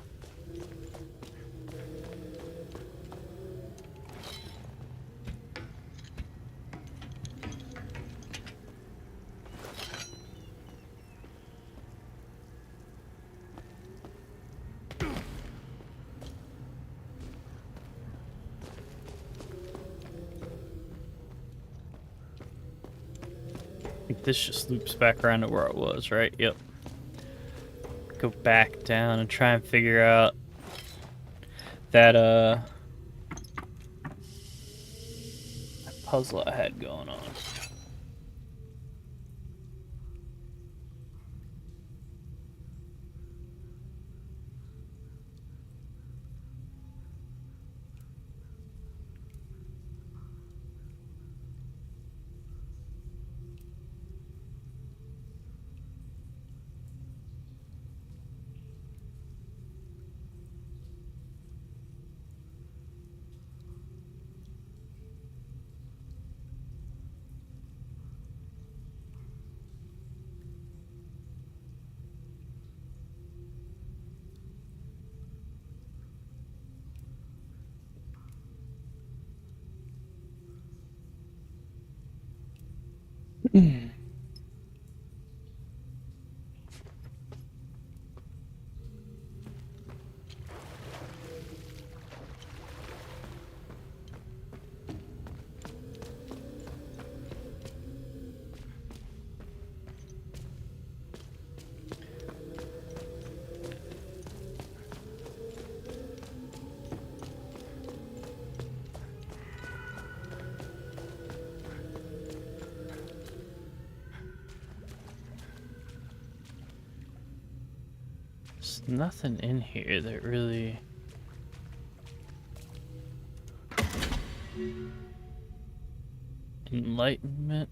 I think this just loops back around to where it was, right? Yep. Go back down and try and figure out that that puzzle I had going on. There's nothing in here that really... Enlightenment?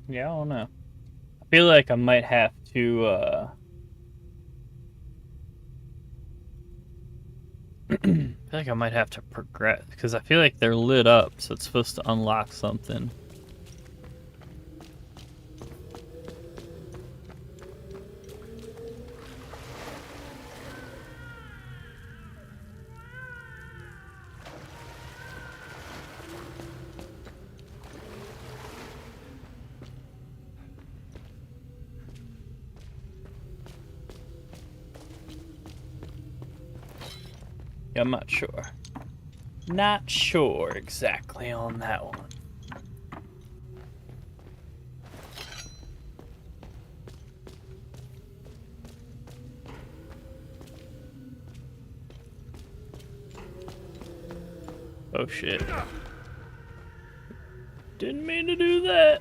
Yeah, I don't know. I feel like I might have to, I feel like I might have to progress, because I feel like they're lit up, so it's supposed to unlock something. Yeah, I'm not sure. Not sure exactly on that one. Oh shit. Didn't mean to do that.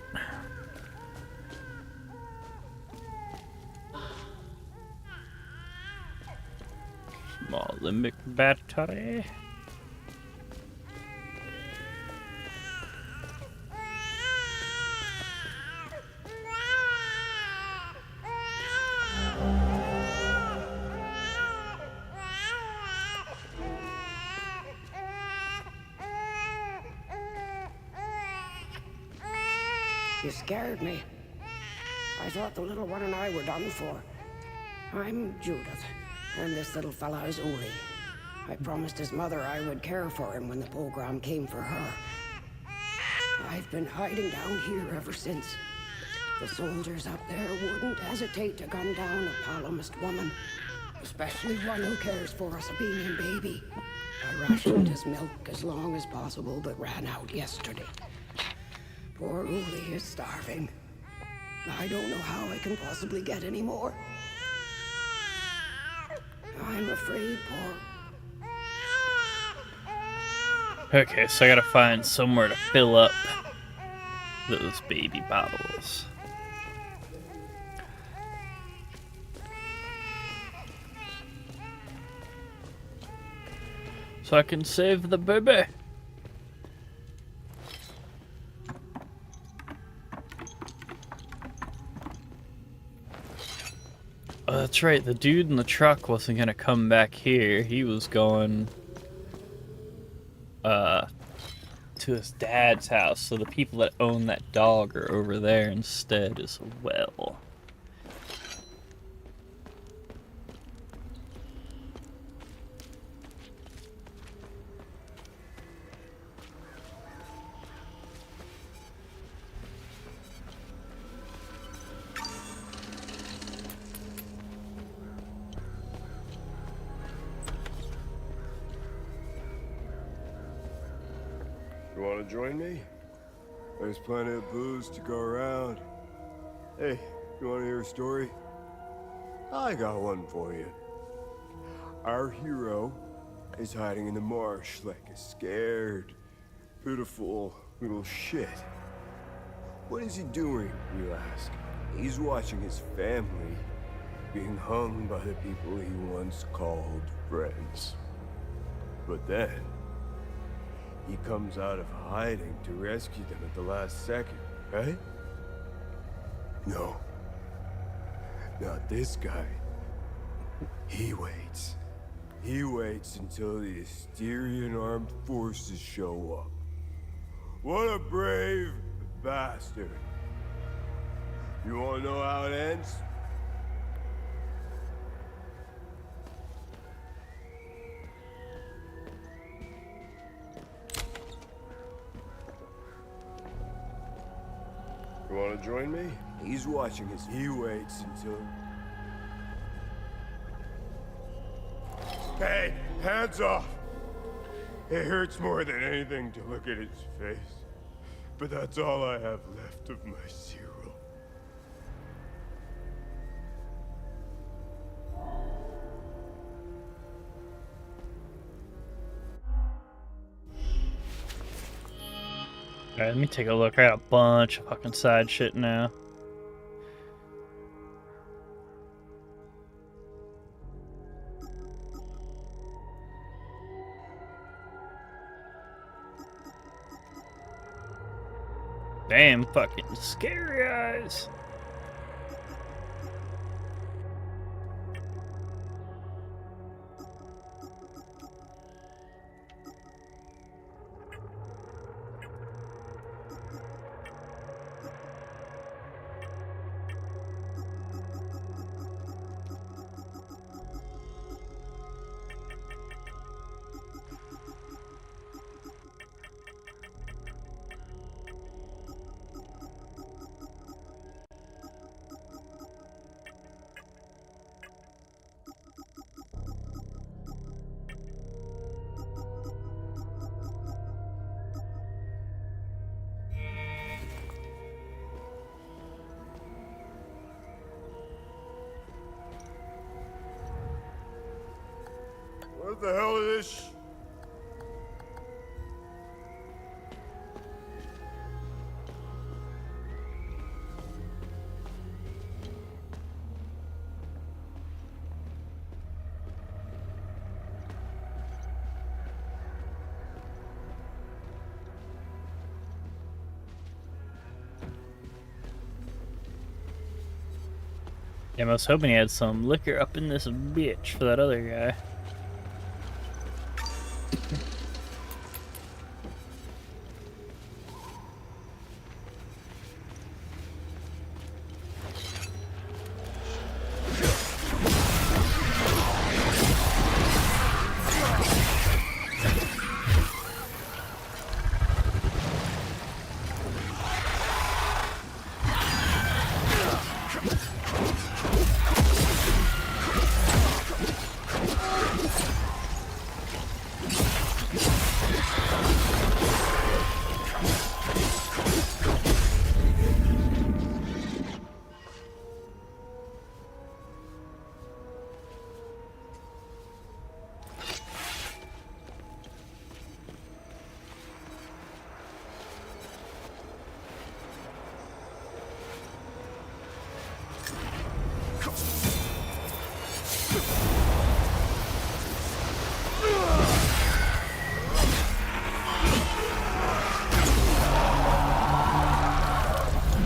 Small limbic battery. You scared me. I thought the little one and I were done for. I'm Judith, and this little fella is Uli. I promised his mother I would care for him when the program came for her. I've been hiding down here ever since. The soldiers up there wouldn't hesitate to gun down a Palomist woman, especially one who cares for a Sabinian baby. I rationed his milk as long as possible, but ran out yesterday. Poor Uli is starving. I don't know how I can possibly get any more. I'm afraid, poor. Okay, so I gotta find somewhere to fill up those baby bottles. So I can save the baby. Oh, that's right, the dude in the truck wasn't gonna come back here. He was going to his dad's house, so the people that own that dog are over there instead as well. You want to join me? There's plenty of booze to go around. Hey, you want to hear a story? I got one for you. Our hero is hiding in the marsh like a scared, pitiful little shit. What is he doing, you ask? He's watching his family being hung by the people he once called friends. But then, he comes out of hiding to rescue them at the last second, right? No. Not this guy. He waits. He waits until the Asterian armed forces show up. What a brave bastard. You wanna know how it ends? You want to join me? He's watching as he waits until... Hey, hands off! It hurts more than anything to look at his face. But that's all I have left of my Cyril. Alright, let me take a look. I got a bunch of fucking side shit now. Damn fucking scary eyes. What the hell is this? Yeah, I was hoping he had some liquor up in this bitch for that other guy.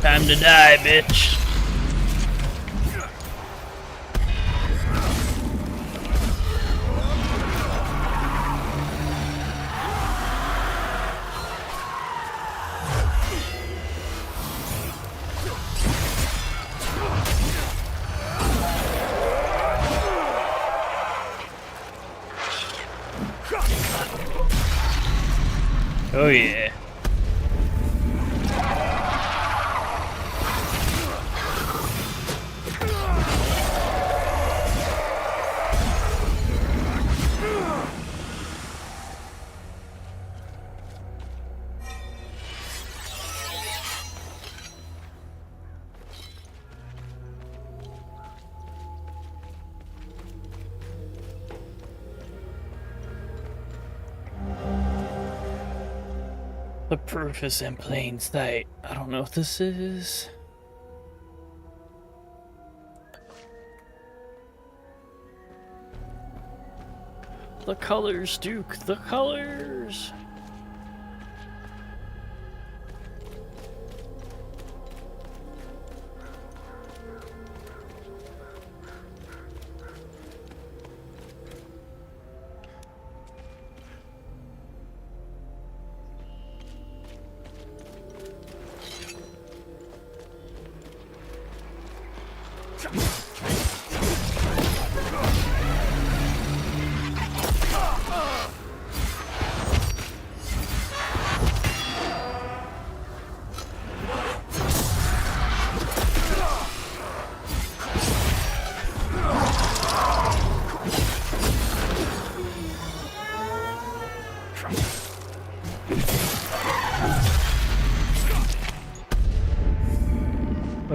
Time to die, bitch. Oh yeah. The proof is in plain sight. I don't know what this is. The colors, Duke, the colors!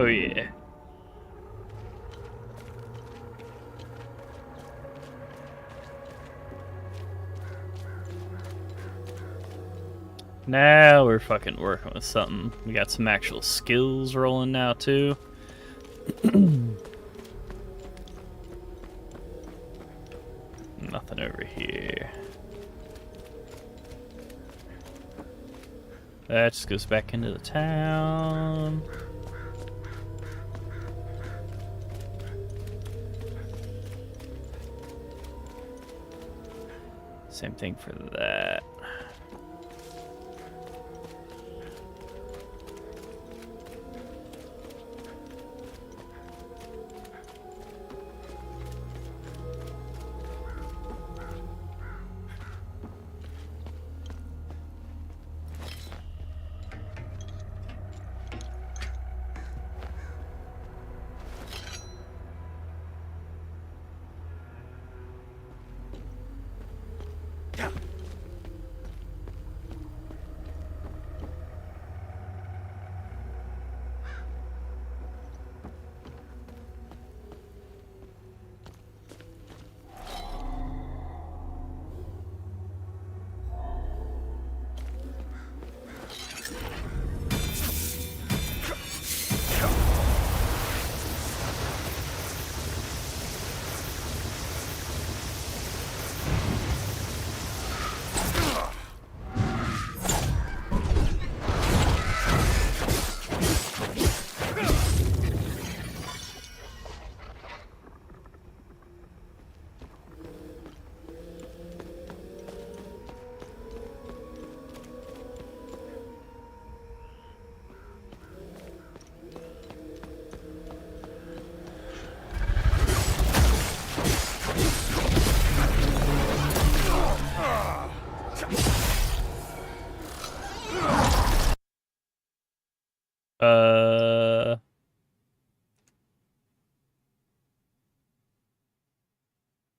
Oh yeah. Now we're fucking working with something. We got some actual skills rolling now too. Nothing over here. That just goes back into the town. Same thing for that.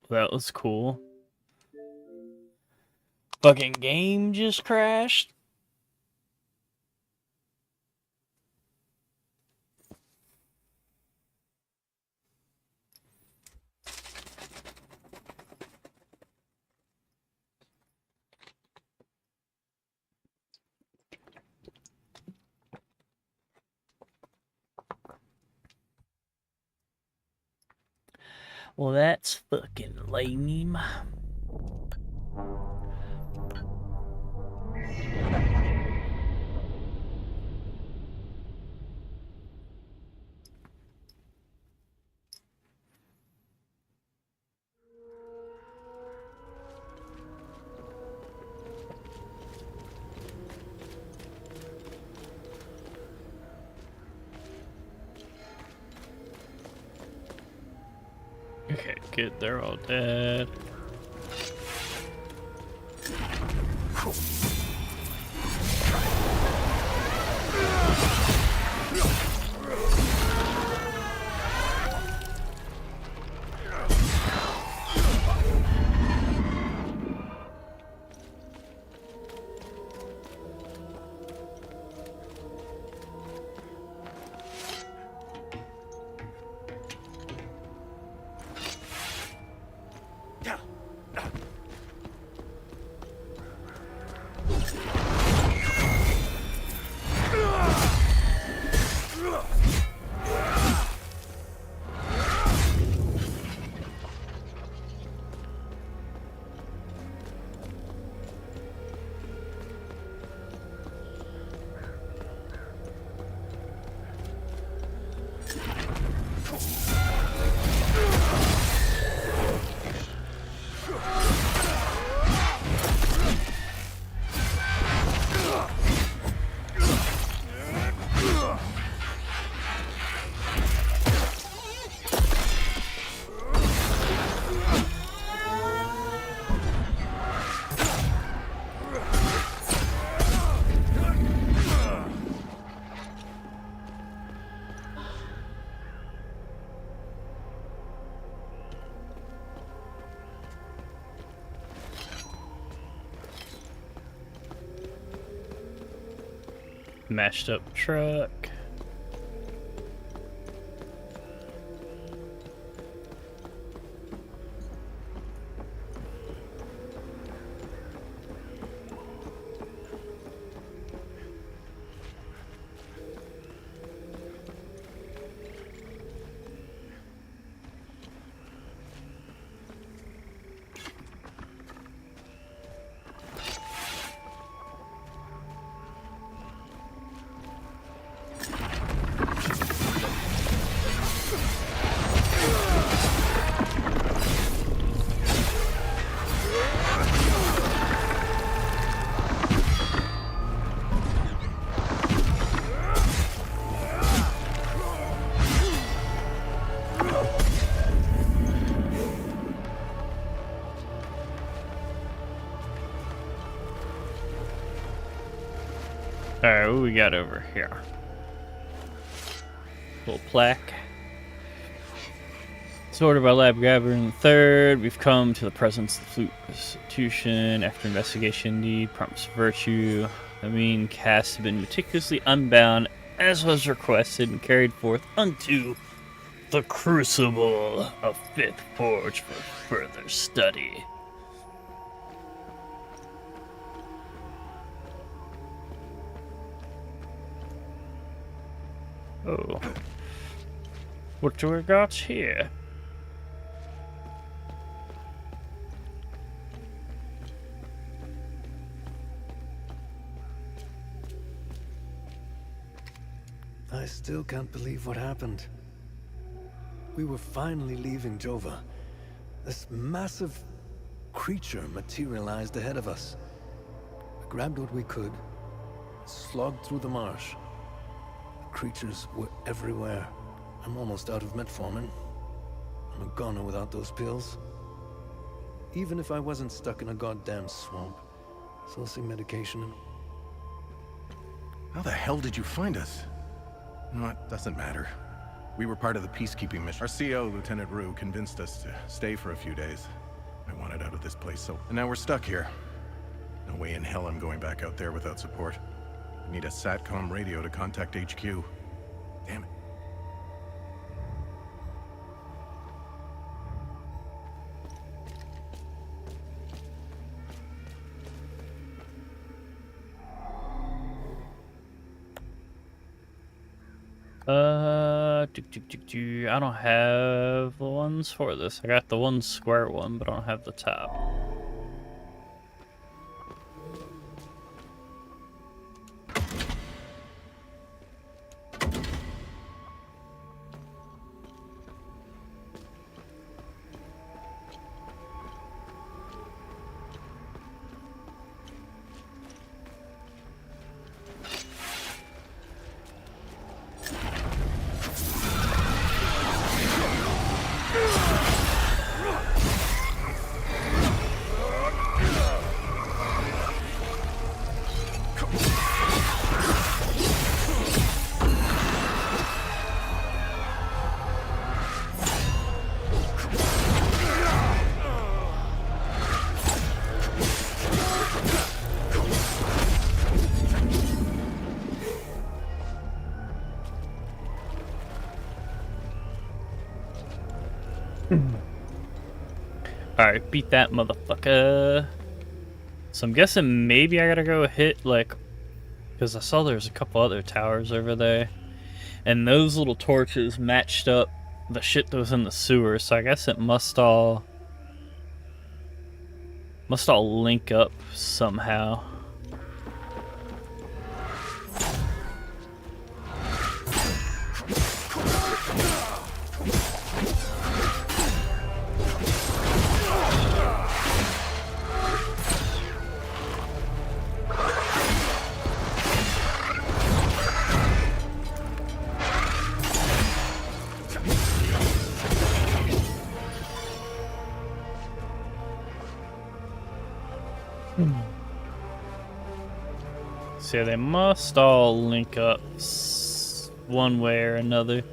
That was cool. Fucking game just crashed. Well, that's fucking lame. Okay, good. They're all dead. Mashed up truck. Alright, what we got over here? Little plaque. Sorted by Lab Gathering III, we've come to the presence of the flute institution. After investigation, need promise of virtue. The mean cast have been meticulously unbound, as was requested, and carried forth unto the crucible of Fifth Forge for further study. Oh. What do we got here? I still can't believe what happened. We were finally leaving Jova. This massive creature materialized ahead of us. We grabbed what we could, slogged through the marsh. The creatures were everywhere. I'm almost out of metformin. I'm a goner without those pills. Even if I wasn't stuck in a goddamn swamp, Soulslike medication and... How the hell did you find us? You know what? Doesn't matter. We were part of the peacekeeping mission. Our CO, Lieutenant Rue, convinced us to stay for a few days. I wanted out of this place, so... And now we're stuck here. No way in hell I'm going back out there without support. I need a SATCOM radio to contact HQ. Damn it. I don't have the ones for this. I got the one square one, but I don't have the top. Alright, beat that motherfucker. So I'm guessing maybe I gotta go hit, like, because I saw there's a couple other towers over there, and those little torches matched up the shit that was in the sewer, so I guess it must all link up somehow. So yeah, they must all link up one way or another.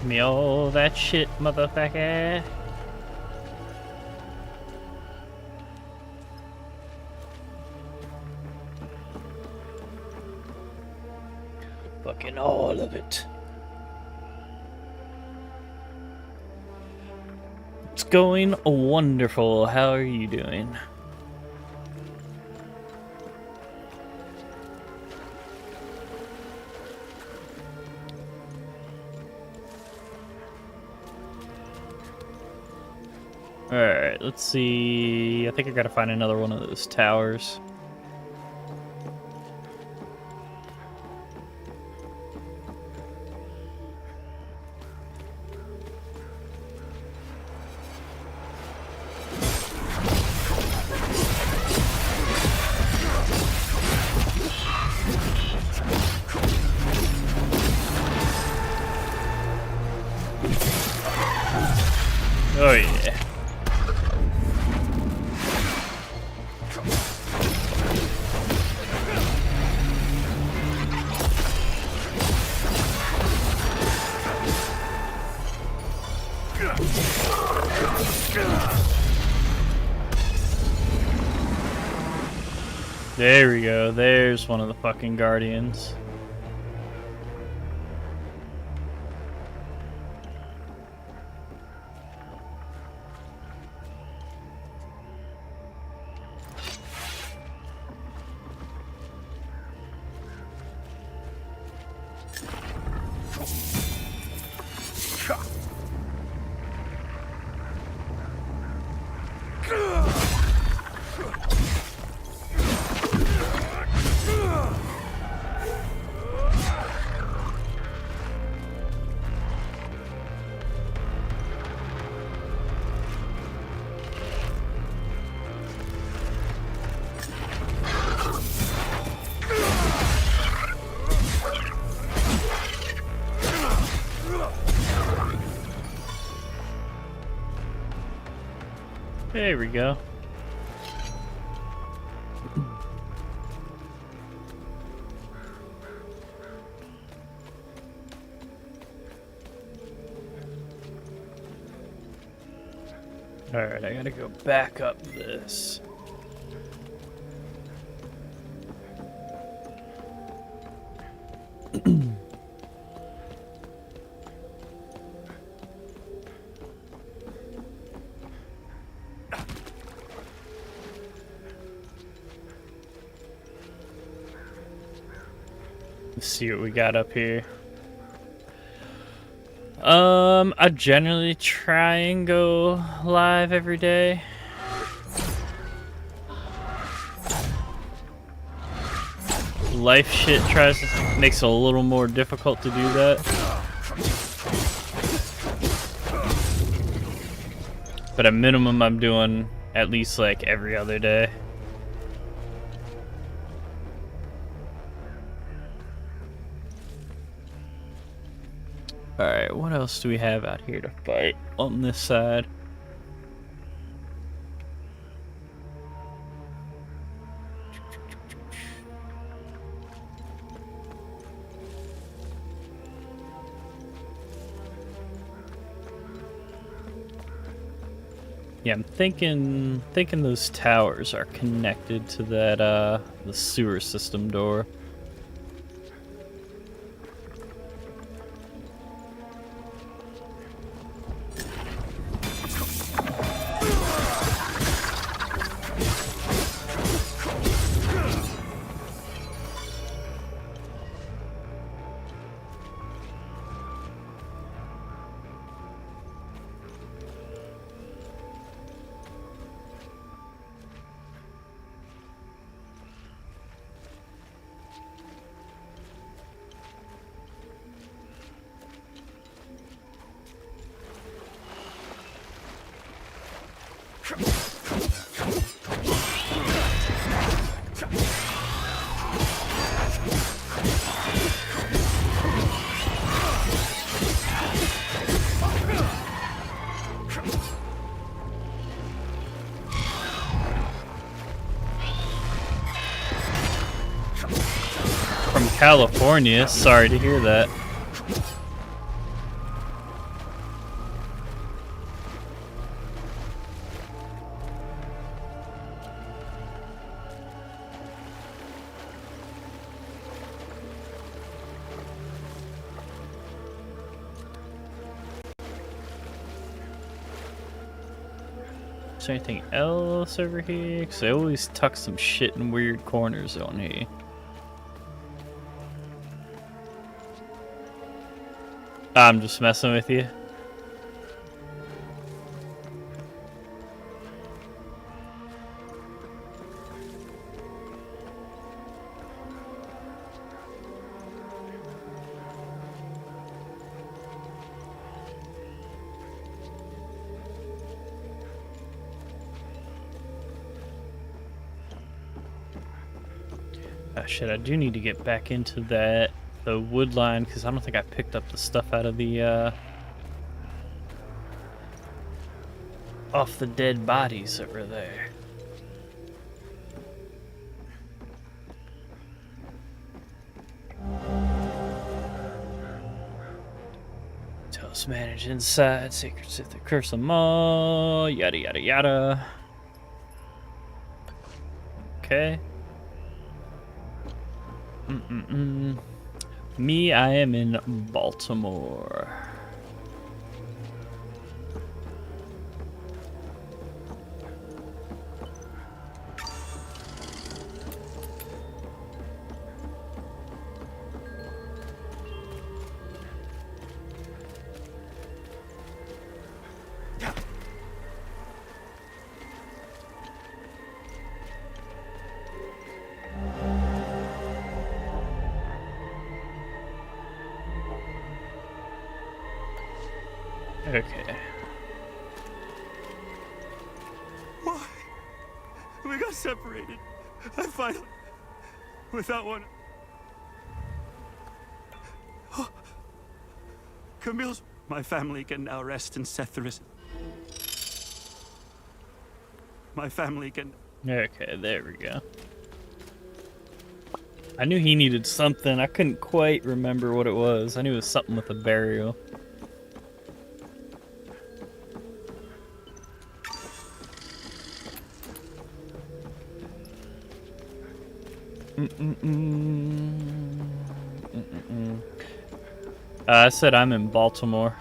Give me all that shit, motherfucker. Fucking all of it. It's going wonderful. How are you doing? Alright, let's see. I think I gotta find another one of those towers. Oh yeah. There we go. There's one of the fucking guardians. There we go. Alright, I gotta go back up this. Let's see what we got up here. I generally try and go live every day. Life shit makes it a little more difficult to do that. But at minimum, I'm doing at least like every other day. Alright, what else do we have out here to fight on this side? Yeah, I'm thinking those towers are connected to that the sewer system door. From California, sorry to hear that. Is there anything else over here? Because I always tuck some shit in weird corners on here. I'm just messing with you. Ah, shit, I do need to get back into the wood line because I don't think I picked up the stuff out of the off the dead bodies that were there. Tales manage inside, sacred Sith, the curse them all, yada yada yada. Okay. Me, I am in Baltimore. Okay. Why? We got separated. I finally... Without one... Oh. Camille's... My family can now rest in Sethris. My family can... Okay, there we go. I knew he needed something. I couldn't quite remember what it was. I knew it was something with a burial. I said I'm in Baltimore.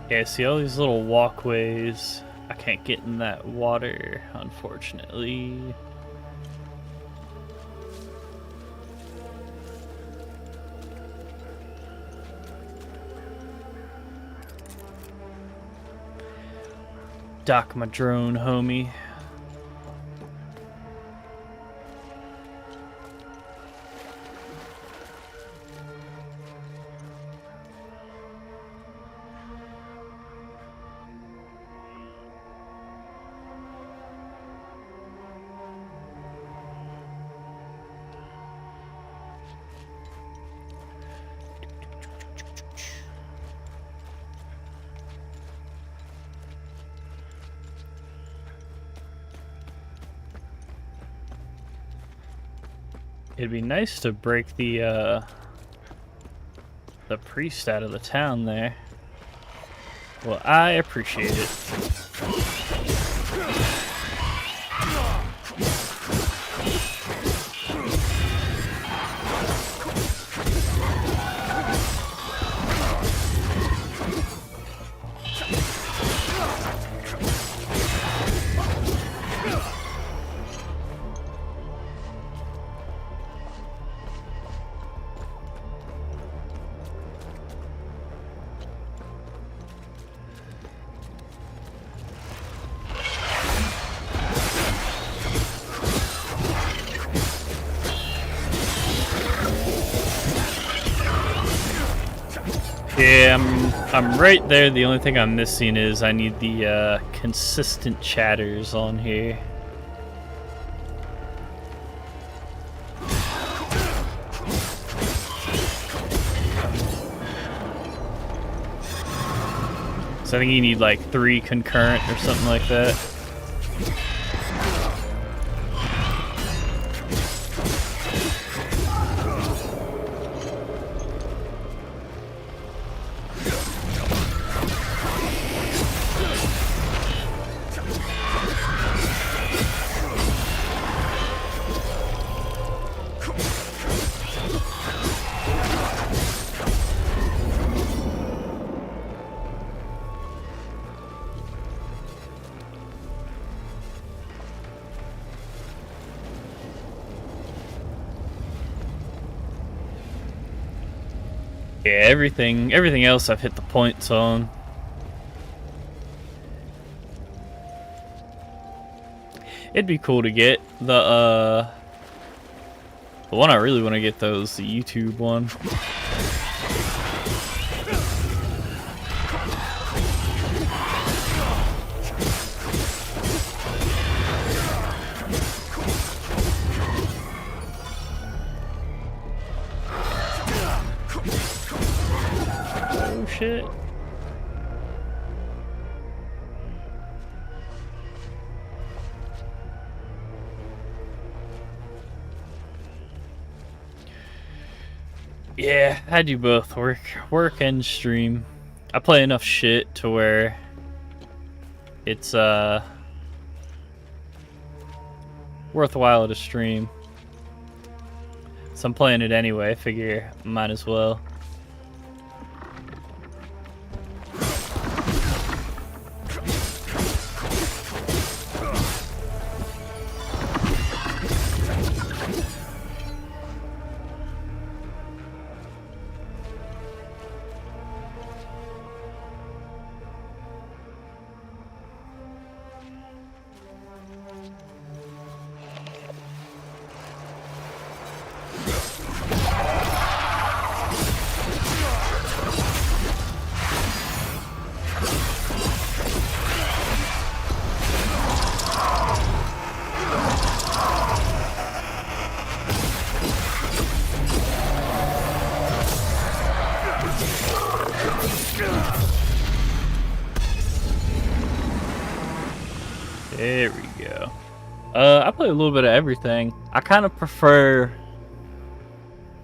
Yeah, see all these little walkways. I can't get in that water, unfortunately. Dock my drone, homie. It'd be nice to break the priest out of the town there. Well, I appreciate it. Yeah, I'm right there. The only thing I'm missing is I need the consistent chatters on here. So I think you need like 3 concurrent or something like that. Yeah, everything else I've hit the points on. It'd be cool to get the one I really want to get though is the YouTube one. Shit. Yeah, I do both work and stream. I play enough shit to where it's worthwhile to stream. So I'm playing it anyway, I figure might as well. I play a little bit of everything. I kind of prefer,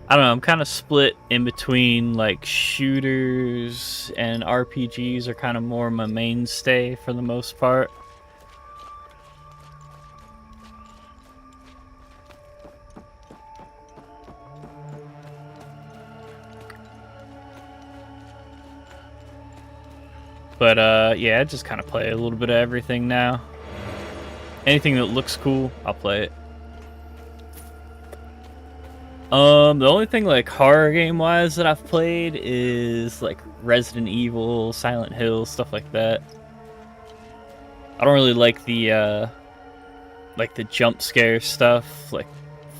I don't know, I'm kind of split in between, like, shooters and RPGs are kind of more my mainstay for the most part. But yeah, I just kind of play a little bit of everything now. Anything that looks cool, I'll play it. The only thing like horror game wise that I've played is like Resident Evil, Silent Hill, stuff like that. I don't really like the jump scare stuff, like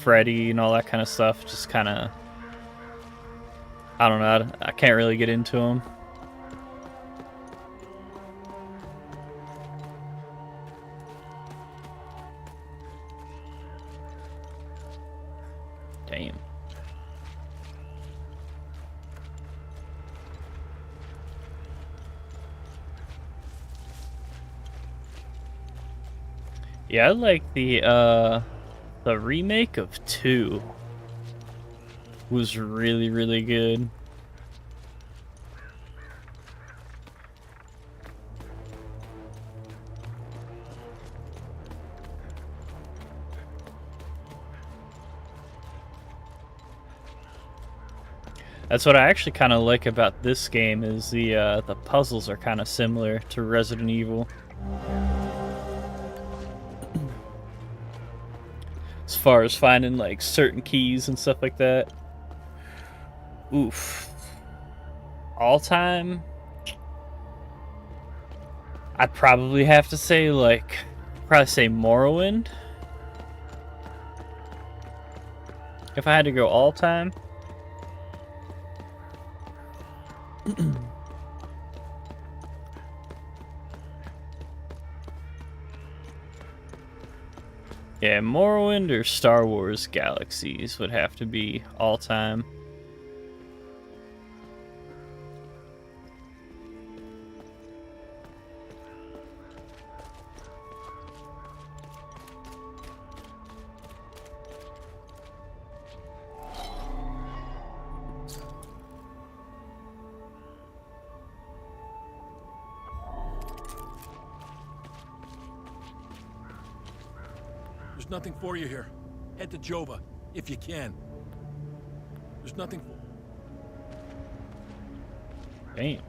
Freddy and all that kind of stuff. Just kind of, I don't know, I can't really get into them. Damn. Yeah, I like the remake of 2 was really, really good. That's what I actually kind of like about this game is the puzzles are kind of similar to Resident Evil. As far as finding like certain keys and stuff like that. Oof. All time, I'd probably have to say Morrowind. If I had to go all time. Yeah, Morrowind or Star Wars Galaxies would have to be all time. There's nothing for you here. Head to Jova, if you can. There's nothing for... Damn.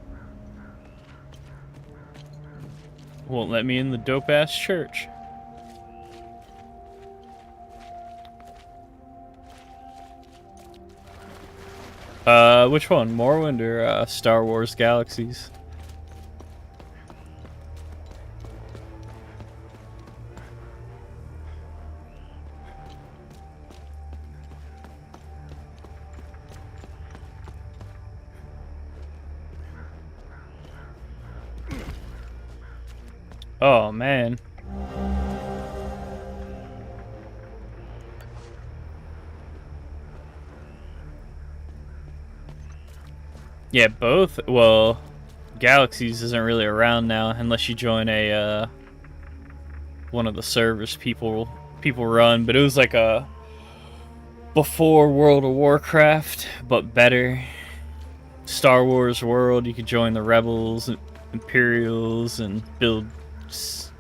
Won't let me in the dope-ass church. Which one? Morrowind or Star Wars Galaxies? Oh, man. Yeah, both. Well, Galaxies isn't really around now unless you join a one of the servers people run, but it was like a before World of Warcraft, but better. Star Wars world, you could join the Rebels, Imperials, and build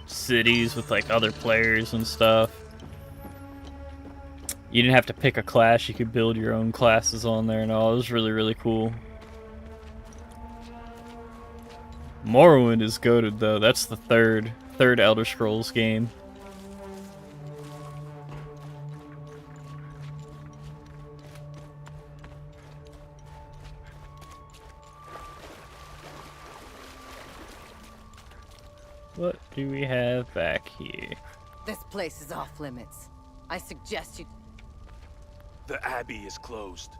cities with like other players and stuff. You didn't have to pick a class, you could build your own classes on there and all. It was really, really cool. Morrowind is goated though. That's the third Elder Scrolls game. What do we have back here? This place is off limits. I suggest you... The Abbey is closed.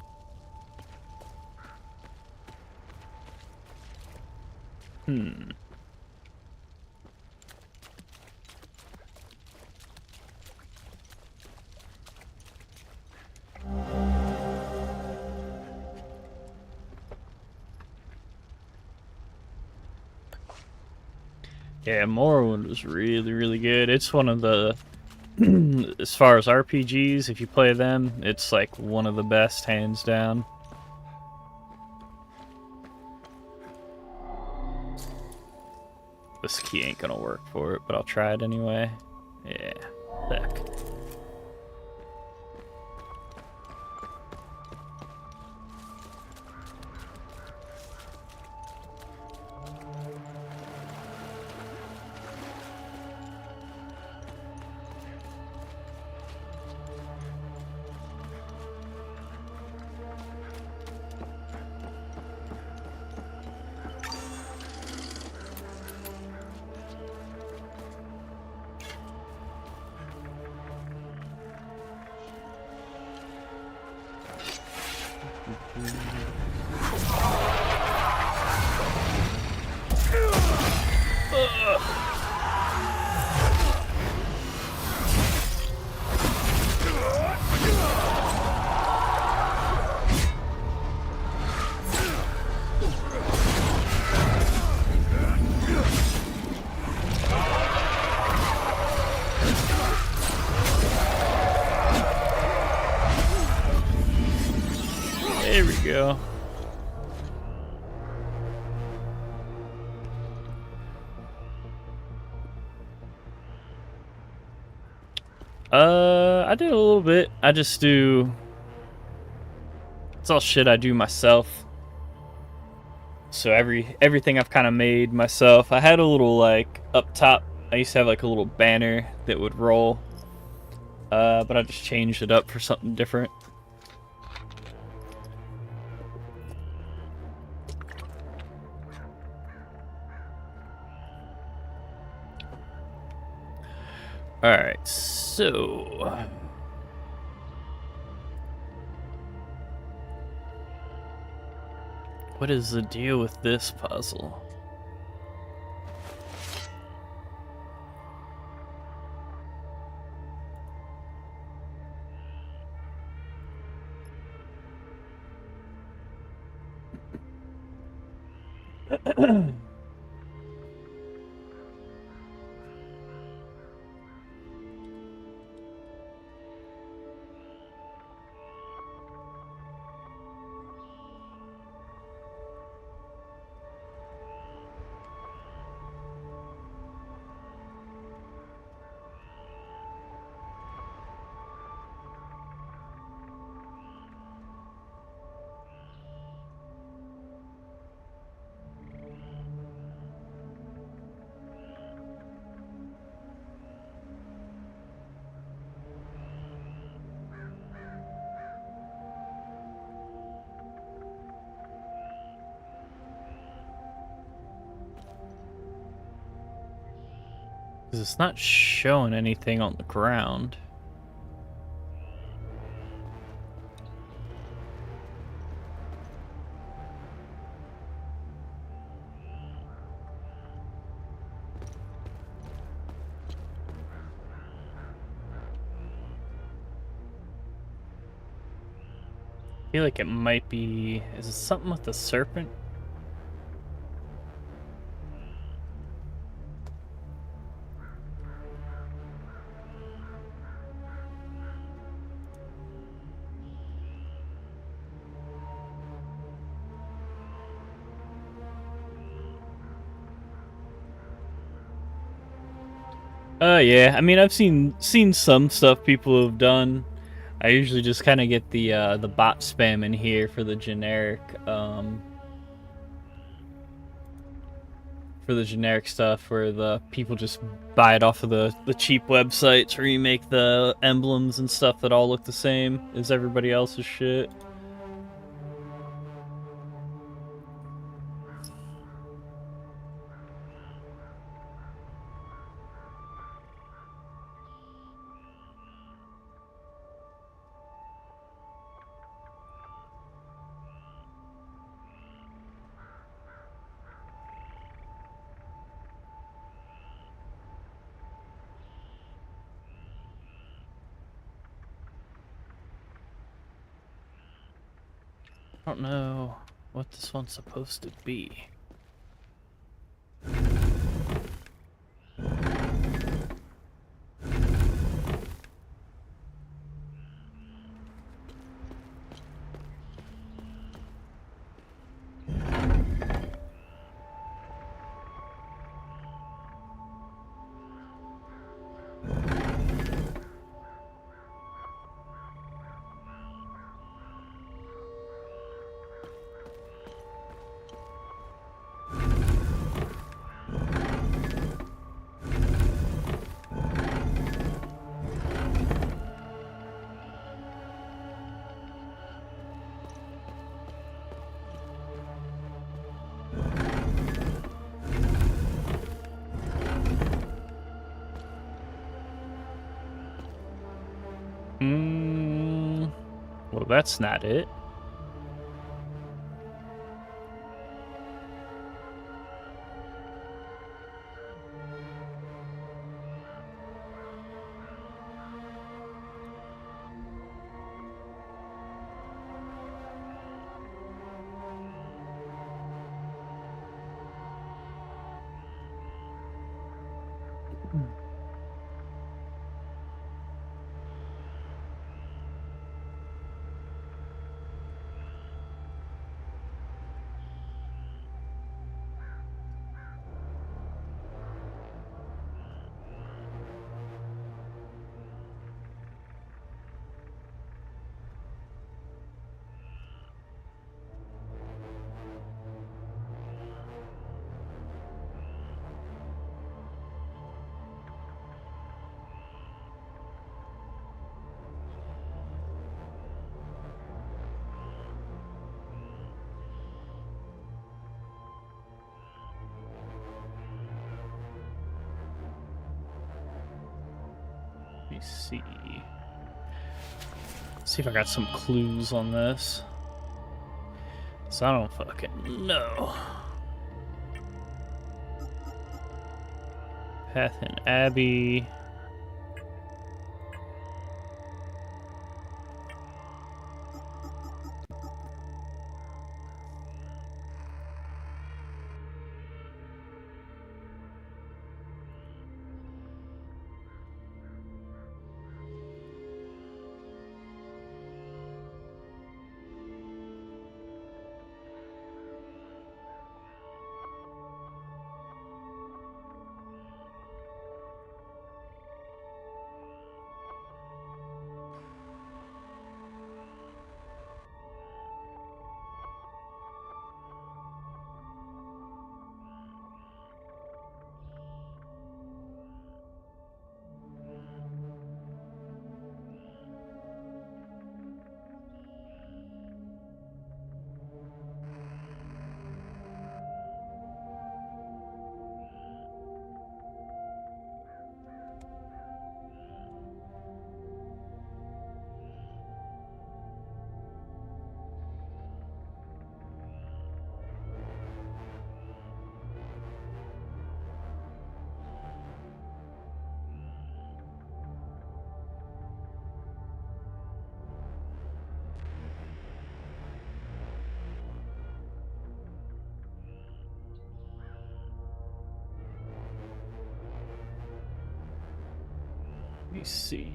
Yeah, Morrowind was really, really good. It's one of the As far as RPGs, if you play them, it's like one of the best, hands down. This key ain't gonna work for it, but I'll try it anyway. Yeah, heck. There we go. I did a little bit. I just do... It's all shit I do myself. So everything I've kind of made myself. I had a little, like, up top, I used to have like a little banner that would roll. But I just changed it up for something different. Alright, so... What is the deal with this puzzle? Because it's not showing anything on the ground. I feel like it might be... Is it something with the serpent? Yeah. I mean, I've seen some stuff people have done. I usually just kind of get the bot spam in here for the generic stuff, where the people just buy it off of the cheap websites, remake the emblems and stuff that all look the same as everybody else's shit. I don't know what this one's supposed to be. Well, that's not it. Let me see. See if I got some clues on this. So I don't fucking know. Path and Abbey. Let me see.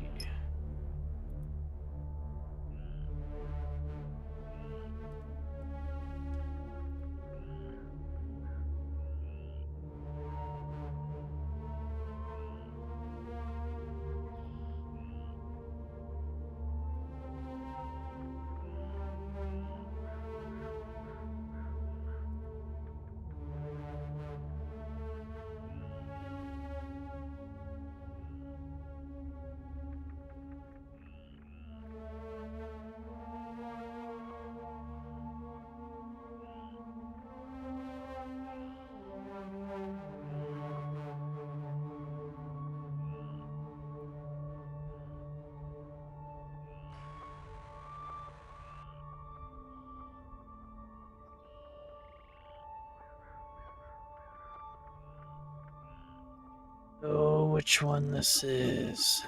Oh, which one this is?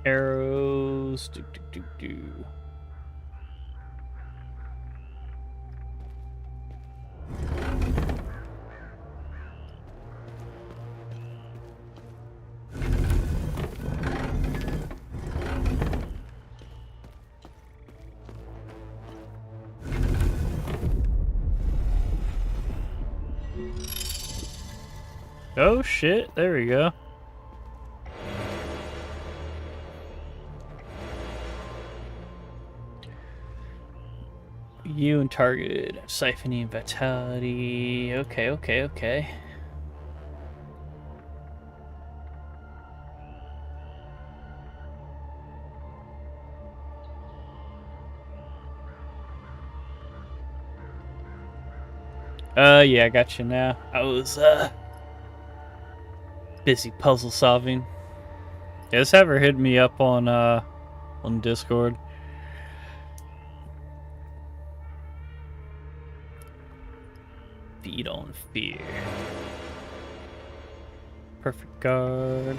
Arrows. Oh shit, there we go. You and target siphoning vitality. Okay. Yeah, I got you now. I was busy puzzle solving. Yeah, just have her hit me up on Discord. Feed on fear. Perfect guard.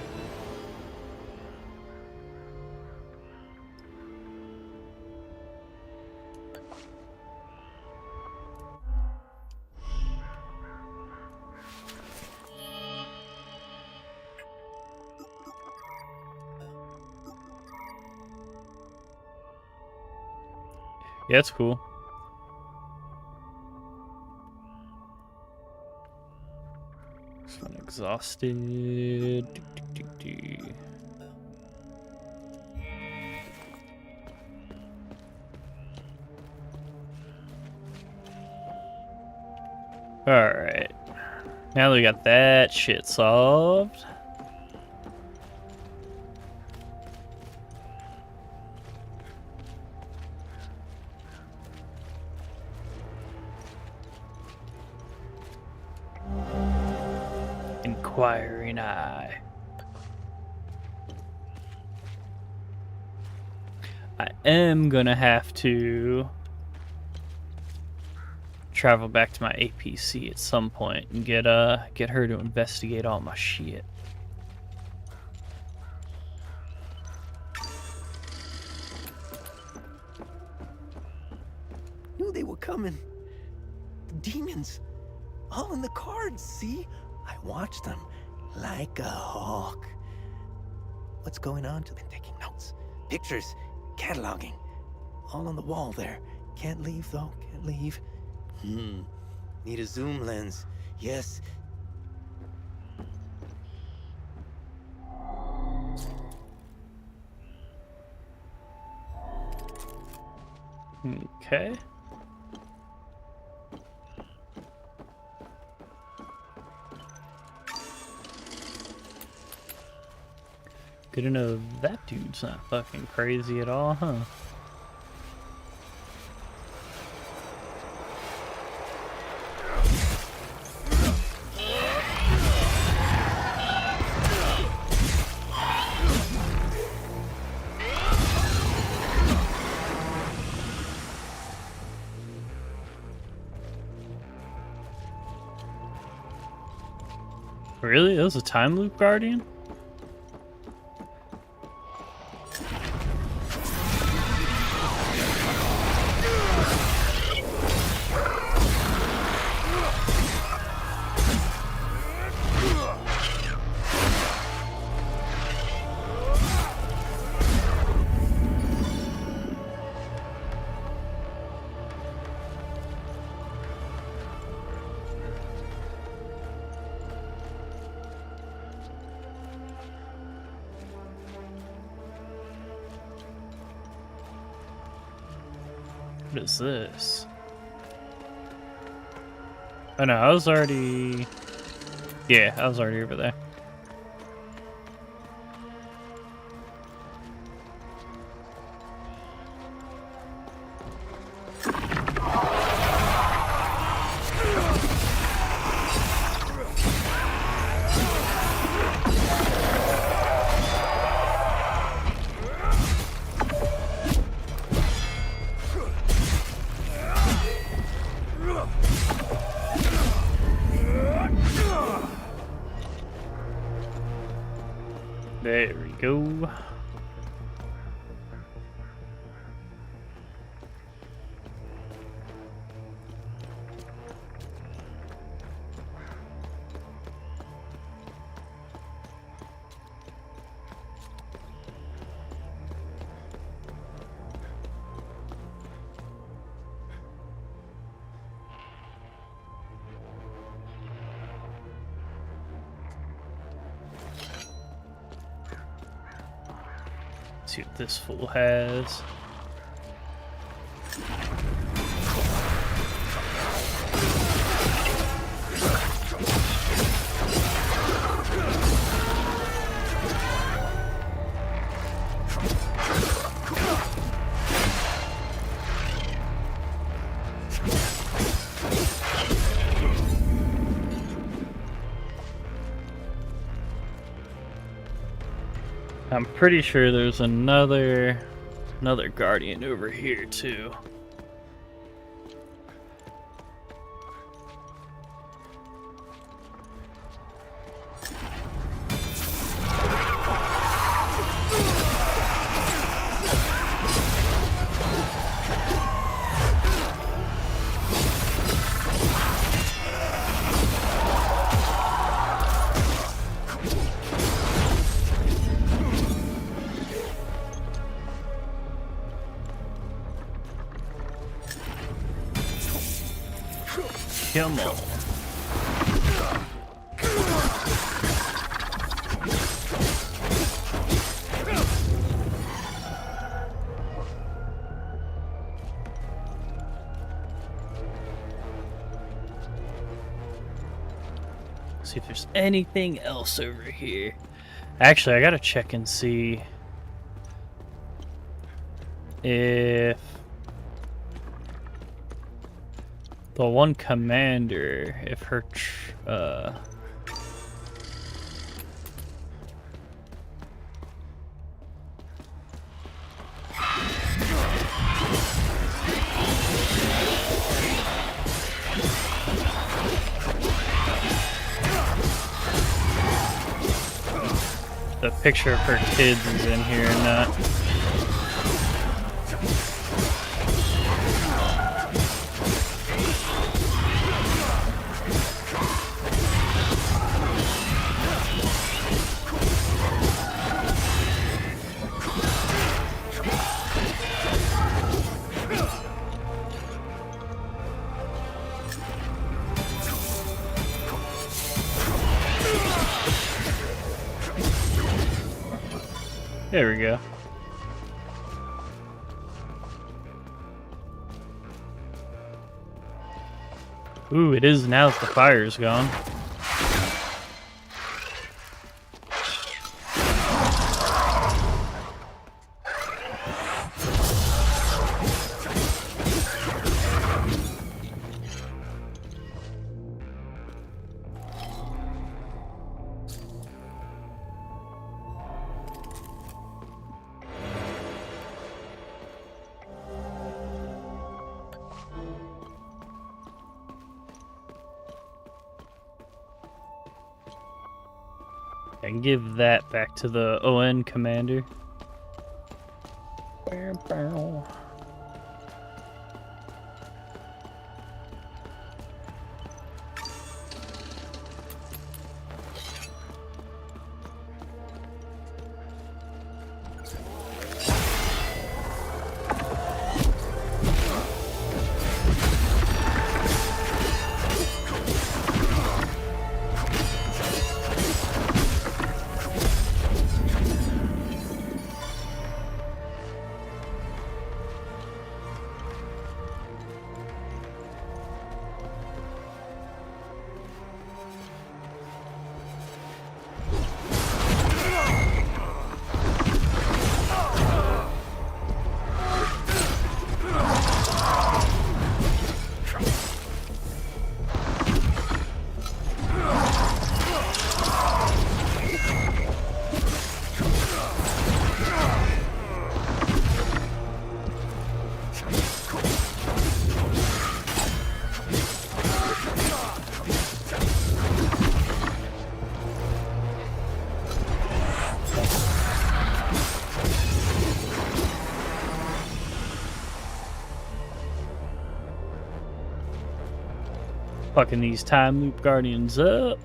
Yeah, it's cool. I'm exhausted. Alright. Now that we got that shit solved. Inquiring eye. I am gonna have to travel back to my APC at some point and get her to investigate all my shit. Knew they were coming. The demons. All in the cards, see? I watched them like a hawk. What's going on? I've been taking notes. Pictures. Cataloging. All on the wall there. Can't leave, though. Can't leave. Need a zoom lens. Yes. Okay. Good to know that dude's not fucking crazy at all, huh? Really? That was a time loop guardian? What is this? Oh no, I was already... Yeah, I was already over there. There we go. see what this fool has. I'm pretty sure there's another guardian over here too. Come on. See if there's anything else over here. Actually, I gotta check and see if the one commander, if her the picture of her kids is in here or not. There we go. Ooh, it is now that the fire's gone. And give that back to the ON commander. Fucking these time loop guardians up.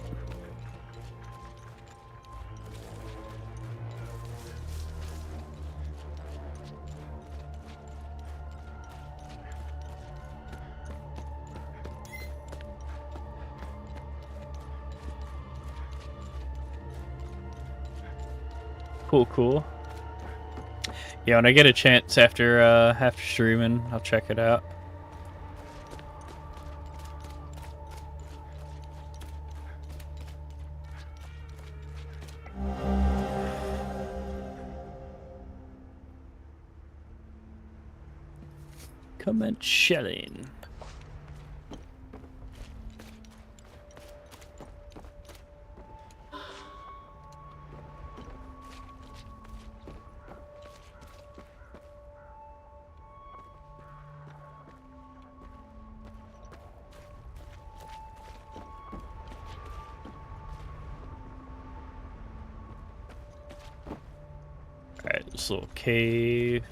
Cool, cool. Yeah, when I get a chance after streaming, I'll check it out. Commence shelling. Alright, this little cave.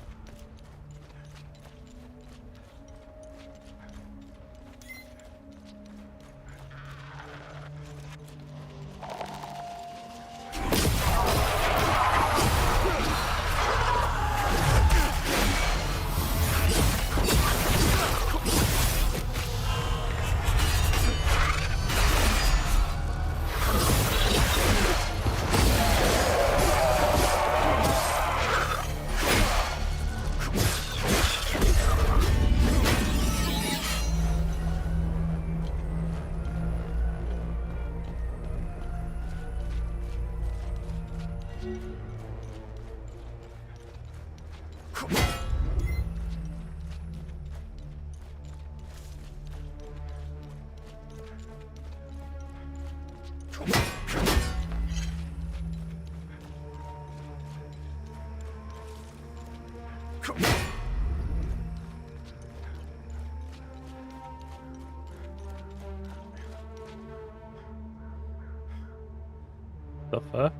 The fuck?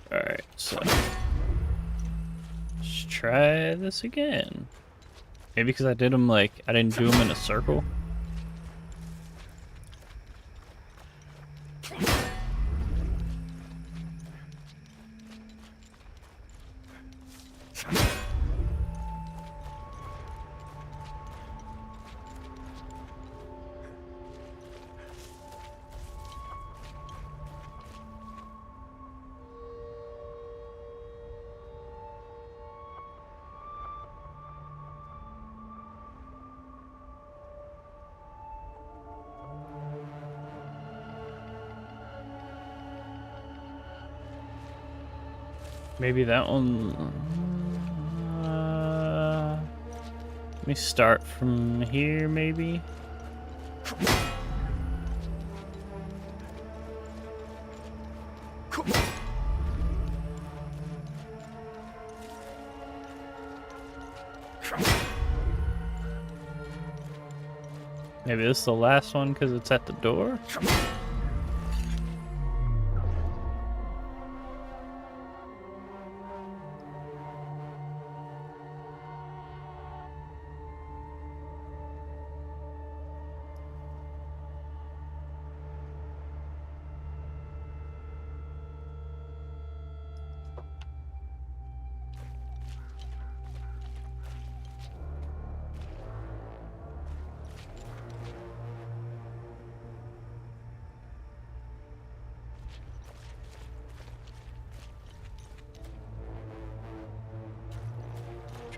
Alright, so let's try this again. Maybe because I did them like, I didn't do them in a circle. Maybe that one. Let me start from here, maybe. Maybe this is the last one because it's at the door.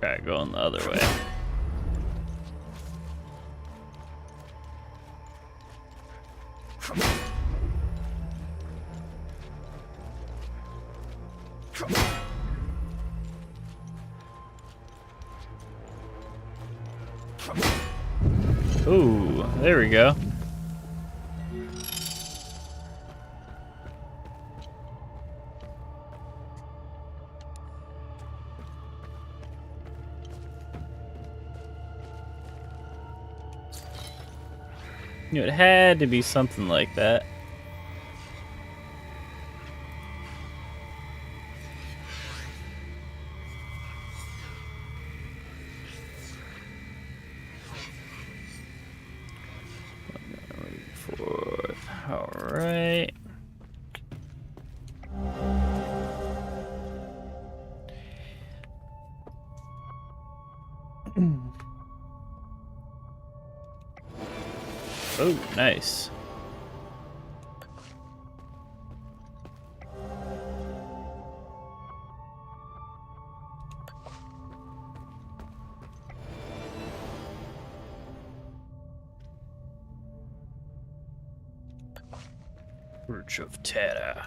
Try going the other way. Ooh, there we go. You know, it had to be something like that. Alright. Oh, nice. Bridge of Terror.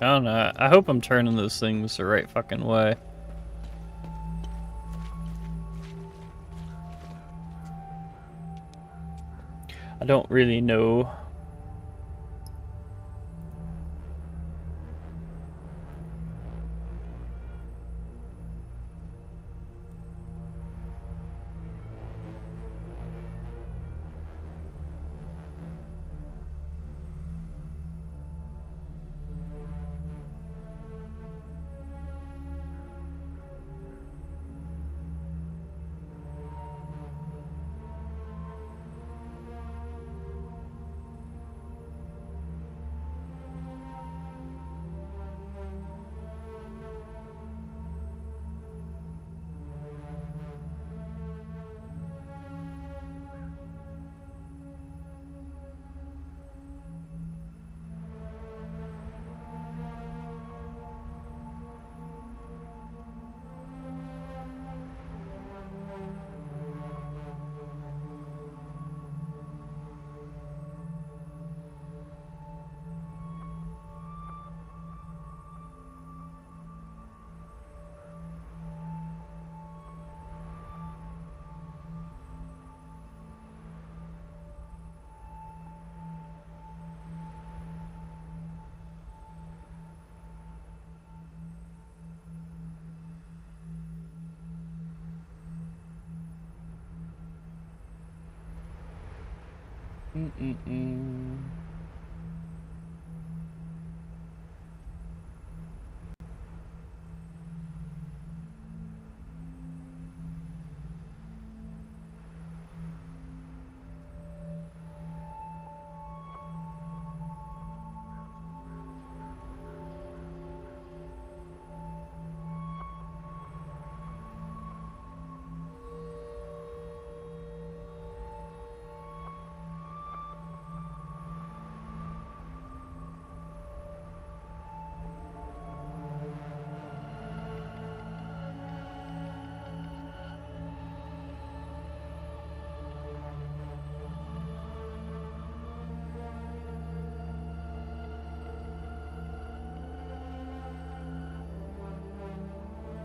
I don't know. I hope I'm turning those things the right fucking way. I don't really know.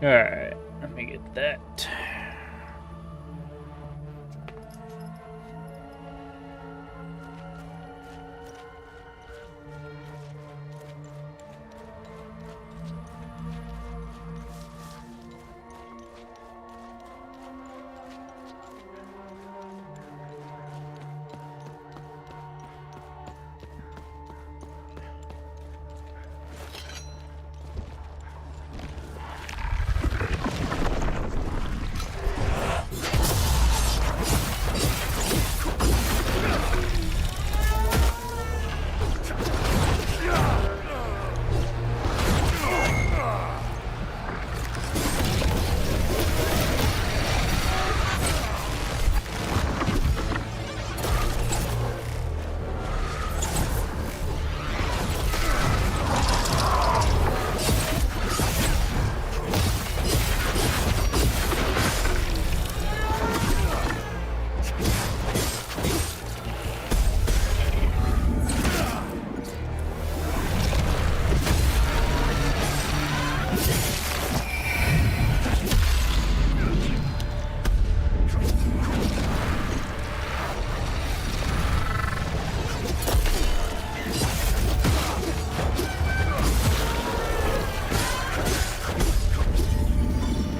Alright, let me get that.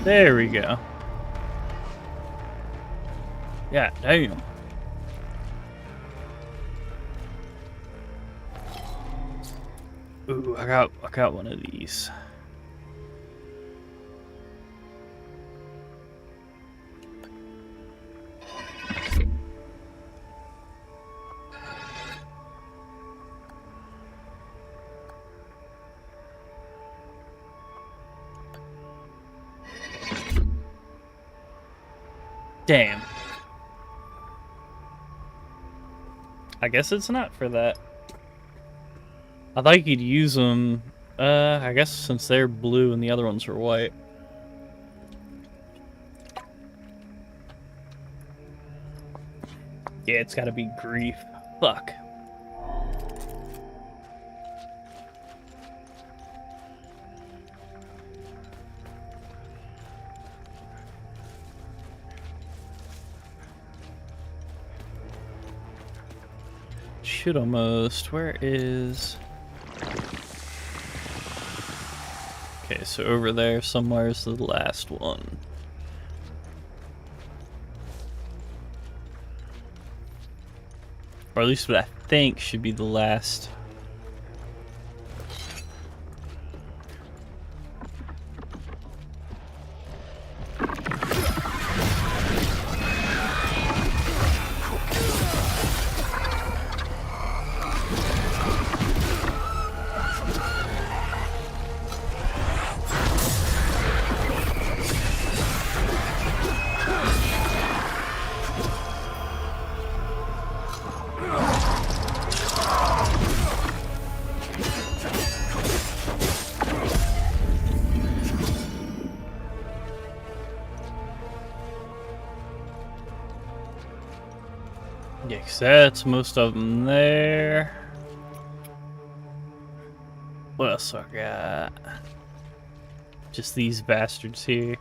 There we go. Yeah, damn. Ooh, I got one of these. Damn. I guess it's not for that. I thought you could use them, I guess since they're blue and the other ones are white. Yeah, it's gotta be grief. Fuck. Should almost. Where is... Okay, so over there somewhere is the last one. Or at least what I think should be the last. Yeah, 'cause that's most of them there. What else I got? Just these bastards here.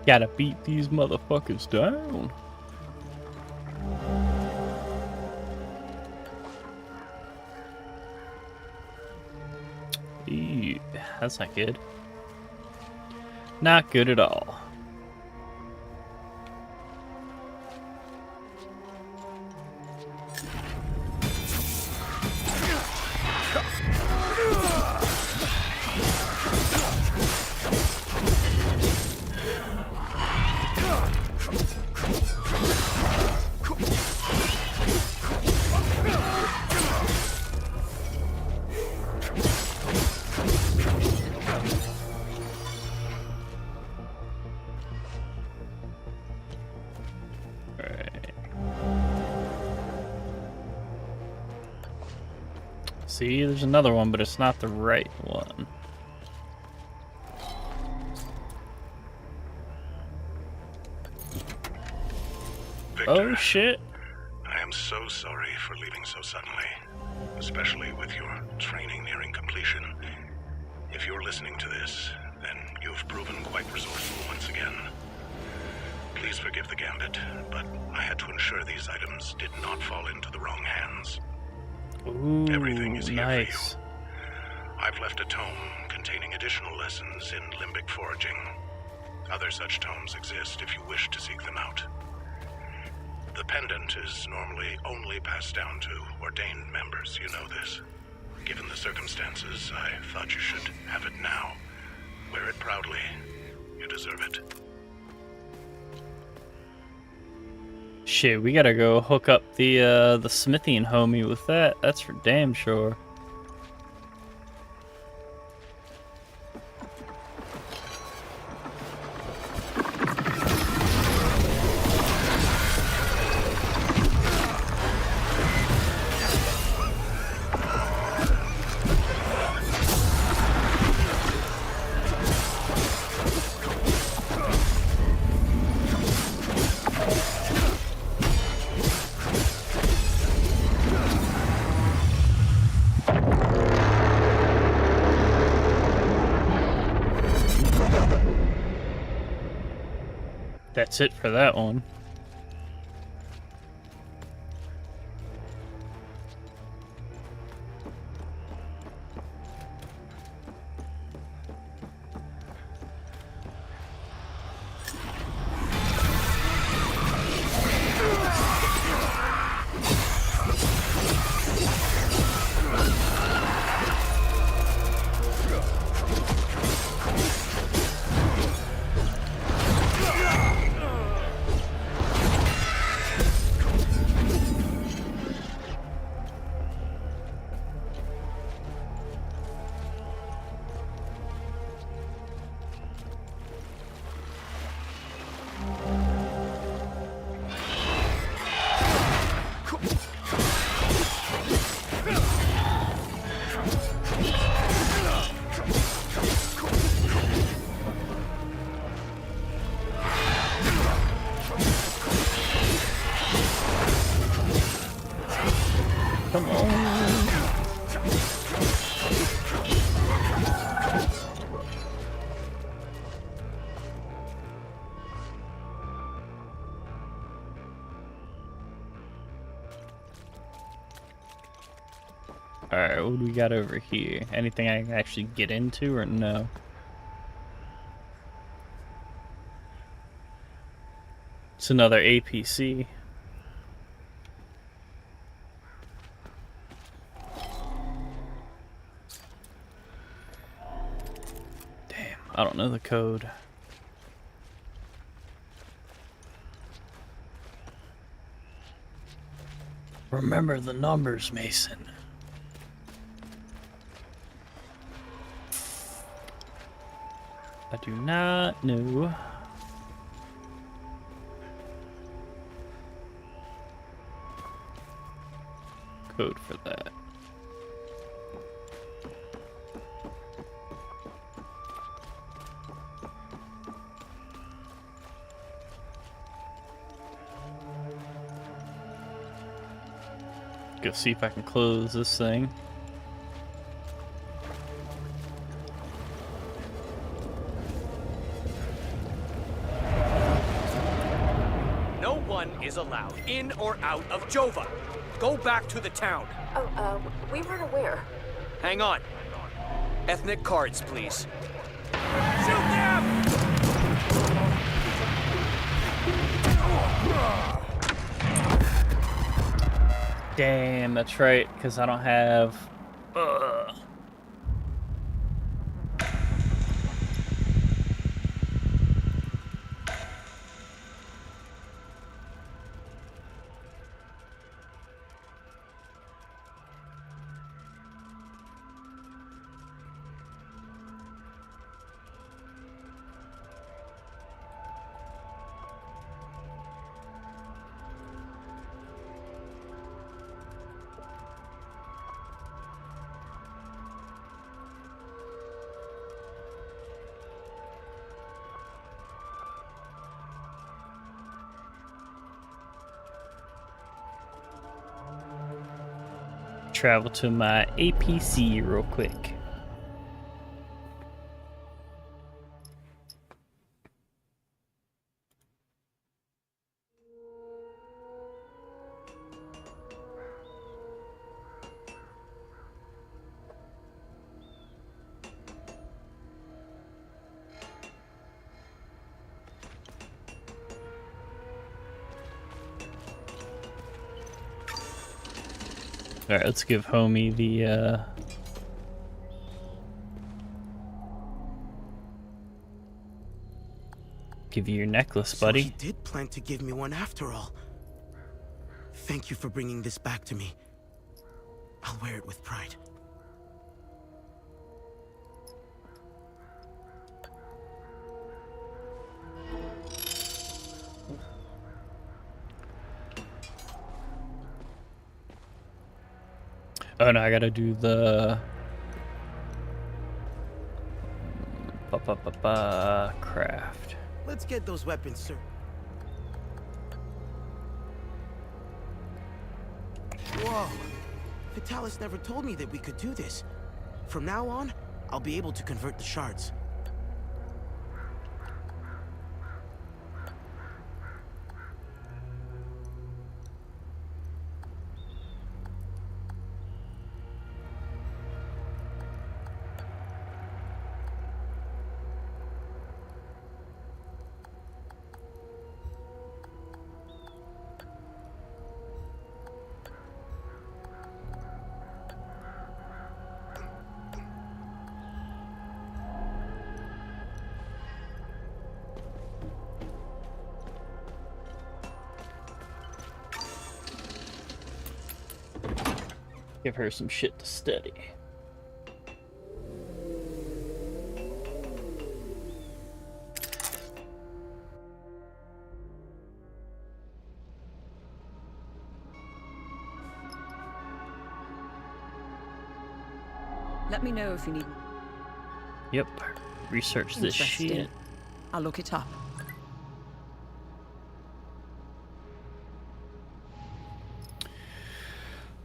Gotta beat these motherfuckers down. Ew, that's not good. Not good at all. See, there's another one, but it's not the right one. Victor, oh shit. I am so sorry for leaving so suddenly, especially with your training nearing completion. If you're listening to this, then you've proven quite resourceful once again. Please forgive the gambit, but I had to ensure these items did not fall into the wrong hands. Ooh, everything is here nice. for you. I've left a tome containing additional lessons in limbic foraging. Other such tomes exist if you wish to seek them out. The pendant is normally only passed down to ordained members, you know this. Given the circumstances, I thought you should have it now. Wear it proudly. You deserve it. Shit, we gotta go hook up the smithing homie with that. That's for damn sure. That's it for that one. Come on. Alright, what do we got over here? Anything I can actually get into or no? It's another APC. Damn, I don't know the code. Remember the numbers, Mason. I do not know. Code for that. Go see if I can close this thing. No one is allowed in or out of Jova. Go back to the town. Oh, we weren't aware. Hang on. Ethnic cards, please. Shoot them! Damn, that's right, because I don't have... Travel to my APC real quick. Alright, let's give homie the, give you your necklace, buddy. So he did plan to give me one after all. Thank you for bringing this back to me. I'll wear it with pride. Oh no, I gotta do the craft. Let's get those weapons, sir. Whoa! Vitalis never told me that we could do this. From now on, I'll be able to convert the shards. Give her some shit to study. Let me know if you need. Yep. Research this shit. I'll look it up.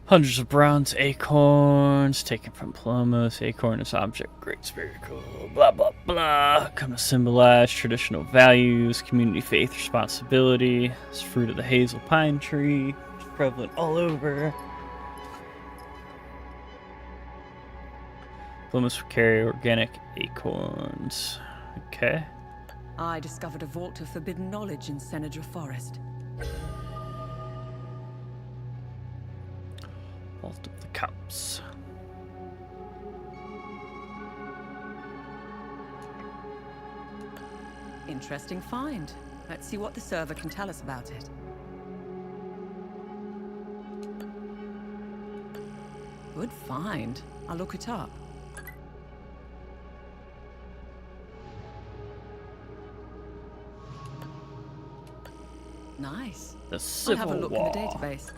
Hundreds of bronze acorns taken from Palomos. Acorn is object, great spiritual, blah blah blah. Come to symbolize traditional values, community faith, responsibility. It's fruit of the hazel pine tree. It's prevalent all over. Palomos carry organic acorns. Okay. I discovered a vault of forbidden knowledge in Senedra Forest. Vault of the Cups. Interesting find. Let's see what the server can tell us about it. Good find. I'll look it up. Nice. The I'll Civil have a look War. in the database.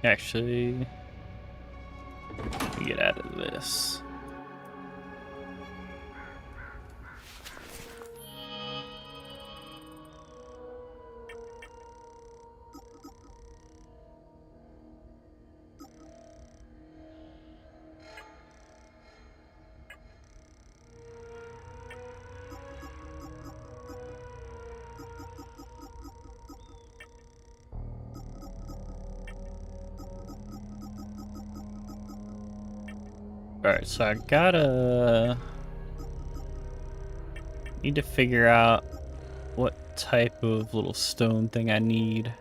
Actually, let me get out of this. Alright, so I gotta need to figure out what type of little stone thing I need.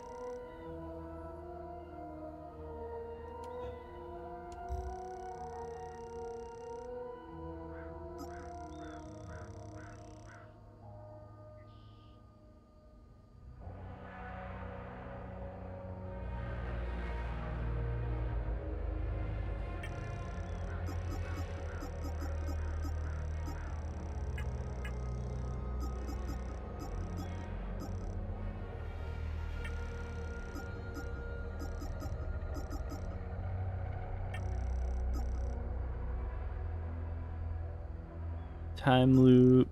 Time loop.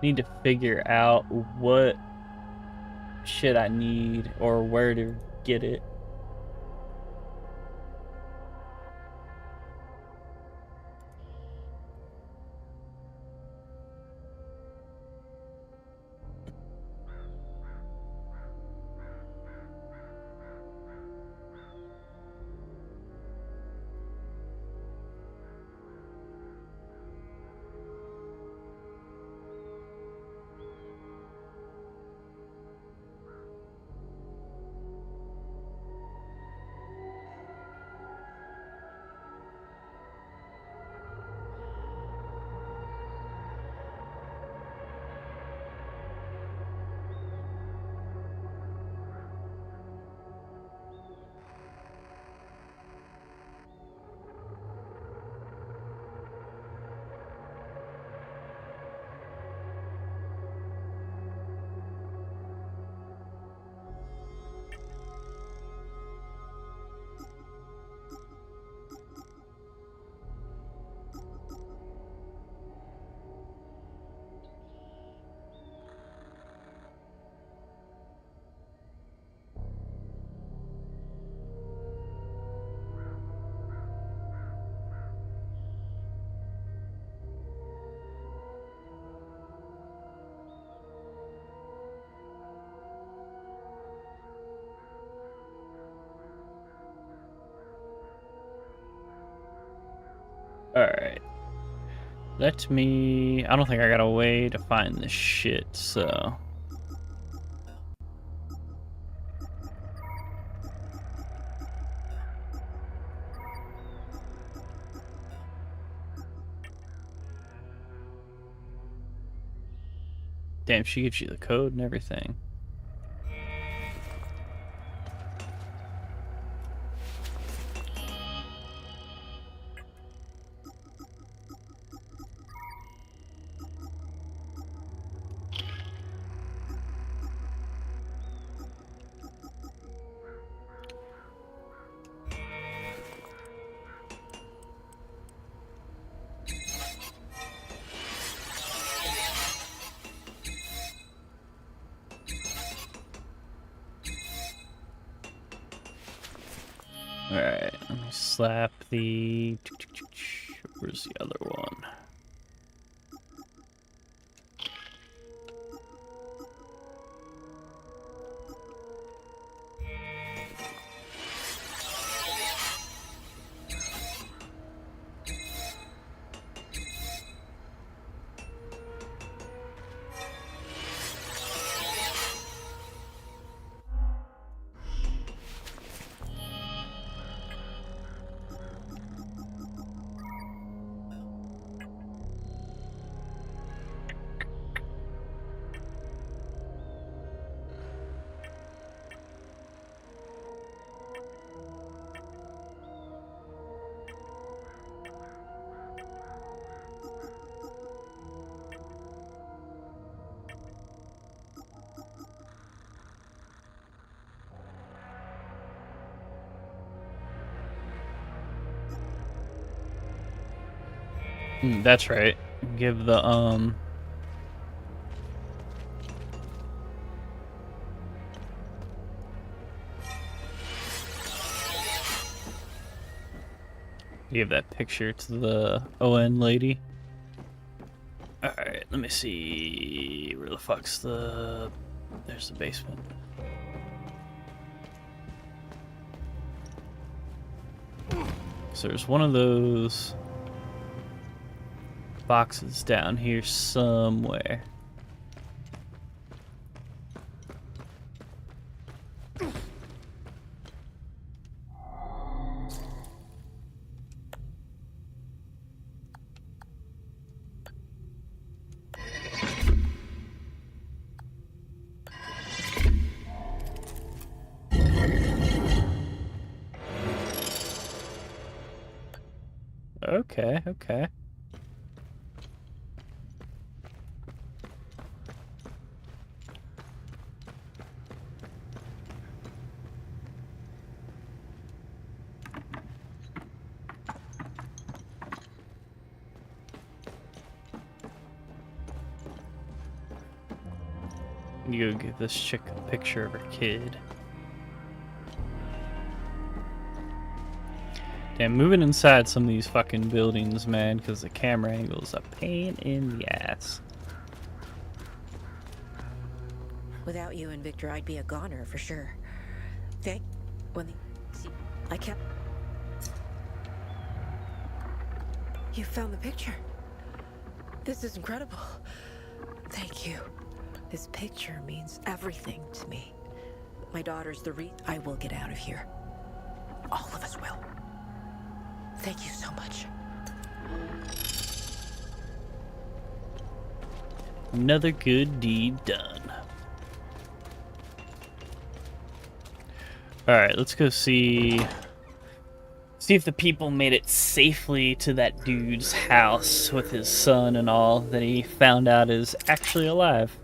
Need to figure out what shit I need or where to get it. Alright. Let me... I don't think I got a way to find this shit, so... Damn, she gives you the code and everything. Alright, let me slap the... Where's the other one? That's right. Give the, give that picture to the ON lady. Alright, let me see. Where the fuck's the... There's the basement. So there's one of those boxes down here somewhere. Okay, okay. You go give this chick a picture of her kid. Damn, moving inside some of these fucking buildings, man, because the camera angle is a pain in the ass. Without you and Victor, I'd be a goner for sure. I kept... You found the picture. This is incredible. Thank you. This picture means everything to me. My daughter's the I will get out of here. All of us will. Thank you so much. Another good deed done. Alright, let's go see if the people made it safely to that dude's house with his son and all that he found out is actually alive.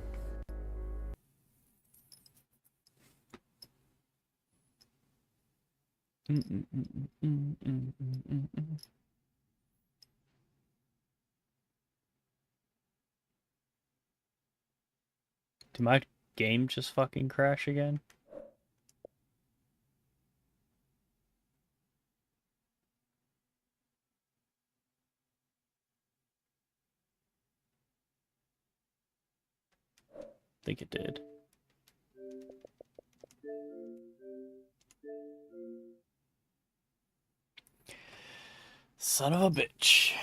Did my game just fucking crash again? I think it did. Son of a bitch.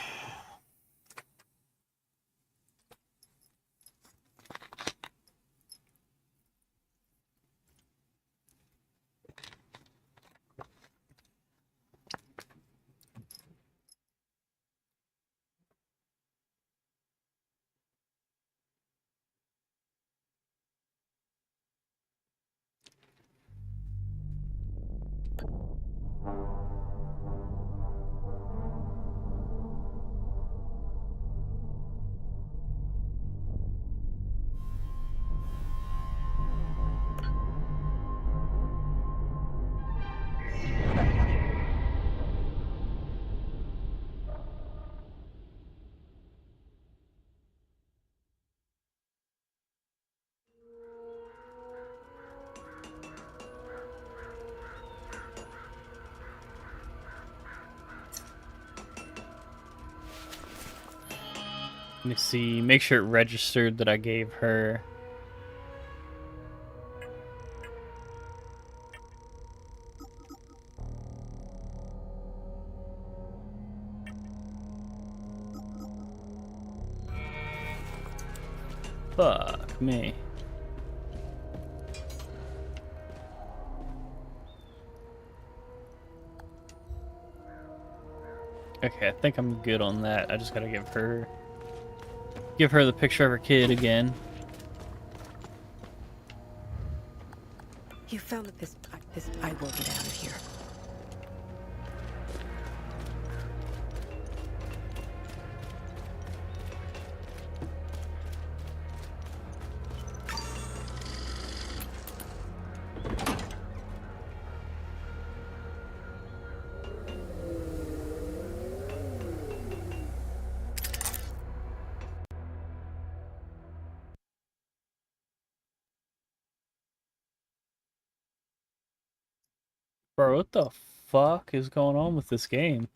Let me see, make sure it registered that I gave her. Fuck me. Okay, I think I'm good on that. I just gotta give her the picture of her kid again. You found this. I will get out of here. Bro, what the fuck is going on with this game?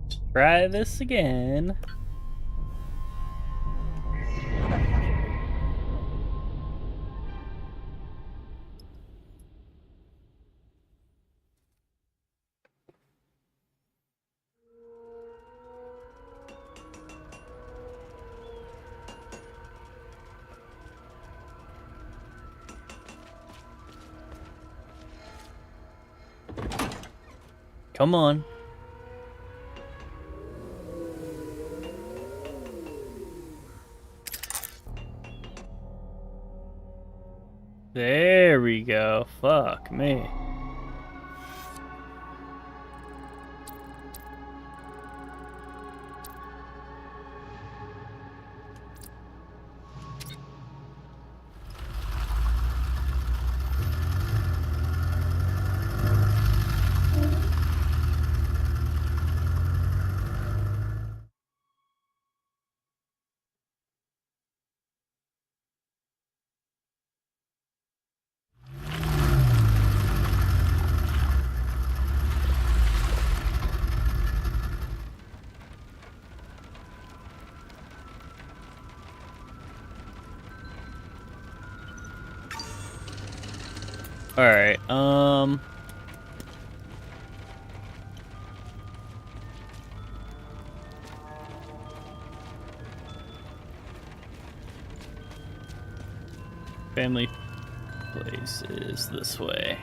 Let's try this again. Come on. There we go. Fuck me. All right. Family place is this way.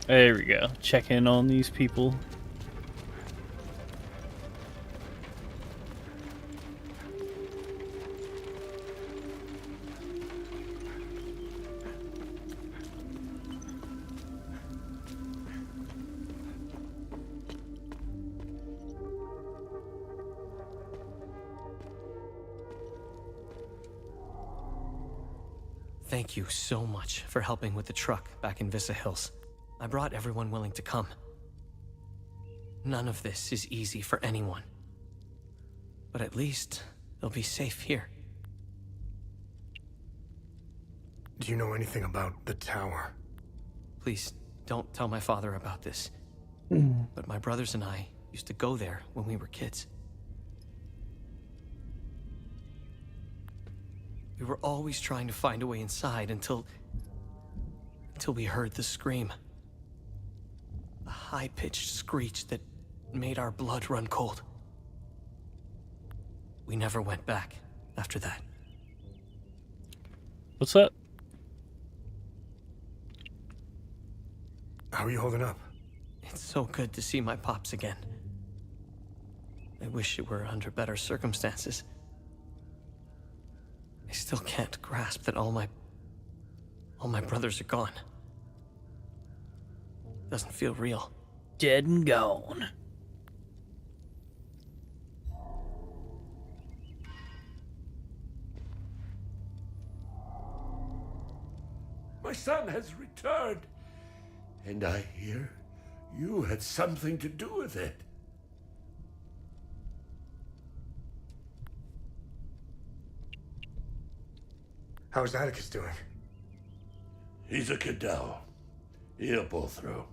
There we go. Check in on these people. Thank you so much for helping with the truck back in Visa Hills. I brought everyone willing to come. None of this is easy for anyone. But at least they'll be safe here. Do you know anything about the tower? Please don't tell my father about this. But my brothers and I used to go there when we were kids. We were always trying to find a way inside until we heard the scream. A high-pitched screech that made our blood run cold. We never went back after that. What's up? How are you holding up? It's so good to see my pops again. I wish it were under better circumstances. I still can't grasp that all my brothers are gone. Doesn't feel real. Dead and gone. My son has returned, and I hear you had something to do with it. How's Atticus doing? He's a Cadell. He'll pull through.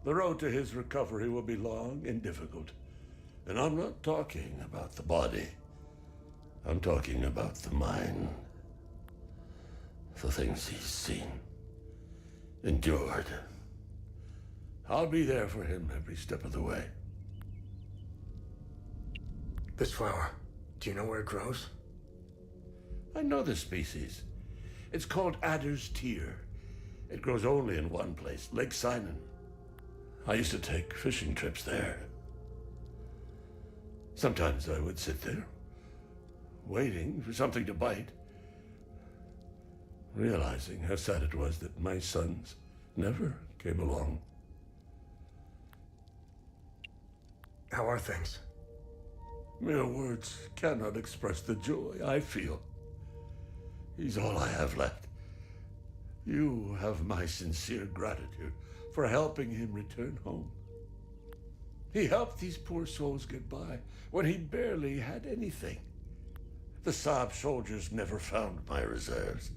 The road to his recovery will be long and difficult. And I'm not talking about the body. I'm talking about the mind. The things he's seen, endured. I'll be there for him every step of the way. This flower, do you know where it grows? I know the species. It's called Adder's Tear. It grows only in one place, Lake Sinon. I used to take fishing trips there. Sometimes I would sit there, waiting for something to bite, realizing how sad it was that my sons never came along. How are things? Mere words cannot express the joy I feel. He's all I have left. You have my sincere gratitude for helping him return home. He helped these poor souls get by when he barely had anything. The Saab soldiers never found my reserves,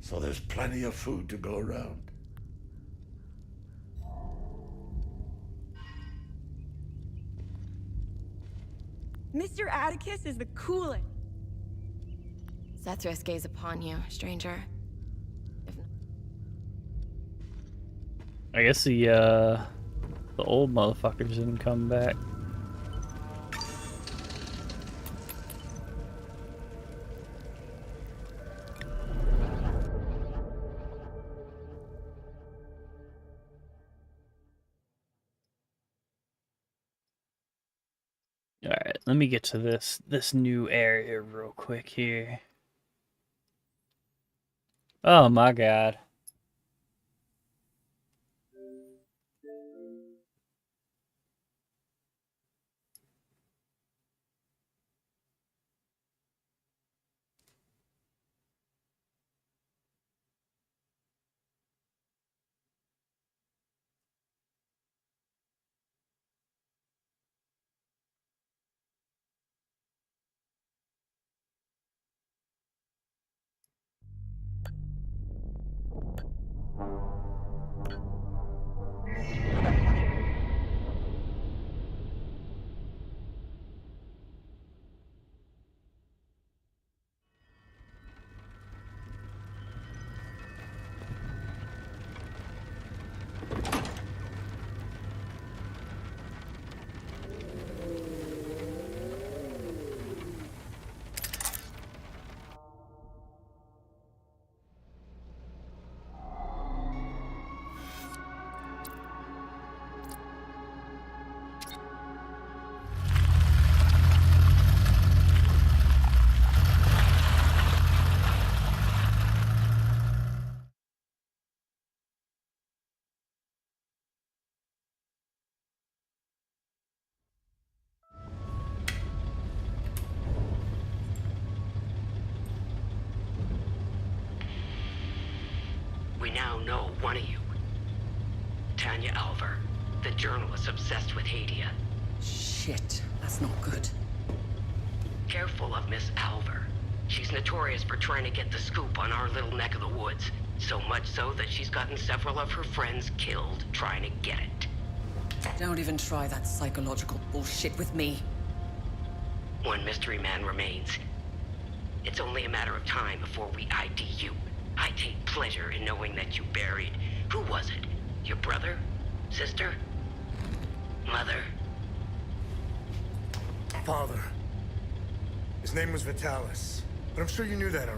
so there's plenty of food to go around. Mr. Atticus is the coolest. Sethris gaze upon you, stranger. I guess the old motherfuckers didn't come back. Alright, let me get to this new area real quick here. Oh my god. We now know one of you. Tanya Alver, the journalist obsessed with Hadia. Shit, that's not good. Careful of Miss Alver. She's notorious for trying to get the scoop on our little neck of the woods. So much so that she's gotten several of her friends killed trying to get it. Don't even try that psychological bullshit with me. One mystery man remains. It's only a matter of time before we ID you. I take pleasure in knowing that you buried... Who was it? Your brother? Sister? Mother? Father. His name was Vitalis, but I'm sure you knew that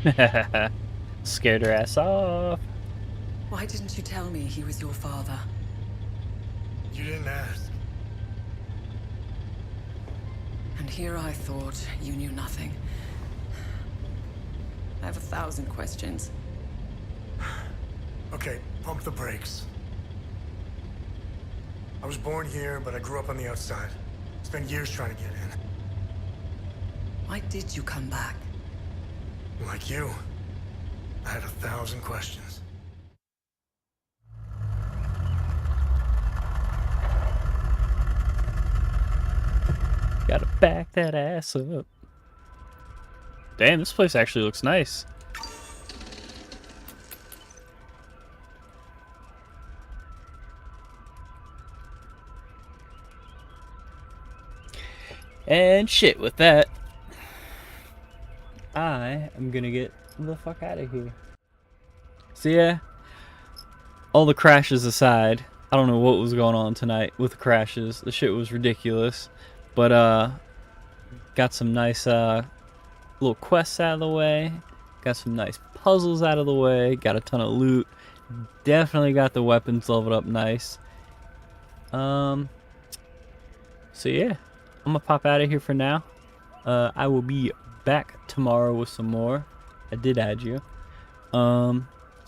already. Scared her ass off. Why didn't you tell me he was your father? You didn't ask. And here I thought you knew nothing. I have 1,000 questions. Okay, pump the brakes. I was born here, but I grew up on the outside. Spent years trying to get in. Why did you come back? Like you, I had 1,000 questions. Gotta back that ass up. Damn, this place actually looks nice. And shit, with that, I am gonna get the fuck out of here. So yeah, all the crashes aside, I don't know what was going on tonight with the crashes. The shit was ridiculous. But got some nice little quests out of the way. Got some nice puzzles out of the way. Got a ton of loot. Definitely got the weapons leveled up nice. So yeah, I'm gonna pop out of here for now. I will be back tomorrow with some more. I did add you. So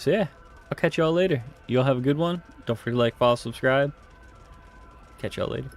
yeah, I'll catch y'all later. Y'all have a good one. Don't forget to like, follow, subscribe. Catch y'all later.